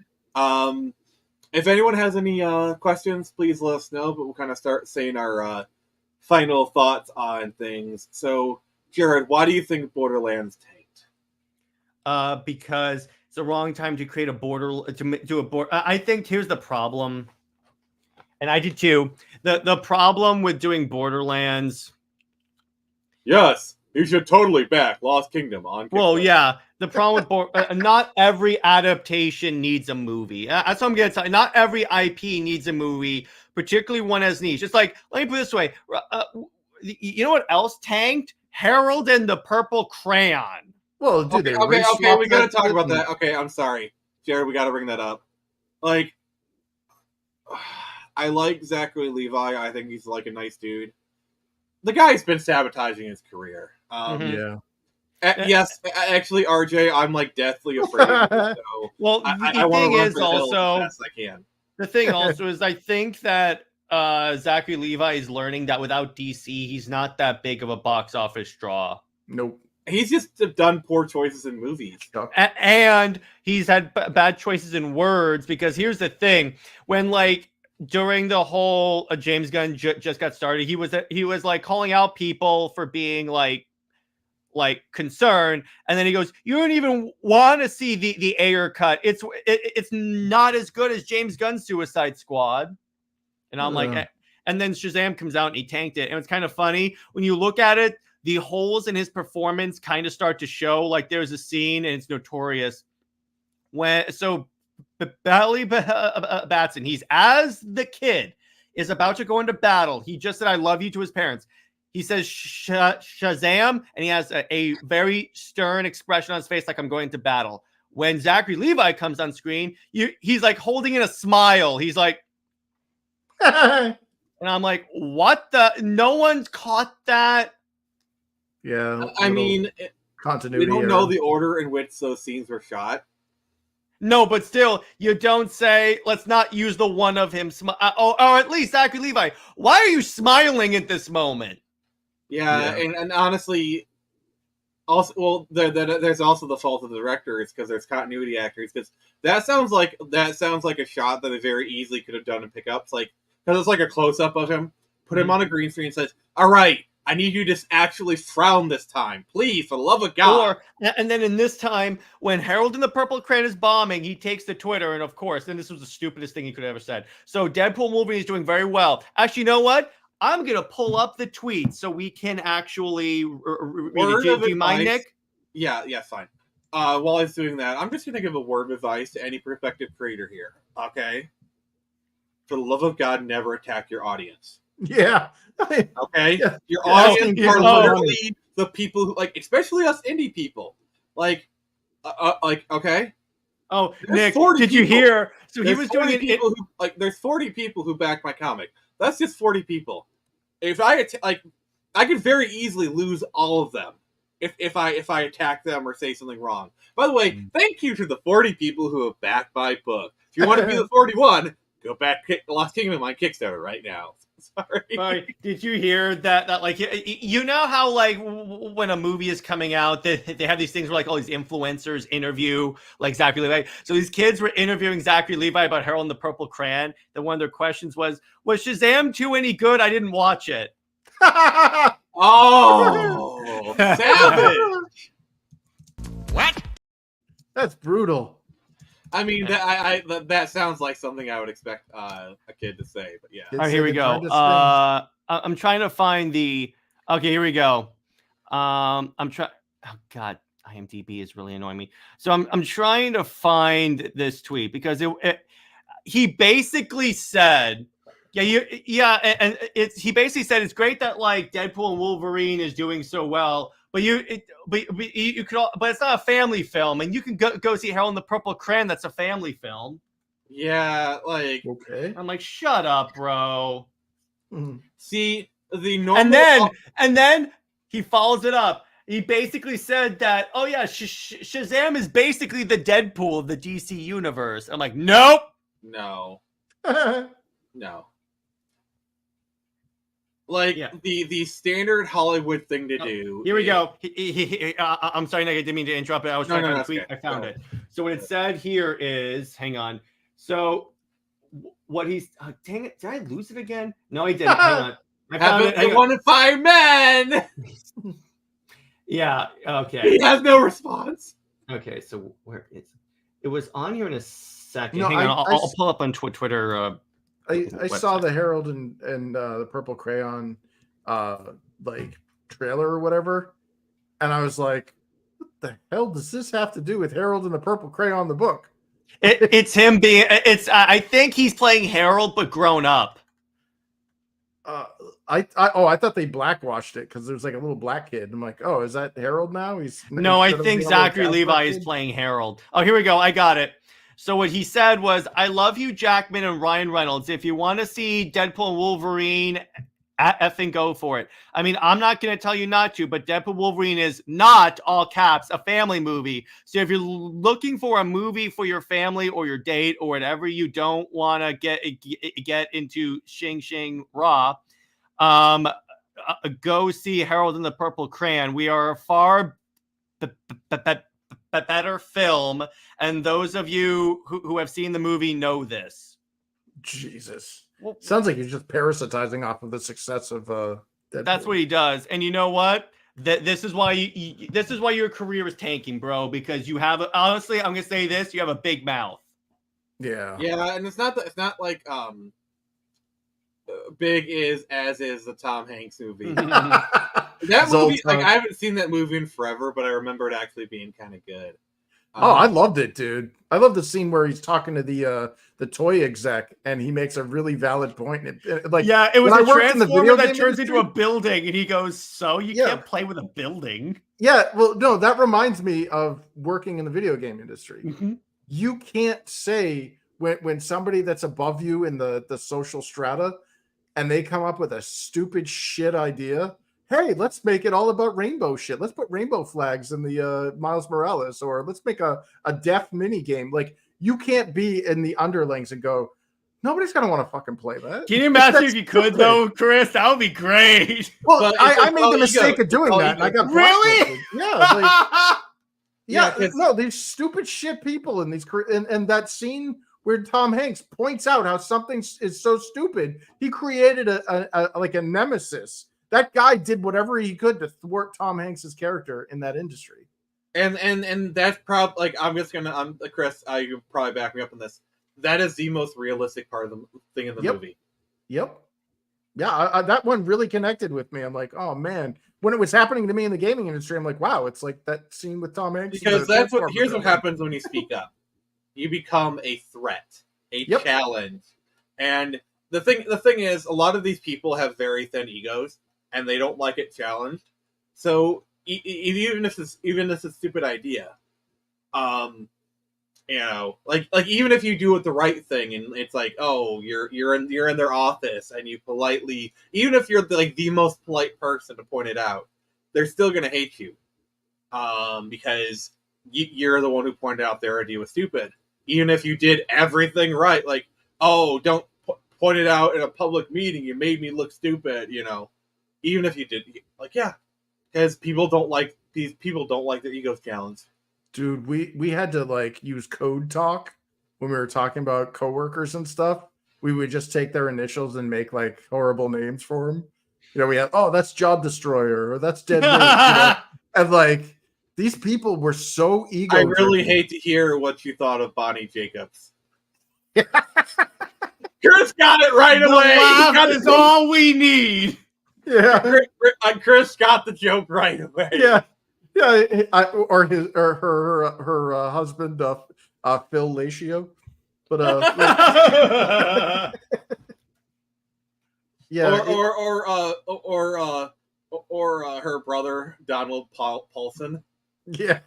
if anyone has any questions, please let us know. But we'll kind of start saying our final thoughts on things. So, Jared, why do you think Borderlands tanked? Because it's the wrong time to create a border to do a border. I think here's the problem, and I did too. The problem with doing Borderlands. Yes, you should totally back Lost Kingdom on. Well, yeah. The problem with not every adaptation needs a movie. That's what I'm gonna tell you. Not every IP needs a movie, particularly one as niche. It's like, let me put it this way. You know what else tanked? Harold and the Purple Crayon. Well, dude, okay, we gotta talk about that. Okay, I'm sorry, Jared, we gotta bring that up. Like, I like Zachary Levi. I think he's like a nice dude. The guy's been sabotaging his career. Yeah. Yes, actually, RJ, I'm like deathly afraid of it. So well, I want to run for the hills also as best I can. The thing also is, I think that Zachary Levi is learning that without DC, he's not that big of a box office draw. Nope. He's just done poor choices in movies. And he's had bad choices in words, because here's the thing. When, like, during the whole James Gunn just got started, he was like calling out people for being like concerned, and then he goes, "You don't even want to see the Ayer cut. It's not as good as James Gunn's Suicide Squad." And I'm like, and then Shazam comes out and he tanked it. And it's kind of funny when you look at it. The holes in his performance kind of start to show. Like, there's a scene, and it's notorious Billy Batson, he's as the kid is about to go into battle. He just said, "I love you" to his parents. He says Shazam, and he has a very stern expression on his face, like, "I'm going to battle." When Zachary Levi comes on screen, he's like holding in a smile. He's like, and I'm like, what the? No one's caught that. Yeah. I mean, continuity. We don't know the order in which those scenes were shot. No, but still, you don't say, let's not use the one of him, or at least Zachary Levi. Why are you smiling at this moment? Yeah. And honestly, also, well, there's also the fault of the directors, because there's continuity actors. Because that sounds like a shot that they very easily could have done in pickups, like, because it's like a close up of him, put him on a green screen, and says, "All right, I need you to actually frown this time, please, for the love of God." And then in this time, when Harold and the Purple Crayon is bombing, he takes to Twitter, and of course, then this was the stupidest thing he could have ever said. So Deadpool movie is doing very well. Actually, you know what? I'm going to pull up the tweet so we can actually read it. Do you mind, Nick? Yeah, fine. While I was doing that, I'm just going to give a word of advice to any prospective creator here, okay? For the love of God, never attack your audience. Yeah. Okay? Yeah. Your audience are literally the people who, like, especially us indie people. Like, okay? Oh, Nick, did you hear? So he was doing it. There's 40 people who back my comic. That's just 40 people. If I could very easily lose all of them if I attack them or say something wrong. By the way, thank you to the 40 people who have backed my book. If you want to be the 41, Go back Lost Kingdom on Kickstarter right now. Sorry. Did you hear that like you know how like when a movie is coming out they have these things where like all these influencers interview like Zachary Levi. So these kids were interviewing Zachary Levi about Harold and the Purple Crayon. Then one of their questions was Shazam 2 any good? I didn't watch it. Oh, savage! What? That's brutal. I mean, that sounds like something I would expect a kid to say, but yeah. All right, here we go. I'm trying to find the. Okay, here we go. I'm trying. Oh God, IMDb is really annoying me. So I'm trying to find this tweet because he basically said, and he basically said it's great that like Deadpool and Wolverine is doing so well. But you could, but it's not a family film, and you can go see Harold and the Purple Crayon. That's a family film. Yeah, like okay. I'm like, shut up, bro. See the normal, and then he follows it up. He basically said that, oh yeah, Shazam is basically the Deadpool of the DC universe. I'm like, nope, no. Like the standard Hollywood thing to do. Here we go. I'm sorry, Nick, I didn't mean to interrupt it. I was trying to find the tweet. Okay. I found it. So what it said here is, hang on. So what he's, dang it, did I lose it again? No, I didn't. Hang on. I found it. The 1 in 5 men. Yeah. Okay. He has no response. Okay. So where is it? Was on here in a second. No, hang on. I'll pull up on Twitter. I saw the Harold and the Purple Crayon like trailer or whatever, and I was like, what the hell does this have to do with Harold and the Purple Crayon the book? It's him being I think he's playing Harold but grown up. I thought they blackwashed it because there's like a little black kid. I'm like, oh, is that Harold now? No, I think Zachary Levi is playing Harold. Oh, here we go. I got it. So what he said was, I love Hugh Jackman and Ryan Reynolds. If you want to see Deadpool and Wolverine, effing go for it. I mean, I'm not going to tell you not to, but Deadpool Wolverine is not, all caps, a family movie. So if you're looking for a movie for your family or your date or whatever you don't want to get into Shing Raw, go see Harold and the Purple Crayon. We are a far better film, and those of you who have seen the movie know this. Jesus, sounds like he's just parasitizing off of the success of Deadpool. That's what he does, and you know what? This is why this is why your career is tanking, bro. Because you have, honestly, I'm gonna say this: you have a big mouth. Yeah, and it's not like big is the Tom Hanks movie. That movie, like I haven't seen that movie in forever, but I remember it actually being kind of good. I loved it, dude. I love the scene where he's talking to the toy exec, and he makes a really valid point. It was a transformer that turns into a building, and he goes, "So you can't play with a building?" Yeah, well, no, that reminds me of working in the video game industry. Mm-hmm. You can't say when somebody that's above you in the social strata, and they come up with a stupid shit idea. Hey, let's make it all about rainbow shit. Let's put rainbow flags in the Miles Morales, or let's make a deaf mini game. Like, you can't be in the underlings and go, nobody's gonna want to fucking play that. Can you imagine if you could though, Chris? That would be great. Well, I made the mistake of doing that, and I got really. No, these stupid shit people in these and that scene where Tom Hanks points out how something is so stupid, he created a nemesis. That guy did whatever he could to thwart Tom Hanks's character in that industry. And that's probably, like, I'm just gonna, Chris, you can probably back me up on this. That is the most realistic part of the thing in the movie. Yep. Yeah, that one really connected with me. I'm like, oh man, when it was happening to me in the gaming industry, I'm like, wow, it's like that scene with Tom Hanks. Because here's what happens when you speak up. You become a threat, a challenge, and the thing is, a lot of these people have very thin egos, and they don't like it challenged. So even if it's a stupid idea, like even if you do it the right thing, and it's like, oh, you're in their office, and you politely, even if you're the most polite person to point it out, they're still gonna hate you, because you're the one who pointed out their idea was stupid. Even if you did everything right, like, oh, don't point it out in a public meeting. You made me look stupid, even if you did. Like, yeah, because people don't like their egos challenged. Dude, we had to like use code talk when we were talking about coworkers and stuff. We would just take their initials and make like horrible names for them. We had, oh, that's Job Destroyer, or that's Dead Weight, and like these people were so ego. I really hate to hear what you thought of Bonnie Jacobs. Chris got it right away. Laugh is all we need. Yeah, Chris got the joke right away. Yeah, or her husband, Phil Latio, but yeah, or her brother Donald Paulson. Yeah.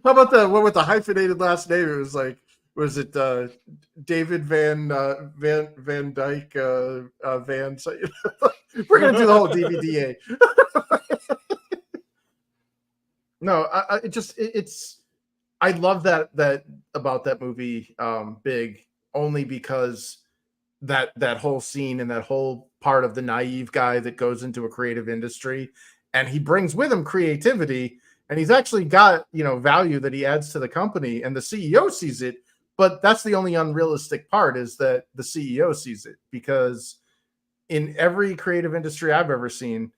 How about the one with the hyphenated last name? It was like, was it David Van Dyke Van? We're gonna do the whole DVDA. No, I love that about that movie, Big, only because that whole scene and that whole part of the naive guy that goes into a creative industry, and he brings with him creativity, and he's actually got value that he adds to the company, and the CEO sees it. But that's the only unrealistic part, is that the CEO sees it, because in every creative industry I've ever seen,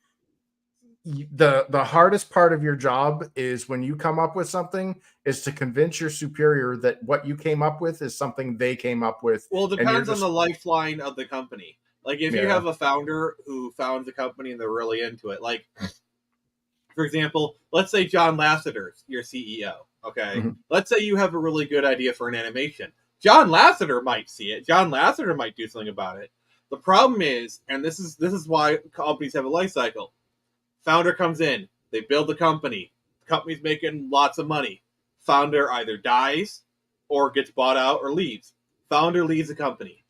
the hardest part of your job is when you come up with something is to convince your superior that what you came up with is something they came up with. Well, it depends on the lifeline of the company. Like, if you have a founder who founds a company and they're really into it, like, for example, let's say John Lasseter's your CEO. Okay, let's say you have a really good idea for an animation. John Lasseter might see it. John Lasseter might do something about it. The problem is, and this is why companies have a life cycle. Founder comes in, they build the company. The company's making lots of money. Founder either dies or gets bought out or leaves. Founder leaves the company.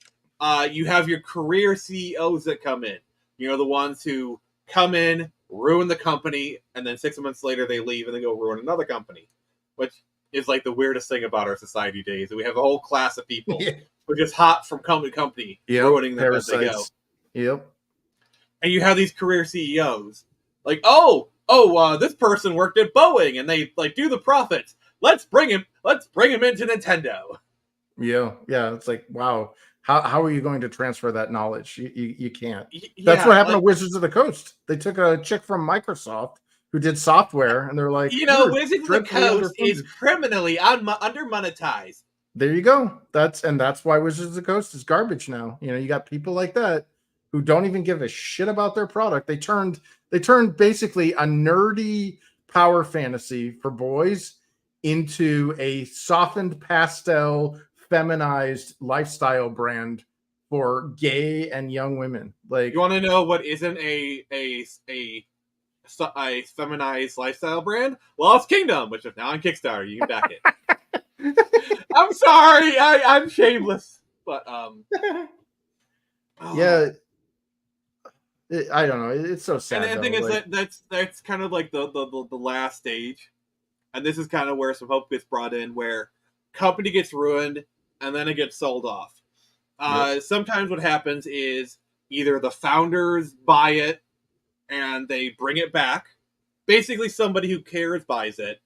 You have your career CEOs that come in. The ones who come in, ruin the company, and then 6 months later they leave and they go ruin another company, which is like the weirdest thing about our society days. We have a whole class of people who just hop from company to company, ruining them as they go. Yep. And you have these career CEOs. Like, this person worked at Boeing and they like do the profits. Let's bring him into Nintendo. Yeah. It's like, wow. How are you going to transfer that knowledge? You can't. That's what happened to Wizards of the Coast. They took a chick from Microsoft who did software, and they're like, Wizards of the Coast is criminally under-monetized. There you go. That's why Wizards of the Coast is garbage now. You got people like that who don't even give a shit about their product. They turned basically a nerdy power fantasy for boys into a softened pastel, feminized lifestyle brand for gay and young women. Like, you want to know what isn't a feminized lifestyle brand? Lost Kingdom, which is now on Kickstarter. You can back it. I'm sorry, I'm shameless, but yeah. I don't know. It's so sad. And the thing is that's kind of like the last stage, and this is kind of where some hope gets brought in, where company gets ruined and then it gets sold off. Sometimes what happens is either the founders buy it and they bring it back. Basically, somebody who cares buys it,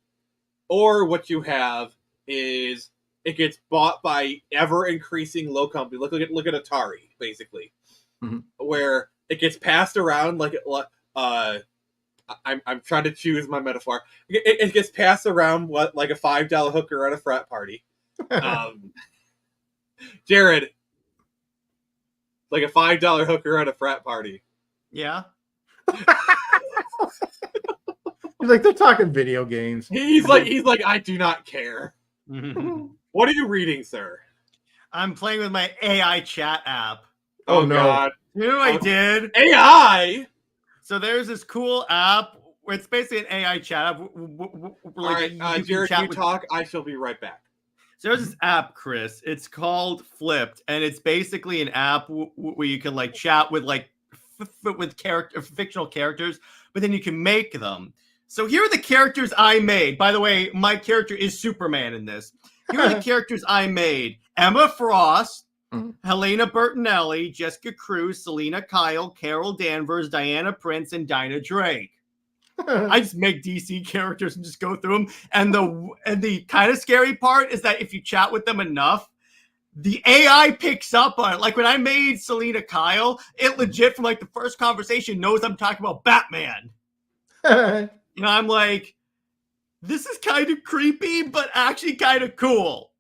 or what you have is it gets bought by ever increasing low company. Look at Atari, basically, where it gets passed around like I'm trying to choose my metaphor. It gets passed around like a $5 hooker at a frat party. Jared, like a $5 hooker at a frat party. Yeah. He's like, they're talking video games. He's like, I do not care. What are you reading, sir? I'm playing with my AI chat app. Oh no. God. I did. AI? So there's this cool app where it's basically an AI chat app. All right, Jared, you talk. I shall be right back. So there's this app, Chris. It's called Flipped, and it's basically an app where you can like chat with like with fictional characters, but then you can make them. So here are the characters I made. By the way, my character is Superman in this. Here are the characters I made, Emma Frost, Helena Bertinelli, Jessica Cruz, Selena Kyle, Carol Danvers, Diana Prince, and Dinah Drake. I just make DC characters and just go through them. And the kind of scary part is that if you chat with them enough, the AI picks up on it. Like when I made Selena Kyle, it legit from like the first conversation knows I'm talking about Batman. I'm like, this is kind of creepy, but actually kind of cool.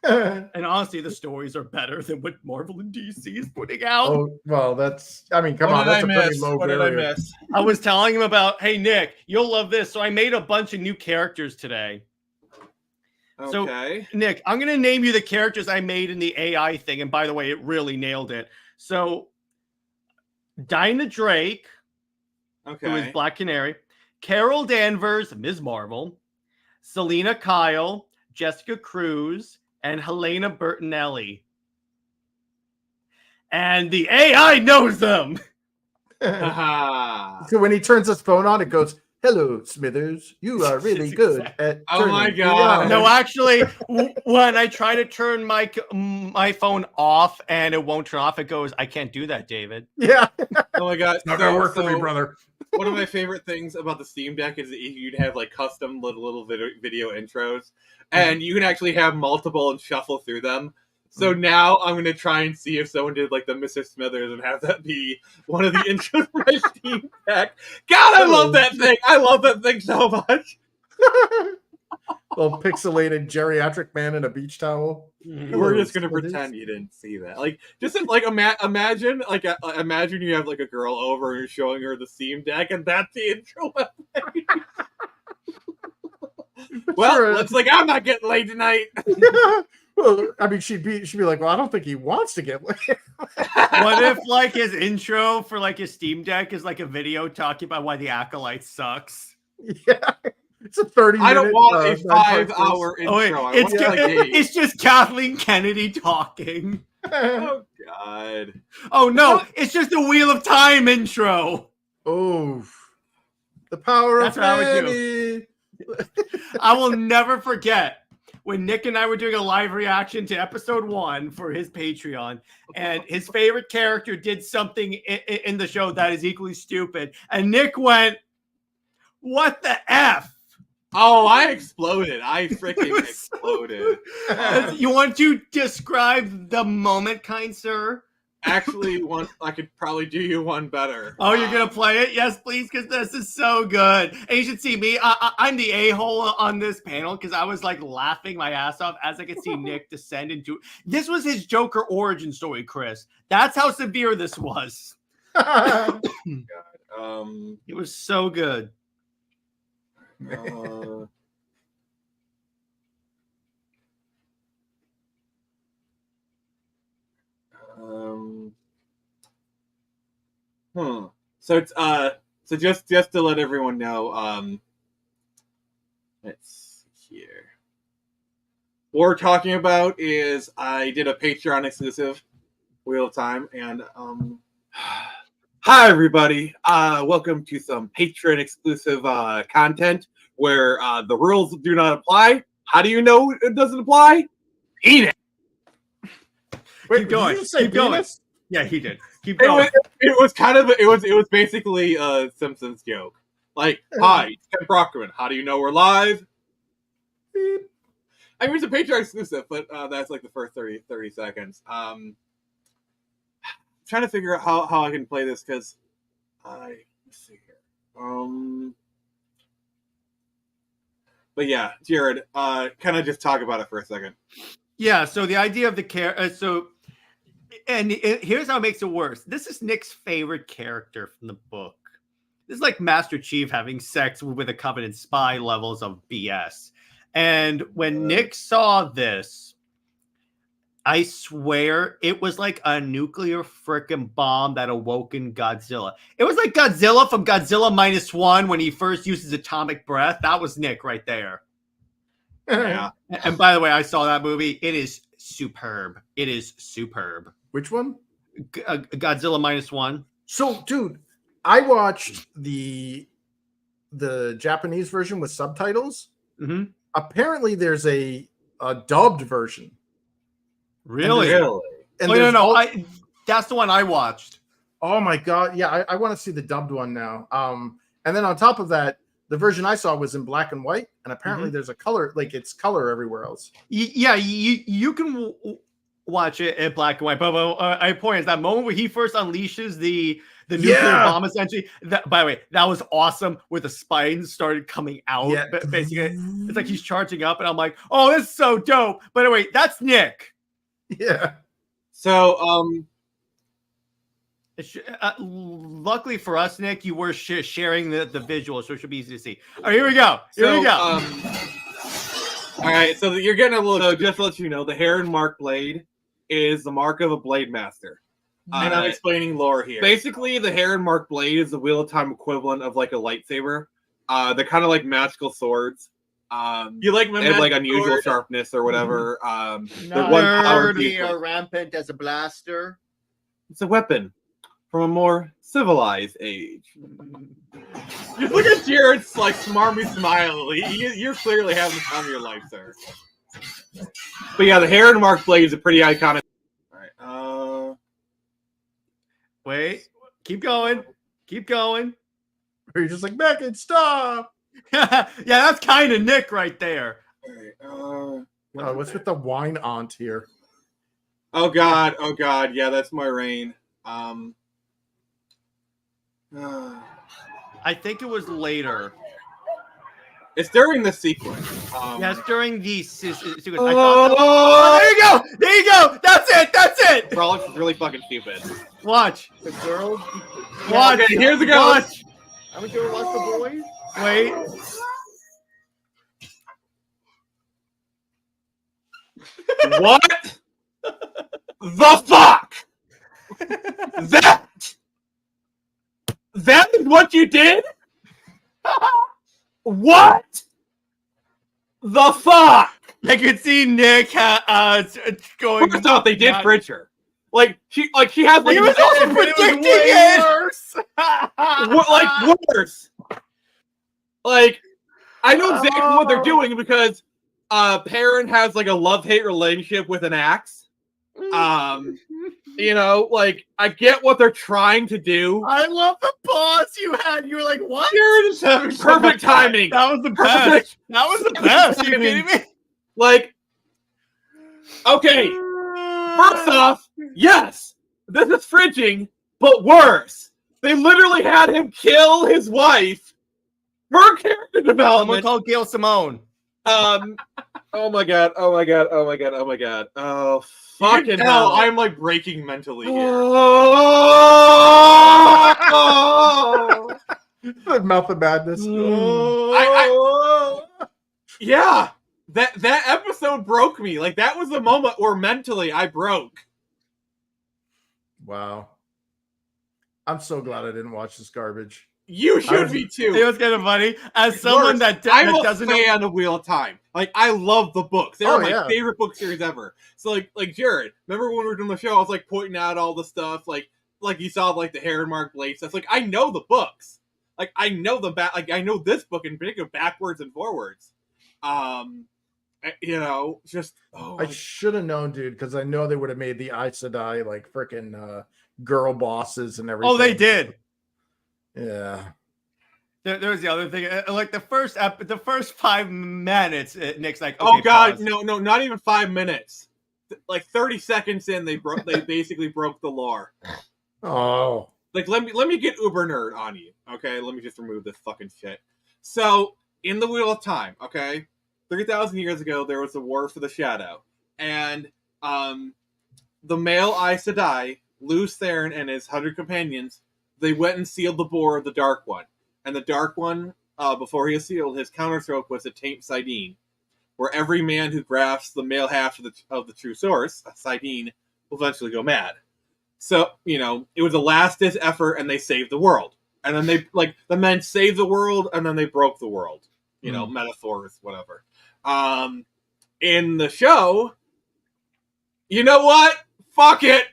And honestly, the stories are better than what Marvel and DC is putting out. Oh, well, that's, I mean, come on, that's a pretty low barrier. What did I miss? I was telling him about, hey, Nick, you'll love this. So I made a bunch of new characters today. Okay. So, Nick, I'm going to name you the characters I made in the AI thing. And by the way, it really nailed it. So, Dinah Drake, who is Black Canary, Carol Danvers, Ms. Marvel, Selena Kyle, Jessica Cruz, and Helena Bertinelli. And the AI knows them. So when he turns his phone on, it goes, "Hello, Smithers. You are really good at Oh my god. No, actually, when I try to turn my phone off and it won't turn off, it goes, "I can't do that, David." Yeah. Oh my god. It's not gonna work for me, brother. One of my favorite things about the Steam Deck is that you'd have like custom little video intros, and you can actually have multiple and shuffle through them. So now I'm gonna try and see if someone did like the Mr. Smithers and have that be one of the intros for my Steam Deck. God, I love that thing. I love that thing so much. Little pixelated geriatric man in a beach towel. We're just gonna pretend you didn't see that. Like, just like imagine, like imagine you have like a girl over and you're showing her the Steam Deck, and that's the intro. Well, looks like I'm not getting laid tonight. Well, I mean, she'd be like, well, I don't think he wants to get laid. What if like his intro for like his Steam Deck is like a video talking about why the Acolyte sucks? Yeah. It's a 30-minute. I don't want a 5-hour intro. Oh, wait, it's just Kathleen Kennedy talking. Oh god. Oh no, it's just a Wheel of Time intro. Oh, the power That's of what I would do. I will never forget when Nick and I were doing a live reaction to episode 1 for his Patreon, and his favorite character did something in the show that is equally stupid, and Nick went, "What the F?" Oh, I exploded. I freaking exploded. You want to describe the moment, kind sir? Actually, I could probably do you one better. Oh, you're going to play it? Yes, please, because this is so good. And you should see me. I'm the a-hole on this panel because I was like laughing my ass off as I could see Nick descend into... This was his Joker origin story, Chris. That's how severe this was. God. It was so good. So it's so just to let everyone know, let's see here. What we're talking about is I did a Patreon exclusive Wheel of Time, and hi everybody, welcome to some Patreon exclusive content where the rules do not apply. How do you know it doesn't apply? Eat it. Wait, keep going. Did you say keep going. penis? Yeah, he did. Keep going. It was kind of it was basically a Simpsons joke. Like, hi, it's Ken Brockman. How do you know we're live? Beep. I mean, it's a Patreon exclusive, but that's like the first 30 seconds. Trying to figure out how I can play this because let's see here. But yeah, Jared, kind of just talk about it for a second. Yeah, so the idea of the here's how it makes it worse. This is Nick's favorite character from the book. This is like Master Chief having sex with a Covenant spy levels of BS. And when Nick saw this, I swear it was like a nuclear frickin' bomb that awoke in Godzilla. It was like Godzilla from Godzilla -1 when he first used his atomic breath. That was Nick right there. Yeah. And by the way, I saw that movie. It is superb. It is superb. Which one? Godzilla -1. So, dude, I watched the Japanese version with subtitles. Mm-hmm. Apparently, there's a dubbed version. Really? And that's the one I watched. Oh my god, yeah, I want to see the dubbed one now. And then on top of that, the version I saw was in black and white, and apparently there's a color, like it's color everywhere else. You can watch it in black and white. But I point is that moment where he first unleashes the nuclear bomb, essentially. By the way, that was awesome. Where the spines started coming out. Yeah. But basically, it's like he's charging up, and I'm like, oh, this is so dope. By the way, that's Nick. Yeah. So, luckily for us, Nick, you were sharing the visual, so it should be easy to see. All right, here we go. Here we go. All right, so you're getting a little. So just to let you know, the Heron Mark blade is the mark of a blade master. And I'm explaining lore here. Basically, the Heron Mark blade is the Wheel of Time equivalent of like a lightsaber. They're kind of like magical swords. You like my they have like unusual sword? Sharpness or whatever. Not nerdy or rampant as a blaster. It's a weapon from a more civilized age. Just look at Jared's like smarmy smile. You're clearly having the time of your life, sir. But yeah, the Heron Mark blade is a pretty iconic. All right. Wait. Keep going. Keep going. Or you're just like, Beckett, stop. Yeah, that's kind of Nick right there. All right. What's with the wine aunt here? Oh god. Yeah, that's my rain. I think it was later. It's during the sequence. It's during the sequence. Oh, there you go! There you go! That's it! That's it! Frolics is really fucking stupid. Watch. The girls. Watch. Okay, here's the Watch. ghost. I'm gonna go watch the boys. Wait. What the fuck? That is what you did? What the fuck? I could see Nick going. First off, they did fridge her. Like she has like. He was also predicting it. Worse. Like worse. Like I know exactly what they're doing because Perrin has like a love-hate relationship with an axe. You know, like I get what they're trying to do. I love the pause you had. You were like, "What?" Jared is having perfect timing. That was the best. That was the best. Are you kidding me? Like, okay. First off, yes, this is fridging, but worse. They literally had him kill his wife. Her character development. Someone called Gail Simone. Oh my god. Oh, fucking hell. I'm like breaking mentally here. The mouth of madness. Yeah. That episode broke me. Like that was the moment where mentally I broke. Wow. I'm so glad I didn't watch this garbage. You should be too. It was kind of funny. As someone that doesn't stay on the Wheel of Time. Like I love the books. They're my favorite book series ever. So like Jared, remember when we were doing the show? I was like pointing out all the stuff, like you saw like the Heron Mark blade stuff. Like I know the books. Like I know the like I know this book in particular backwards and forwards. You know, just I should have known, dude, because I know they would have made the Aes Sedai like freaking girl bosses and everything. Oh, they did. Yeah. There was the other thing. Like the first 5 minutes, Nick's like, okay, oh god, pause. no, not even 5 minutes. Like 30 seconds in, they basically broke the lore. Oh. Like let me get uber nerd on you, okay? Let me just remove this fucking shit. So in the Wheel of Time, okay, 3,000 years ago, there was a war for the Shadow, and the male Aes Sedai, Lews Therin and his 100 companions, they went and sealed the bore of the Dark One. And the Dark One, before he was sealed, his counterstroke was to taint Sidene, where every man who grasps the male half of the true source, Sidene, will eventually go mad. So, you know, it was a last-ditch effort, and they saved the world. And then they, like, the men saved the world, and then they broke the world. You know, metaphors, whatever. In the show, you know what? Fuck it.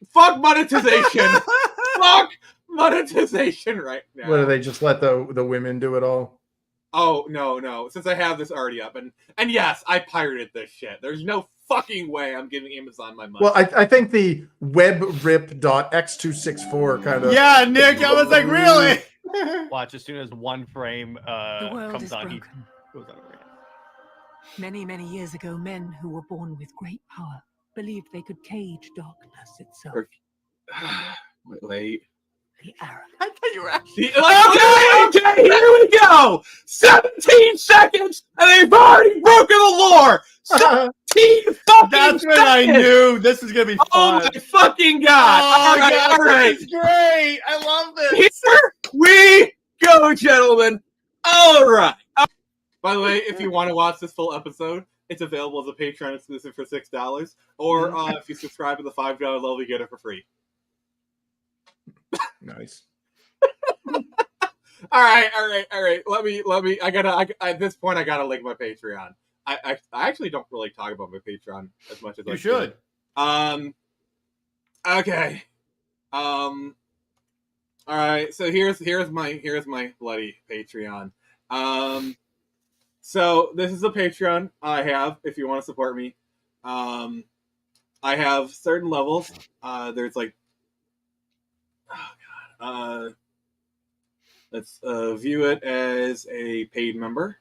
Fuck monetization. Fuck monetization right now. What do they just let the women do it all? Oh, no. Since I have this already up, and yes, I pirated this shit. There's no fucking way I'm giving Amazon my money. Well, I think the webrip.x264 kind of. Yeah, Nick, I was like, really? Watch, as soon as one frame comes on, he goes on a rant. Many, many years ago, men who were born with great power believed they could cage darkness itself. Wait. The arrow. I thought you were actually. Okay, here we go. 17 seconds, and they've already broken the lore. 17 fucking That's when seconds. I knew this was gonna be fun. Oh my fucking god! Oh, all right. This is great. I love this. Here we go, gentlemen. All right. By the way, if you want to watch this full episode, it's available as a Patreon exclusive for $6, or if you subscribe at the $5 level, you get it for free. Nice. All right. Let me. At this point, I gotta link my Patreon. I actually don't really talk about my Patreon as much as I should. Okay. All right. So here's my bloody Patreon. So this is a Patreon I have if you want to support me. I have certain levels. There's like, let's view it as a paid member.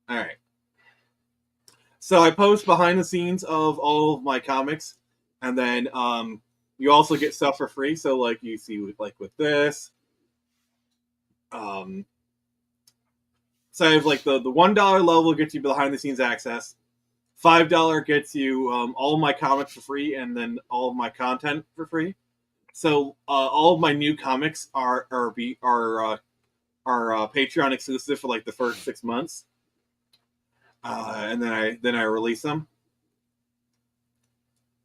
All right. So I post behind the scenes of all of my comics, and then you also get stuff for free. So like you see with this. So I have like the $1 level gets you behind the scenes access. $5 gets you all of my comics for free, and then all of my content for free. So all of my new comics are Patreon exclusive for like the first 6 months, and then I release them.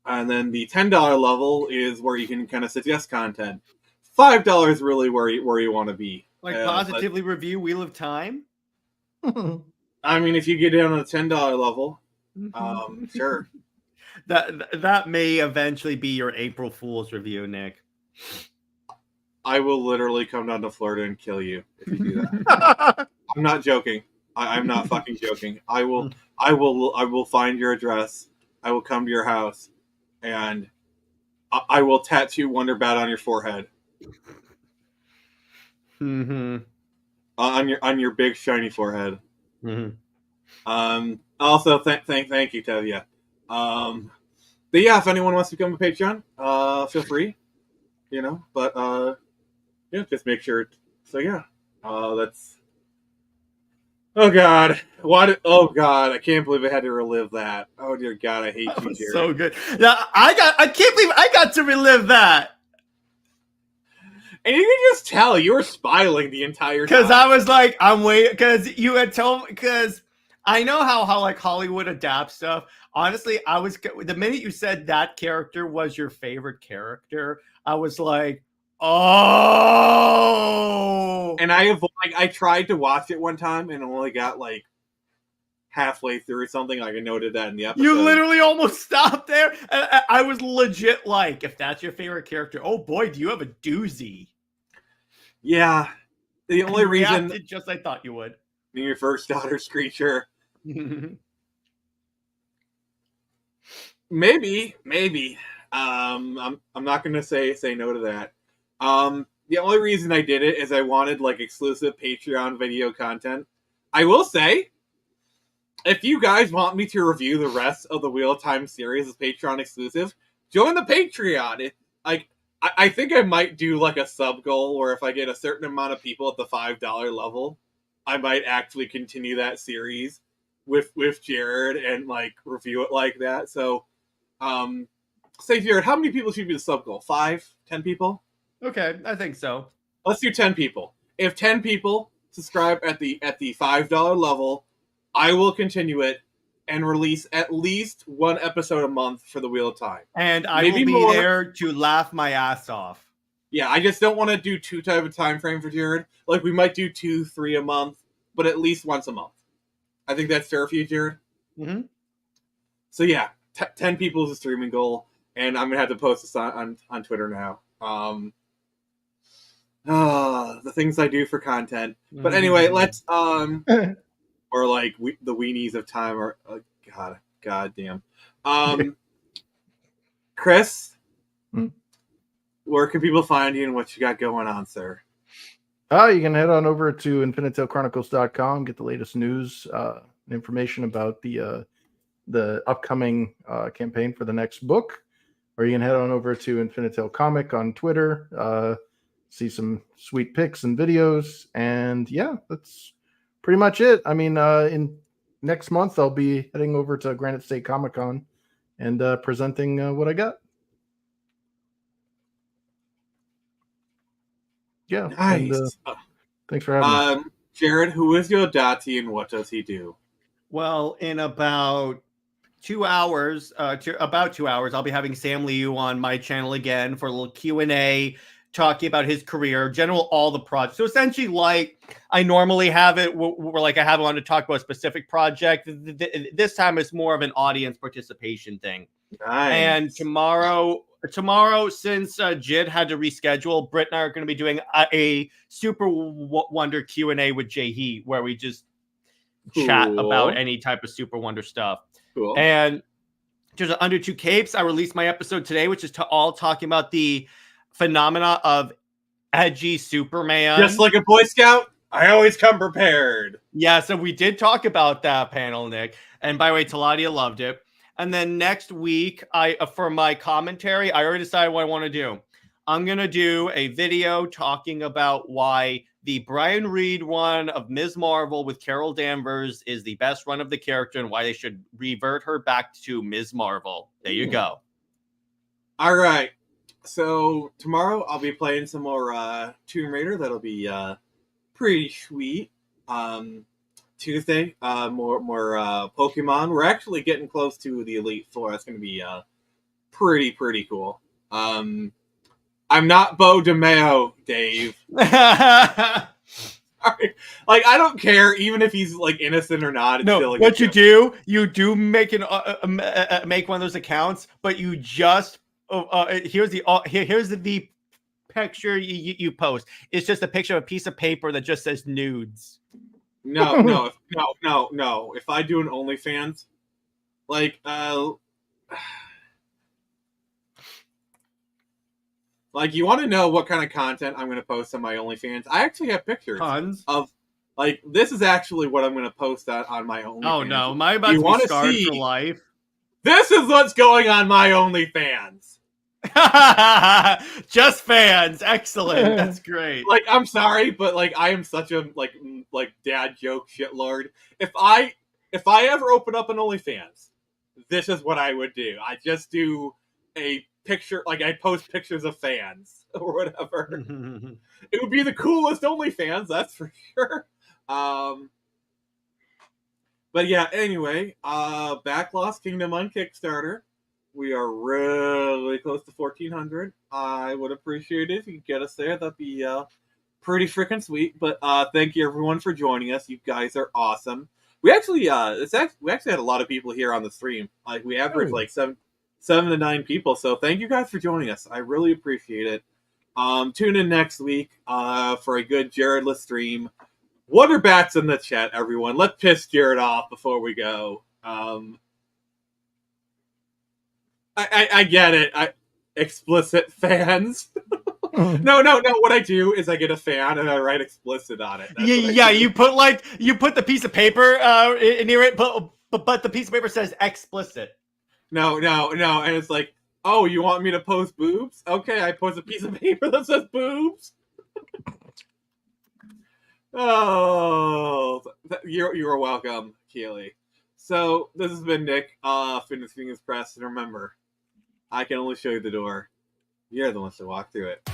And then the $10 level is where you can kind of suggest content. $5 is really where you want to be. Like positively review Wheel of Time. I mean, if you get down on the $10 level, sure. That may eventually be your April Fool's review, Nick. I will literally come down to Florida and kill you if you do that. I'm not joking. I'm not fucking joking. I will find your address. I will come to your house, and I will tattoo Wonder Bat on your forehead. Mm-hmm. On your big shiny forehead. Mm-hmm. Also, thank you, Tevya. But yeah, if anyone wants to become a Patreon, feel free. You know, but yeah, just make sure. So yeah, that's. Oh god, what? Oh god, I can't believe I had to relive that. Oh dear god, I hate you, Jared. So good. Yeah, I can't believe I got to relive that. And you can just tell you were smiling the entire time. Because I was like, I'm waiting. Because you had told me. Because I know how like Hollywood adapts stuff. Honestly, I was the minute you said that character was your favorite character, I was like, oh. And I tried to watch it one time and only got like halfway through or something. Like I noted that in the episode. You literally almost stopped there. I was legit like, if that's your favorite character, oh boy, do you have a doozy. Yeah. The only reason just I thought you would. Your first daughter's creature. Maybe. I'm not gonna say no to that. The only reason I did it is I wanted like exclusive Patreon video content. I will say, if you guys want me to review the rest of the Wheel of Time series as Patreon exclusive, join the Patreon. I think I might do like a sub goal where if I get a certain amount of people at the $5 level, I might actually continue that series with Jared and like review it like that. So, say Jared, how many people should be the sub goal? 5, 10 people? Okay, I think so. Let's do 10 people. If 10 people subscribe at the $5 level, I will continue it and release at least one episode a month for the Wheel of Time. And I will be there to laugh my ass off. Yeah, I just don't want to do too tight of a time frame for Jared. Like, we might do 2, 3 a month, but at least once a month. I think that's fair for you, Jared. Mm-hmm. So yeah, 10 people is a streaming goal, and I'm going to have to post this on Twitter now. The things I do for content. But anyway, let's or like the weenies of time are god damn. Chris, where can people find you and what you got going on, sir? You can head on over to InfiniteTaleChronicles.com, get the latest news and information about the upcoming campaign for the next book. Or you can head on over to Infinitale Comic on Twitter, see some sweet pics and videos. And yeah, that's pretty much it. I mean, in next month, I'll be heading over to Granite State Comic Con and presenting what I got. Yeah. Nice. And, thanks for having me. Jared, who is your daddy and what does he do? Well, in about 2 hours, I'll be having Sam Liu on my channel again for a little Q&A, talking about his career, all the projects. So essentially, like I normally have it, where like I have on to talk about a specific project. This time it's more of an audience participation thing. Nice. And tomorrow, since Jid had to reschedule, Britt and I are going to be doing a Super Wonder Q&A with Jay Heat, where we just chat about any type of Super Wonder stuff. Cool. And just under 2 capes, I released my episode today, which is all talking about the phenomena of edgy Superman. Just like a Boy Scout, I always come prepared. Yeah, so we did talk about that panel, Nick. And by the way, Taladia loved it. And then next week, for my commentary, I already decided what I want to do. I'm going to do a video talking about why the Brian Reed run of Ms. Marvel with Carol Danvers is the best run of the character and why they should revert her back to Ms. Marvel. There you go. All right. So tomorrow I'll be playing some more Tomb Raider. That'll be pretty sweet. Tuesday, more Pokemon. We're actually getting close to the Elite Four. That's going to be pretty cool. I'm not Bo DeMeo, Dave. Sorry. Like, I don't care, even if he's like innocent or not. It's still what you do make make one of those accounts, but you just here's the picture you post. It's just a picture of a piece of paper that just says nudes. No. If I do an OnlyFans, like you want to know what kind of content I'm going to post on my OnlyFans? I actually have pictures of, like, this is actually what I'm going to post on my OnlyFans. Oh no, am I about to be scarred for life? This is what's going on my OnlyFans. Just fans, excellent. That's great. Like, I'm sorry, but like I am such a like dad joke shitlord. If I ever open up an OnlyFans, this is what I would do. I just do a picture, like I post pictures of fans or whatever. It would be the coolest OnlyFans, that's for sure. But yeah, anyway, back Lost Kingdom on Kickstarter. We are really close to 1,400. I would appreciate it if you could get us there. That'd be pretty freaking sweet. But thank you everyone for joining us. You guys are awesome. We actually we actually had a lot of people here on the stream. Like we averaged like seven to 9 people. So thank you guys for joining us. I really appreciate it. Tune in next week for a good Jaredless stream. Wonder Bats in the chat, everyone. Let's piss Jared off before we go. I get it. Explicit fans. No. What I do is I get a fan and I write explicit on it. Yeah. You put the piece of paper near it, but the piece of paper says explicit. No, and it's like, oh, you want me to post boobs? Okay, I post a piece of paper that says boobs. Oh, you're welcome, Keely. So this has been Nick. Fitness Fingers Pressed, and remember, I can only show you the door. You're the ones to walk through it.